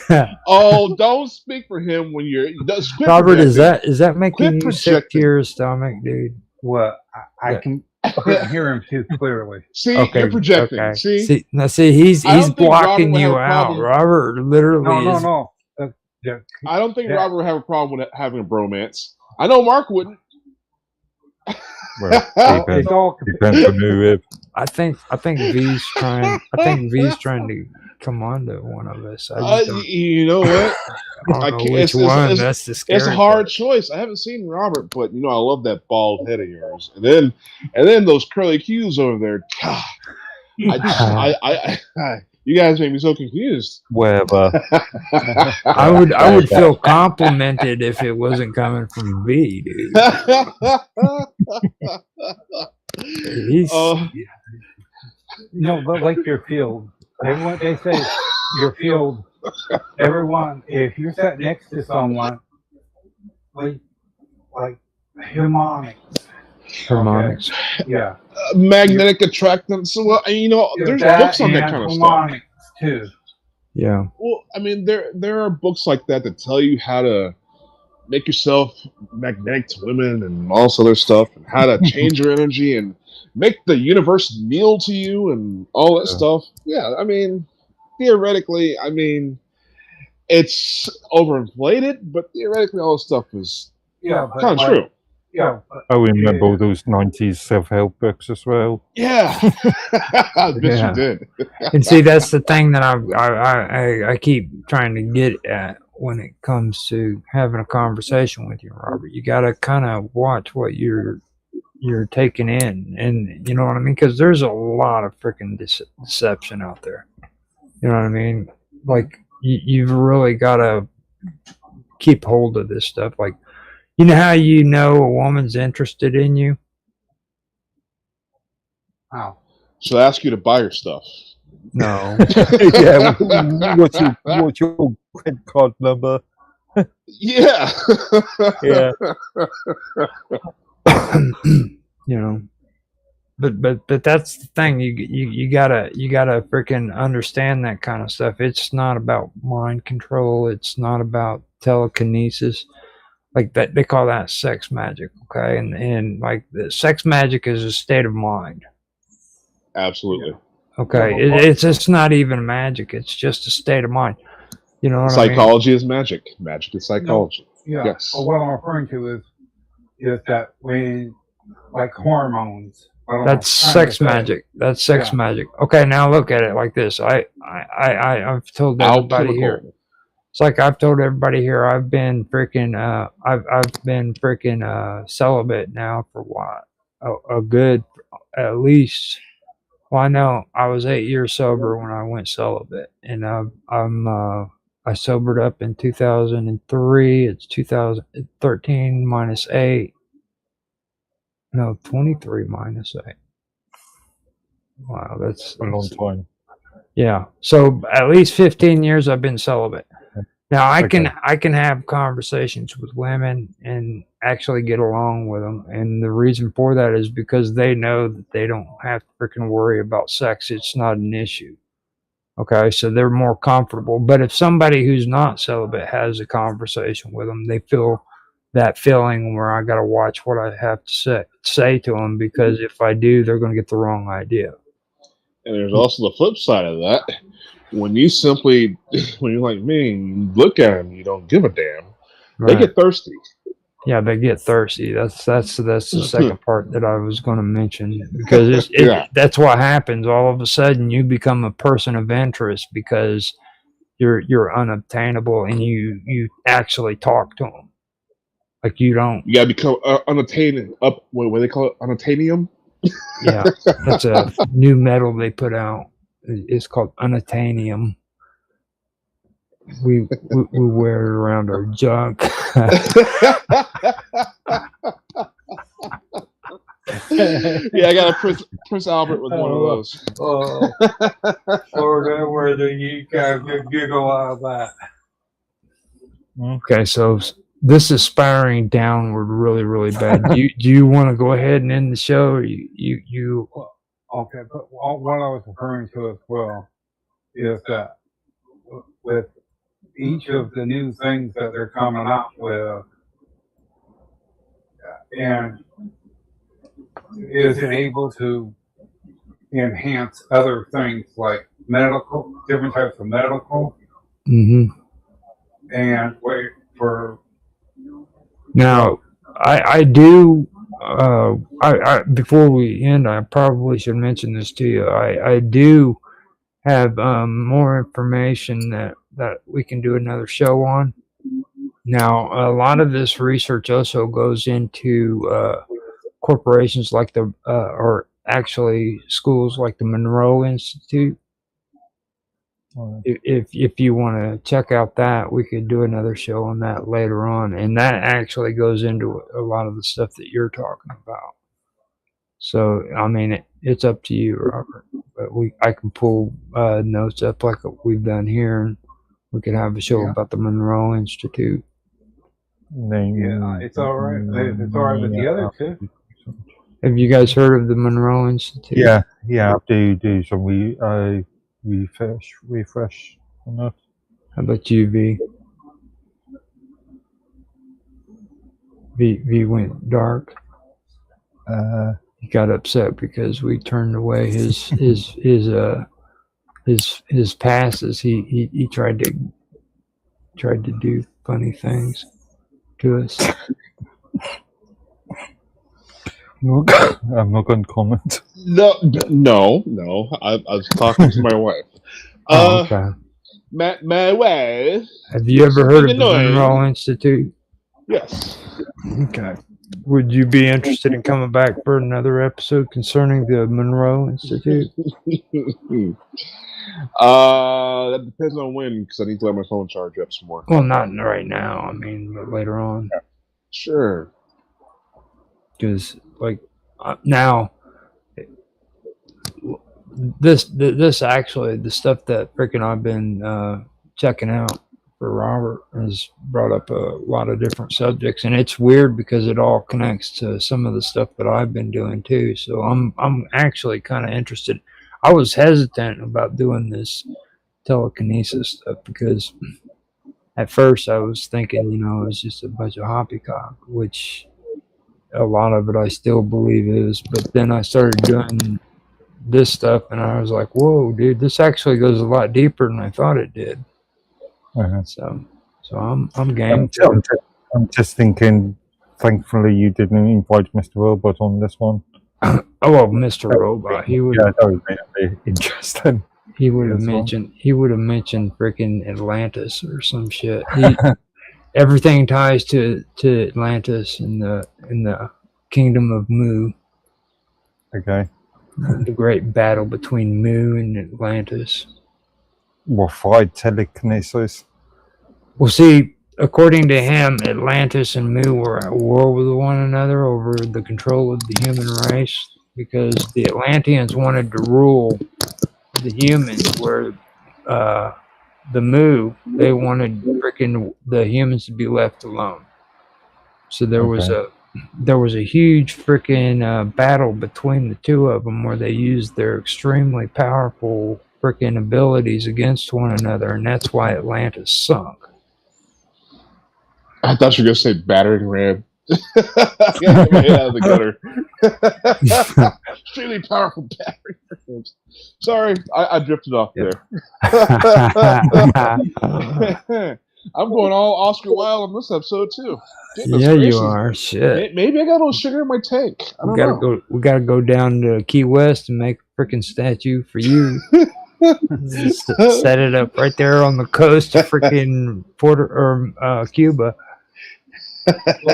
S4: Oh, don't speak for him when you're. Quit
S1: Robert, is
S4: projecting.
S1: that making
S4: Quit
S1: you sick to
S4: projecting.
S1: your stomach, dude?
S2: Well, I couldn't hear him too clearly.
S4: See, you're projecting.
S1: Okay.
S4: See?
S1: See, he's
S4: I don't think
S1: blocking
S4: Robert
S1: you
S4: would have a
S1: out.
S4: problem.
S1: Robert literally is.
S2: No. Yeah,
S4: I don't think
S2: Yeah.
S4: Robert would have a problem with having a bromance. I know Mark wouldn't.
S3: Well,
S2: it's all
S3: depends on who with.
S1: I think V's trying. I think V's trying to come on to one of us. I just don't,
S4: You know what?
S1: I don't know
S4: can't-
S1: which one. That's the scary
S4: It's a hard
S1: part.
S4: choice. I haven't seen Robert, but you know I love that bald head of yours, and then those curly cues over there. God, you guys make me so confused.
S3: Wherever.
S1: I would feel complimented if it wasn't coming from V, dude. He's
S2: No, but like your field. They say your field. Everyone, if you're sat next to someone, like harmonics.
S1: harmonics.
S2: Yeah.
S4: Magnetic attractance. Well, you know, there's books on that kind of stuff.
S2: Harmonics too.
S1: Yeah.
S4: Well, I mean, there are books like that tell you how to make yourself magnetic to women and all this other stuff, and how to change your energy and make the universe kneel to you and all that stuff. Yeah, I mean, theoretically, I mean, it's overinflated, but theoretically, all this stuff is
S2: Yeah, but
S4: kind of
S2: like,
S4: true.
S2: Yeah. But,
S3: I remember all those 90s self-help books as well.
S4: Yeah, I bet
S1: Yeah.
S4: you did.
S1: And see, that's the thing that I keep trying to get at when it comes to having a conversation with you, Robert. You got to kind of watch what you're taking in, and you know what I mean, because there's a lot of freaking deception out there. You know what I mean? Like you've really got to keep hold of this stuff. Like, you know how you know a woman's interested in you?
S2: wow.
S4: She'll ask you to buy her stuff.
S1: No.
S3: Yeah, what's your credit card number?
S4: Yeah.
S3: Yeah.
S1: You know, but that's the thing. You gotta freaking understand that kind of stuff. It's not about mind control. It's not about telekinesis. Like that, they call that sex magic. Okay, and like the sex magic is a state of mind.
S4: Absolutely.
S1: Okay, it's not even magic. It's just a state of mind. You know what I mean?
S4: Psychology is magic. Magic is psychology.
S2: Yeah.
S4: Yes.
S2: But what I'm referring to is that when like hormones.
S1: That's sex magic. That's sex magic. Okay, now look at it like this. I've told everybody here. It's like I've told everybody here. I've been freaking celibate now for what a good at least. Well, I know I was 8 years sober when I went celibate, and I sobered up in 2003. It's 2013 minus 8. No, 23 minus 8. Wow, that's
S3: A long time.
S1: yeah. So at least 15 years I've been celibate. Now I
S3: Okay.
S1: can have conversations with women and actually get along with them, and the reason for that is because they know that they don't have to freaking worry about sex. It's not an issue. Okay, so they're more comfortable. But if somebody who's not celibate has a conversation with them, they feel that feeling where I got to watch what I have to say to them, because if I do, they're going to get the wrong idea.
S4: And there's also the flip side of that. When you simply, when you're like me, and you look at them, you don't give a damn. They
S1: Right.
S4: get thirsty.
S1: Yeah, they get thirsty. That's the second part that I was going to mention, because
S4: Yeah.
S1: that's what happens. All of a sudden, you become a person of interest because you're unobtainable, and you actually talk to them. Like you don't.
S4: You gotta become unattainable. What they call it, unattainium.
S1: Yeah, that's a new metal they put out. It's called unattainium. We wear it around our junk.
S4: Yeah, I got a Prince Albert with one of those.
S2: Oh, Florida, where you guys giggle out of that.
S1: Okay, so this is spiraling downward really, really bad. Do you want to go ahead and end the show? Or you
S2: Okay, but what I was referring to as well is that with each of the new things that they're coming up with, and is it able to enhance other things like medical, different types of medical,
S1: Mm-hmm.
S2: and wait for
S1: Now, I do. I before we end, I probably should mention this to you. I do have more information that we can do another show on. Now, a lot of this research also goes into corporations like or actually schools like the Monroe Institute. If you want to check out that, we could do another show on that later on, and that actually goes into a lot of the stuff that you're talking about. So, I mean, it's up to you, Robert. But I can pull notes up like we've done here, and we could have a show about the Monroe Institute.
S2: yeah, it's all right. It's all right with the other two.
S1: Have you guys heard of the Monroe Institute?
S3: Yeah. I do some refresh on that.
S1: How about you, V? V went dark. He got upset because we turned away his passes. He tried to do funny things to us.
S3: I'm not going to comment.
S4: No. I was talking to my wife.
S1: Okay.
S4: My wife.
S1: Have you ever heard of the
S4: annoying.
S1: Monroe Institute?
S4: Yes.
S1: Okay. Would you be interested in coming back for another episode concerning the Monroe Institute?
S4: That depends on when, because I need to let my phone charge up some more.
S1: Well, not right now. I mean, but later on.
S4: Sure.
S1: Because now this actually, the stuff that freaking I've been checking out for Robert has brought up a lot of different subjects, and it's weird because it all connects to some of the stuff that I've been doing too. So I'm actually kind of interested. I was hesitant about doing this telekinesis stuff because at first I was thinking, it was just a bunch of hoppycock, which a lot of it I still believe is. But then I started doing this stuff, and I was like, "Whoa, dude! This actually goes a lot deeper than I thought it did." So I'm game.
S3: I'm just thinking. Thankfully, you didn't invite Mr. Robot on this one.
S1: Oh well, Mr. Robot, he would.
S3: Yeah, that would be interesting.
S1: He would have
S3: That's wrong.
S1: mentioned. He would have mentioned freaking Atlantis or some shit. Everything ties to Atlantis in the kingdom of Mu.
S3: Okay.
S1: The great battle between Mu and Atlantis.
S3: Well, fried telekinesis.
S1: Well, see, according to him, Atlantis and Mu were at war with one another over the control of the human race because the Atlanteans wanted to rule the humans, where the Mu, they wanted freaking the humans to be left alone. So there was a huge freaking battle between the two of them where they used their extremely powerful freaking abilities against one another, and that's why Atlantis sunk.
S4: I thought you were gonna say battering ram. I gotta get my head out of the gutter. Extremely powerful battering rams. Sorry, I drifted off there. I'm going all Oscar Wilde on this episode too. Goodness
S1: Yeah,
S4: gracious.
S1: you are. Shit.
S4: Maybe I got a little sugar in my tank. I don't know.
S1: We gotta go down to Key West and make a freaking statue for you. Just set it up right there on the coast of freaking Cuba.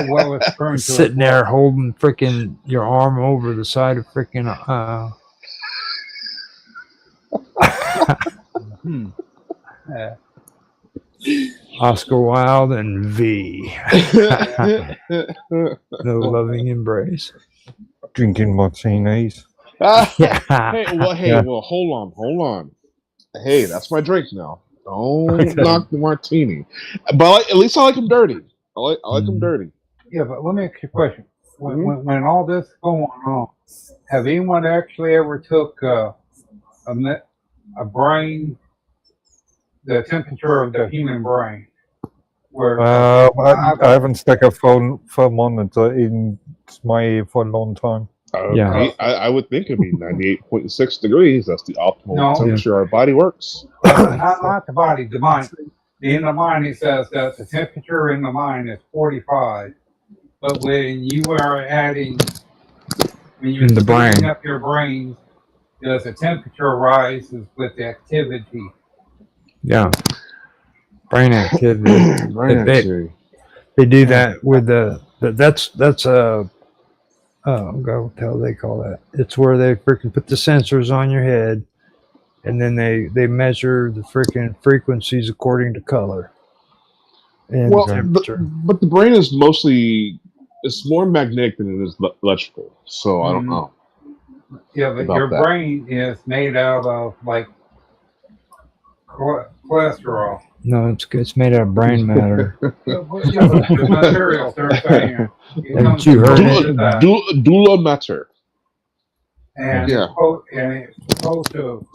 S2: Well, it's turned to
S1: Sitting there holding freaking your arm over the side of freaking Oscar Wilde and V. The loving embrace.
S3: Drinking martinis.
S1: Yeah.
S4: Well, hold on. Hey, that's my drink now. Don't knock the martini. But at least I like them dirty. I like them dirty.
S2: Yeah, but let me ask you a question. When all this is going on, have anyone actually ever took a brain, the temperature of the human brain? Where
S3: I haven't stuck a thermometer in my ear for a long time.
S1: Yeah.
S4: I would think it'd be 98.6 degrees. That's the optimal temperature our body works.
S2: not the body, the mind. In the mind, it says that the temperature in the mind is 45. But when you are adding, when you're
S1: In the brain.
S2: heating up your brain, does the temperature rises with the activity?
S1: Yeah. Brain activity. They do that with that's a what the hell they call that? It's where they freaking put the sensors on your head, and then they measure the freaking frequencies according to color and temperature.
S4: But the brain is it's more magnetic than it is electrical. So I don't know.
S2: Yeah, but your brain is made out of like cholesterol.
S1: No, it's made out of brain matter.
S2: The materials they're saying.
S1: Haven't you heard it?
S4: Doula matter.
S2: And it's supposed to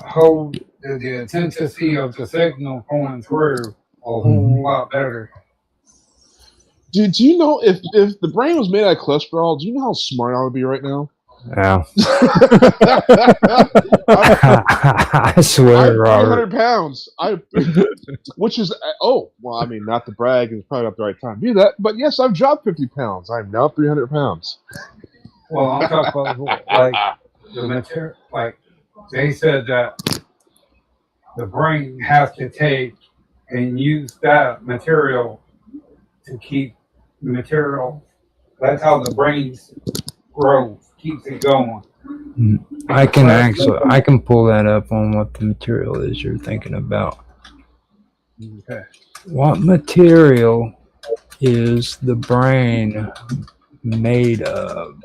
S2: hold the intensity of the signal going through a whole lot better.
S4: Do you know if the brain was made out of cholesterol? Do you know how smart I would be right now?
S1: Yeah. I swear, Robert.
S4: 300 pounds. Which is I mean, not to brag, it's probably not the right time to do that. But yes, I've dropped 50 pounds. I'm now 300 pounds.
S2: Well, I'm talking about like the material. Like they said that the brain has to take and use that material to keep the material. That's how the brain grows. Keeps it going.
S1: I can pull that up on what the material is you're thinking about.
S2: Okay.
S1: What material is the brain made of?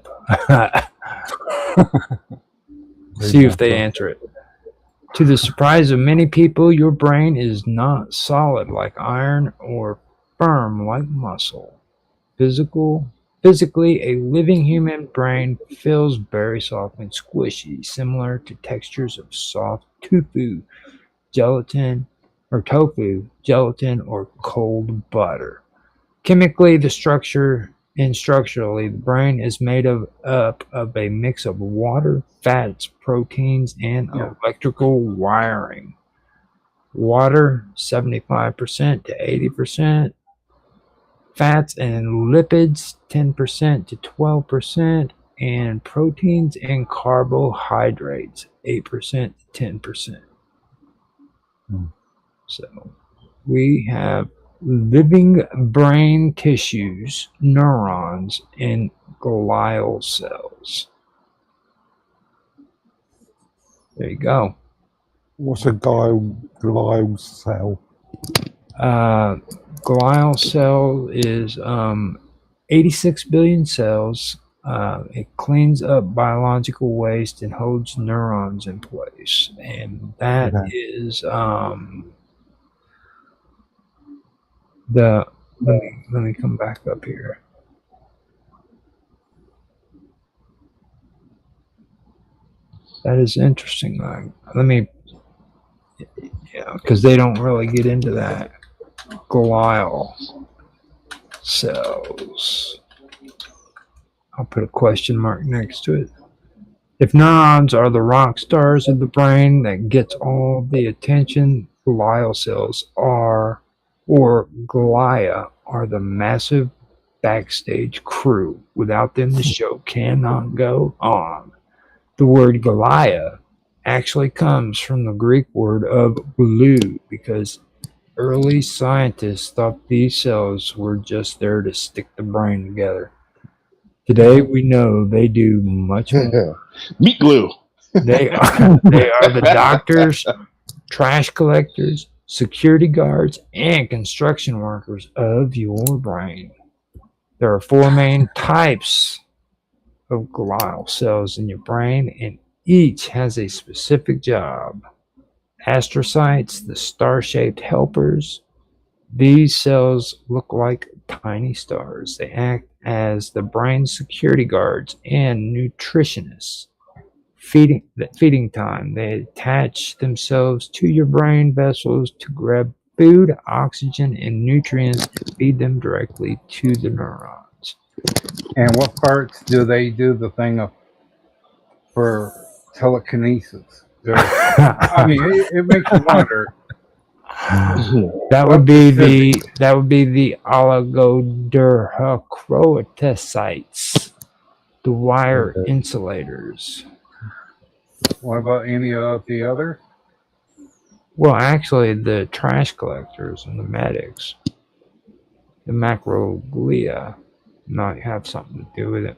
S1: See if they answer it. To the surprise of many people, your brain is not solid like iron or firm like muscle. Physically, a living human brain feels very soft and squishy, similar to textures of soft tofu, gelatin, or cold butter. Chemically, structurally, the brain is made up of a mix of water, fats, proteins, and electrical wiring. Water, 75% to 80%. Fats and lipids, 10% to 12%. and proteins and carbohydrates 8% to 10%. So we have living brain tissues, neurons, and glial cells. There you go.
S3: What's a glial cell?
S1: Glial cell is 86 billion cells. It cleans up biological waste and holds neurons in place. And that
S3: Okay.
S1: is let me come back up here. That is interesting. Because they don't really get into that. Glial cells. I'll put a question mark next to it. If neurons are the rock stars of the brain that gets all the attention, glial cells are, or glia, are the massive backstage crew. Without them, the show cannot go on. The word glia actually comes from the Greek word of glue, because early scientists thought these cells were just there to stick the brain together. Today we know they do much more.
S4: Meat glue.
S1: They are the doctors, trash collectors, security guards, and construction workers of your brain. There are 4 main types of glial cells in your brain, and each has a specific job. Astrocytes, the star-shaped helpers. These cells look like tiny stars. They act as the brain's security guards and nutritionists. Feeding time. They attach themselves to your brain vessels to grab food, oxygen, and nutrients and feed them directly to the neurons.
S2: And what parts do they do the thing of for telekinesis? I mean, it makes you wonder.
S1: That would be the oligodendrochroatocytes, the wire insulators.
S2: What about any of the others?
S1: Well, actually, the trash collectors and the medics, the macroglia, might have something to do with it.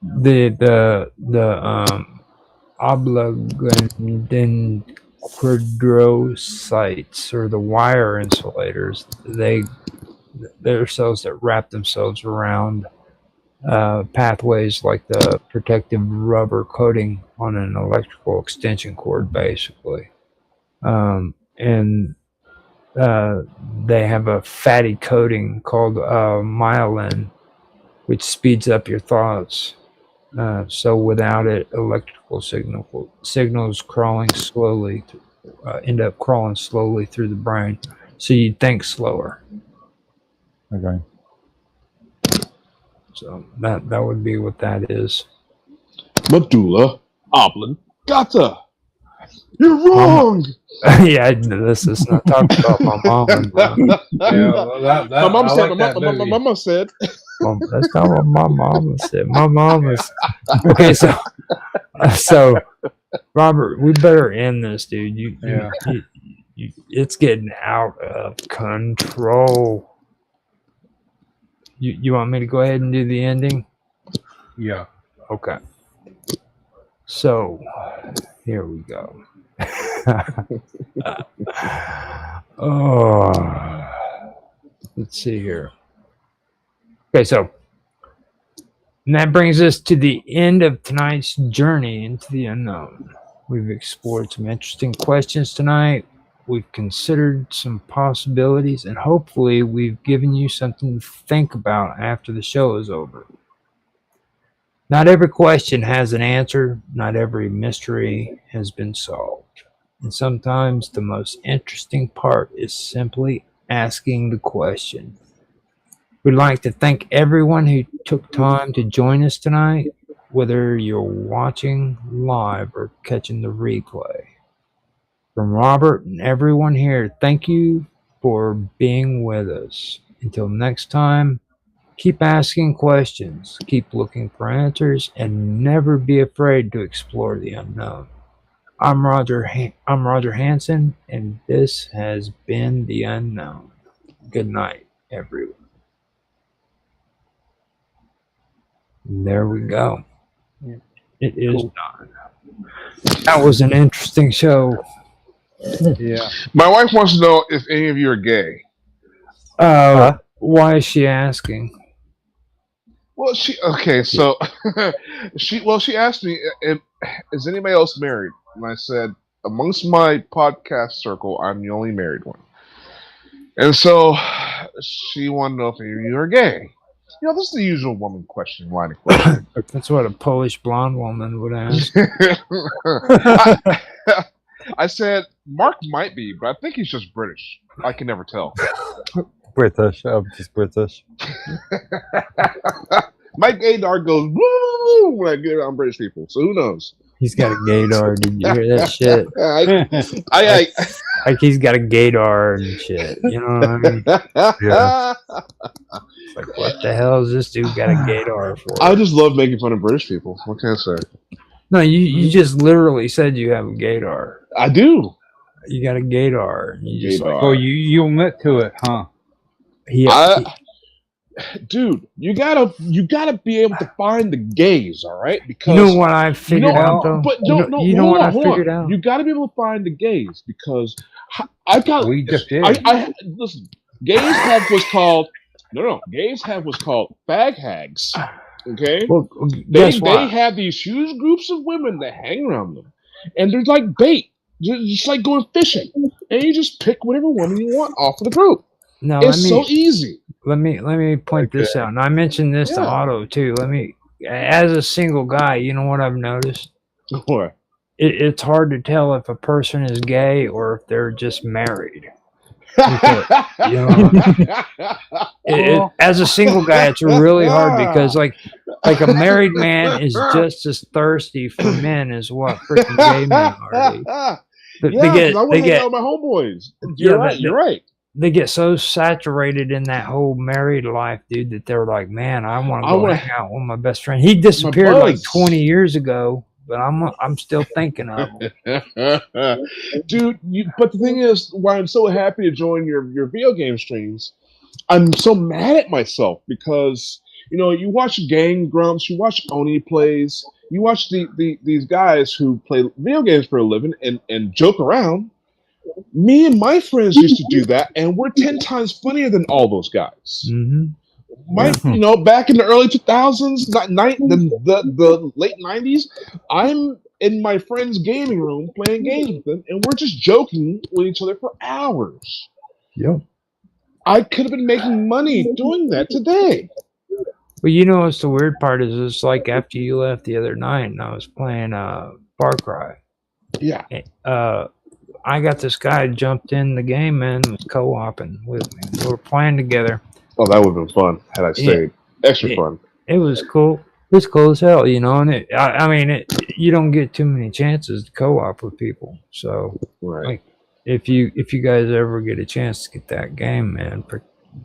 S1: The oligodendrochroatocytes, or the wire insulators, they're cells that wrap themselves around pathways like the protective rubber coating on an electrical extension cord, basically. And they have a fatty coating called myelin, which speeds up your thoughts. So without it, electrical signals crawling slowly end up crawling slowly through the brain, so you'd think slower.
S3: Okay.
S1: So that would be what that is.
S4: Medulla oblongata. You're wrong.
S1: Yeah, this is not talking about my mom.
S2: Yeah,
S4: My mom said.
S2: like that movie.
S4: My mom said.
S1: That's not what my mama said. My mom is okay. So Robert, we better end this, dude. You, it's getting out of control. You want me to go ahead and do the ending?
S2: Yeah.
S1: Okay. So here we go. Oh, let's see here. Okay, so and that brings us to the end of tonight's journey into the unknown. We've explored some interesting questions tonight. We've considered some possibilities, and hopefully we've given you something to think about after the show is over. Not every question has an answer. Not every mystery has been solved. And sometimes the most interesting part is simply asking the question. We'd like to thank everyone who took time to join us tonight, whether you're watching live or catching the replay. From Robert and everyone here, thank you for being with us. Until next time, Keep asking questions, keep looking for answers, and never be afraid to explore the unknown. I'm Roger Hanson, and this has been The Unknown. Good night, everyone. And there we go.
S2: Yeah.
S1: It is done. That was an interesting show.
S2: Yeah.
S4: My wife wants to know if any of you are gay.
S1: Why is she asking?
S4: Well, she she asked me, is anybody else married? And I said, amongst my podcast circle, I'm the only married one. And so she wanted to know if any of you are gay. You know, this is the usual woman question, line of question.
S1: That's what a Polish blonde woman would ask.
S4: I said, Mark might be, but I think he's just British. I can never tell.
S3: British. I'm just British.
S4: My gaydar goes woo when I get around British people. So who knows?
S1: He's got a gaydar. Did you hear that shit? Like he's got a gaydar and shit. You know what I mean?
S3: Yeah.
S1: It's like, what the hell is this dude got a gaydar for?
S4: I just love making fun of British people. What can I say?
S1: No, you just literally said you have a gaydar.
S4: I do.
S1: You got a gaydar. You just
S4: Gaydar.
S2: Oh, you admit to it, huh?
S4: Dude, you gotta be able to find the gays, all right? Because
S1: you know what I figured out though.
S4: But
S1: you know what I figured out.
S4: You gotta be able to find the gays because I got.
S2: We just did.
S4: I listen. Gays have what's called Gays have what's called fag hags. Okay,
S1: Well,
S4: they
S1: guess what?
S4: have these huge groups of women that hang around them, and they're like bait, just like going fishing, and you just pick whatever woman you want off of the group.
S1: No,
S4: It's so easy.
S1: Let me point this out, and I mentioned this to Otto too. As a single guy, you know what I've noticed?
S4: What?
S1: It's hard to tell if a person is gay or if they're just married. As a single guy, it's really hard because like a married man is just as thirsty for men as what freaking gay men are.
S4: They get my homeboys. You're right.
S1: They get so saturated in that whole married life, dude, that they're like, man, I want to go hang out with my best friend. He disappeared like 20 years ago, but I'm still thinking of him.
S4: Dude, but the thing is, why I'm so happy to join your video game streams, I'm so mad at myself because, you know, you watch Gang Grumps, you watch Oni Plays, you watch these guys who play video games for a living and joke around. Me and my friends used to do that, and we're 10 times funnier than all those guys.
S1: Mm-hmm.
S4: You know, back in the early 2000s, the late 90s, I'm in my friend's gaming room playing games with them, and we're just joking with each other for hours.
S1: Yep.
S4: I could have been making money doing that today.
S1: Well, you know what's the weird part is it's like after you left the other night and I was playing Far Cry.
S4: Yeah.
S1: I got this guy jumped in the game and was co-oping with me. We were playing together.
S4: Oh, that would have been fun had I stayed. Extra fun.
S1: It was cool. It was cool as hell, you know. And you don't get too many chances to co-op with people. So, like, if you guys ever get a chance to get that game, man,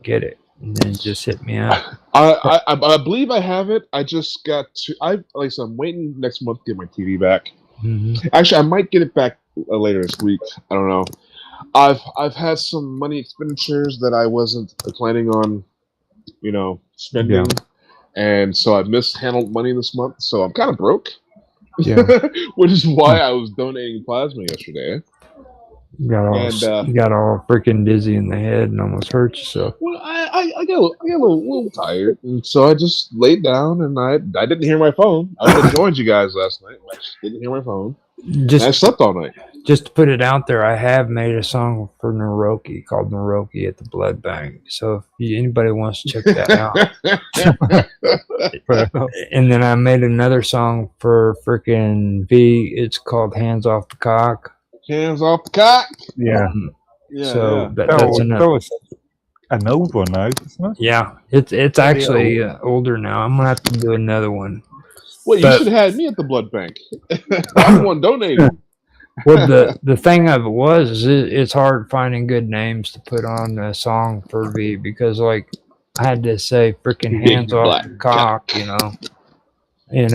S1: get it, and then just hit me up.
S4: I believe I have it. I just got to. I'm waiting next month to get my TV back.
S1: Mm-hmm.
S4: Actually, I might get it back later this week. I don't know. I've had some money expenditures that I wasn't planning on, you know, spending, and so I mishandled money this month. So I'm kind of broke, which is why I was donating plasma yesterday.
S1: You got all freaking dizzy in the head and almost hurt yourself.
S4: Well, I got a little tired, and so I just laid down and I didn't hear my phone. I would have joined you guys last night, but I just didn't hear my phone. And I slept all night.
S1: Just to put it out there, I have made a song for Naroki called Naroki at the Blood Bank. So if anybody wants to check that out. And then I made another song for freaking V. It's called Hands Off the Cock.
S4: Hands off the cock.
S3: Yeah.
S1: So that's another.
S3: That was an old one now, isn't it?
S1: Yeah, it's actually older now. I'm gonna have to do another one.
S4: Well, you should have had me at the blood bank. I'm the one donating.
S1: Well, the thing of it was, it's hard finding good names to put on a song for V because, like, I had to say freaking
S4: Big
S1: hands off
S4: black
S1: the cock, you know. And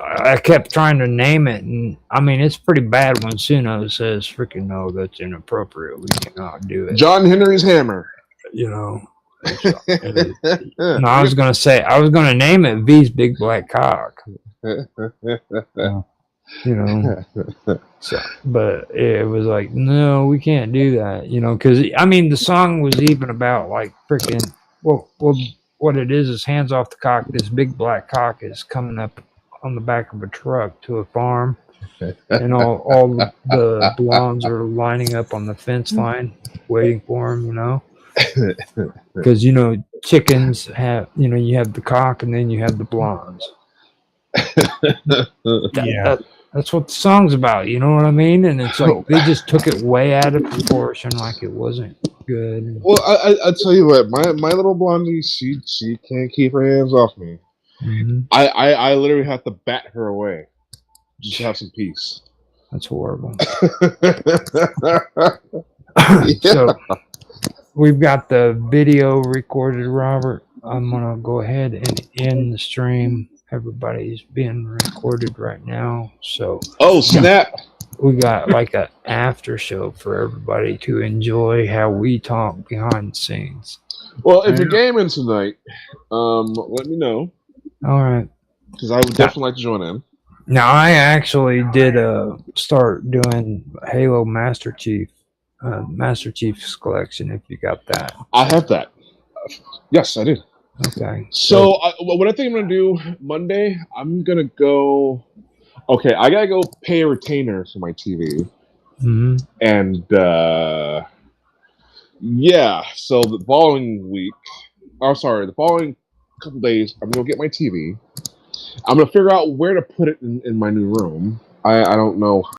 S1: I kept trying to name it, and I mean it's pretty bad when Suno says freaking no, that's inappropriate. We cannot do it.
S4: John Henry's hammer.
S1: You know. And I was gonna name it V's Big Black Cock. You know. So, but it was like, no, we can't do that. You know, because I mean the song was even about like freaking well, what it is hands off the cock. This big black cock is coming up on the back of a truck to a farm, and all the blondes are lining up on the fence line waiting for him. You know, because you know chickens have you have the cock and then you have the blondes. That's what the song's about. You know what I mean? And it's like they just took it way out of proportion, like it wasn't good.
S4: Well, I tell you what, my little blondie, she can't keep her hands off me.
S1: Mm-hmm.
S4: I literally have to bat her away just to have some peace.
S1: That's horrible. So we've got the video recorded, Robert. I'm gonna go ahead and end the stream. Everybody's being recorded right now, so
S4: snap!
S1: We got like an after show for everybody to enjoy how we talk behind the scenes.
S4: Well, if you're gaming tonight, let me know.
S1: All right,
S4: because I would definitely like to join in.
S1: Now I actually did start doing Halo Master Chief's collection. If you got that,
S4: I have that. Yes, I did.
S1: Okay.
S4: So what I think I'm gonna do Monday, I'm gonna go. Okay, I gotta go pay a retainer for my TV, and yeah. So the following week, the following couple days, I'm gonna get my TV. I'm gonna figure out where to put it in my new room. I don't know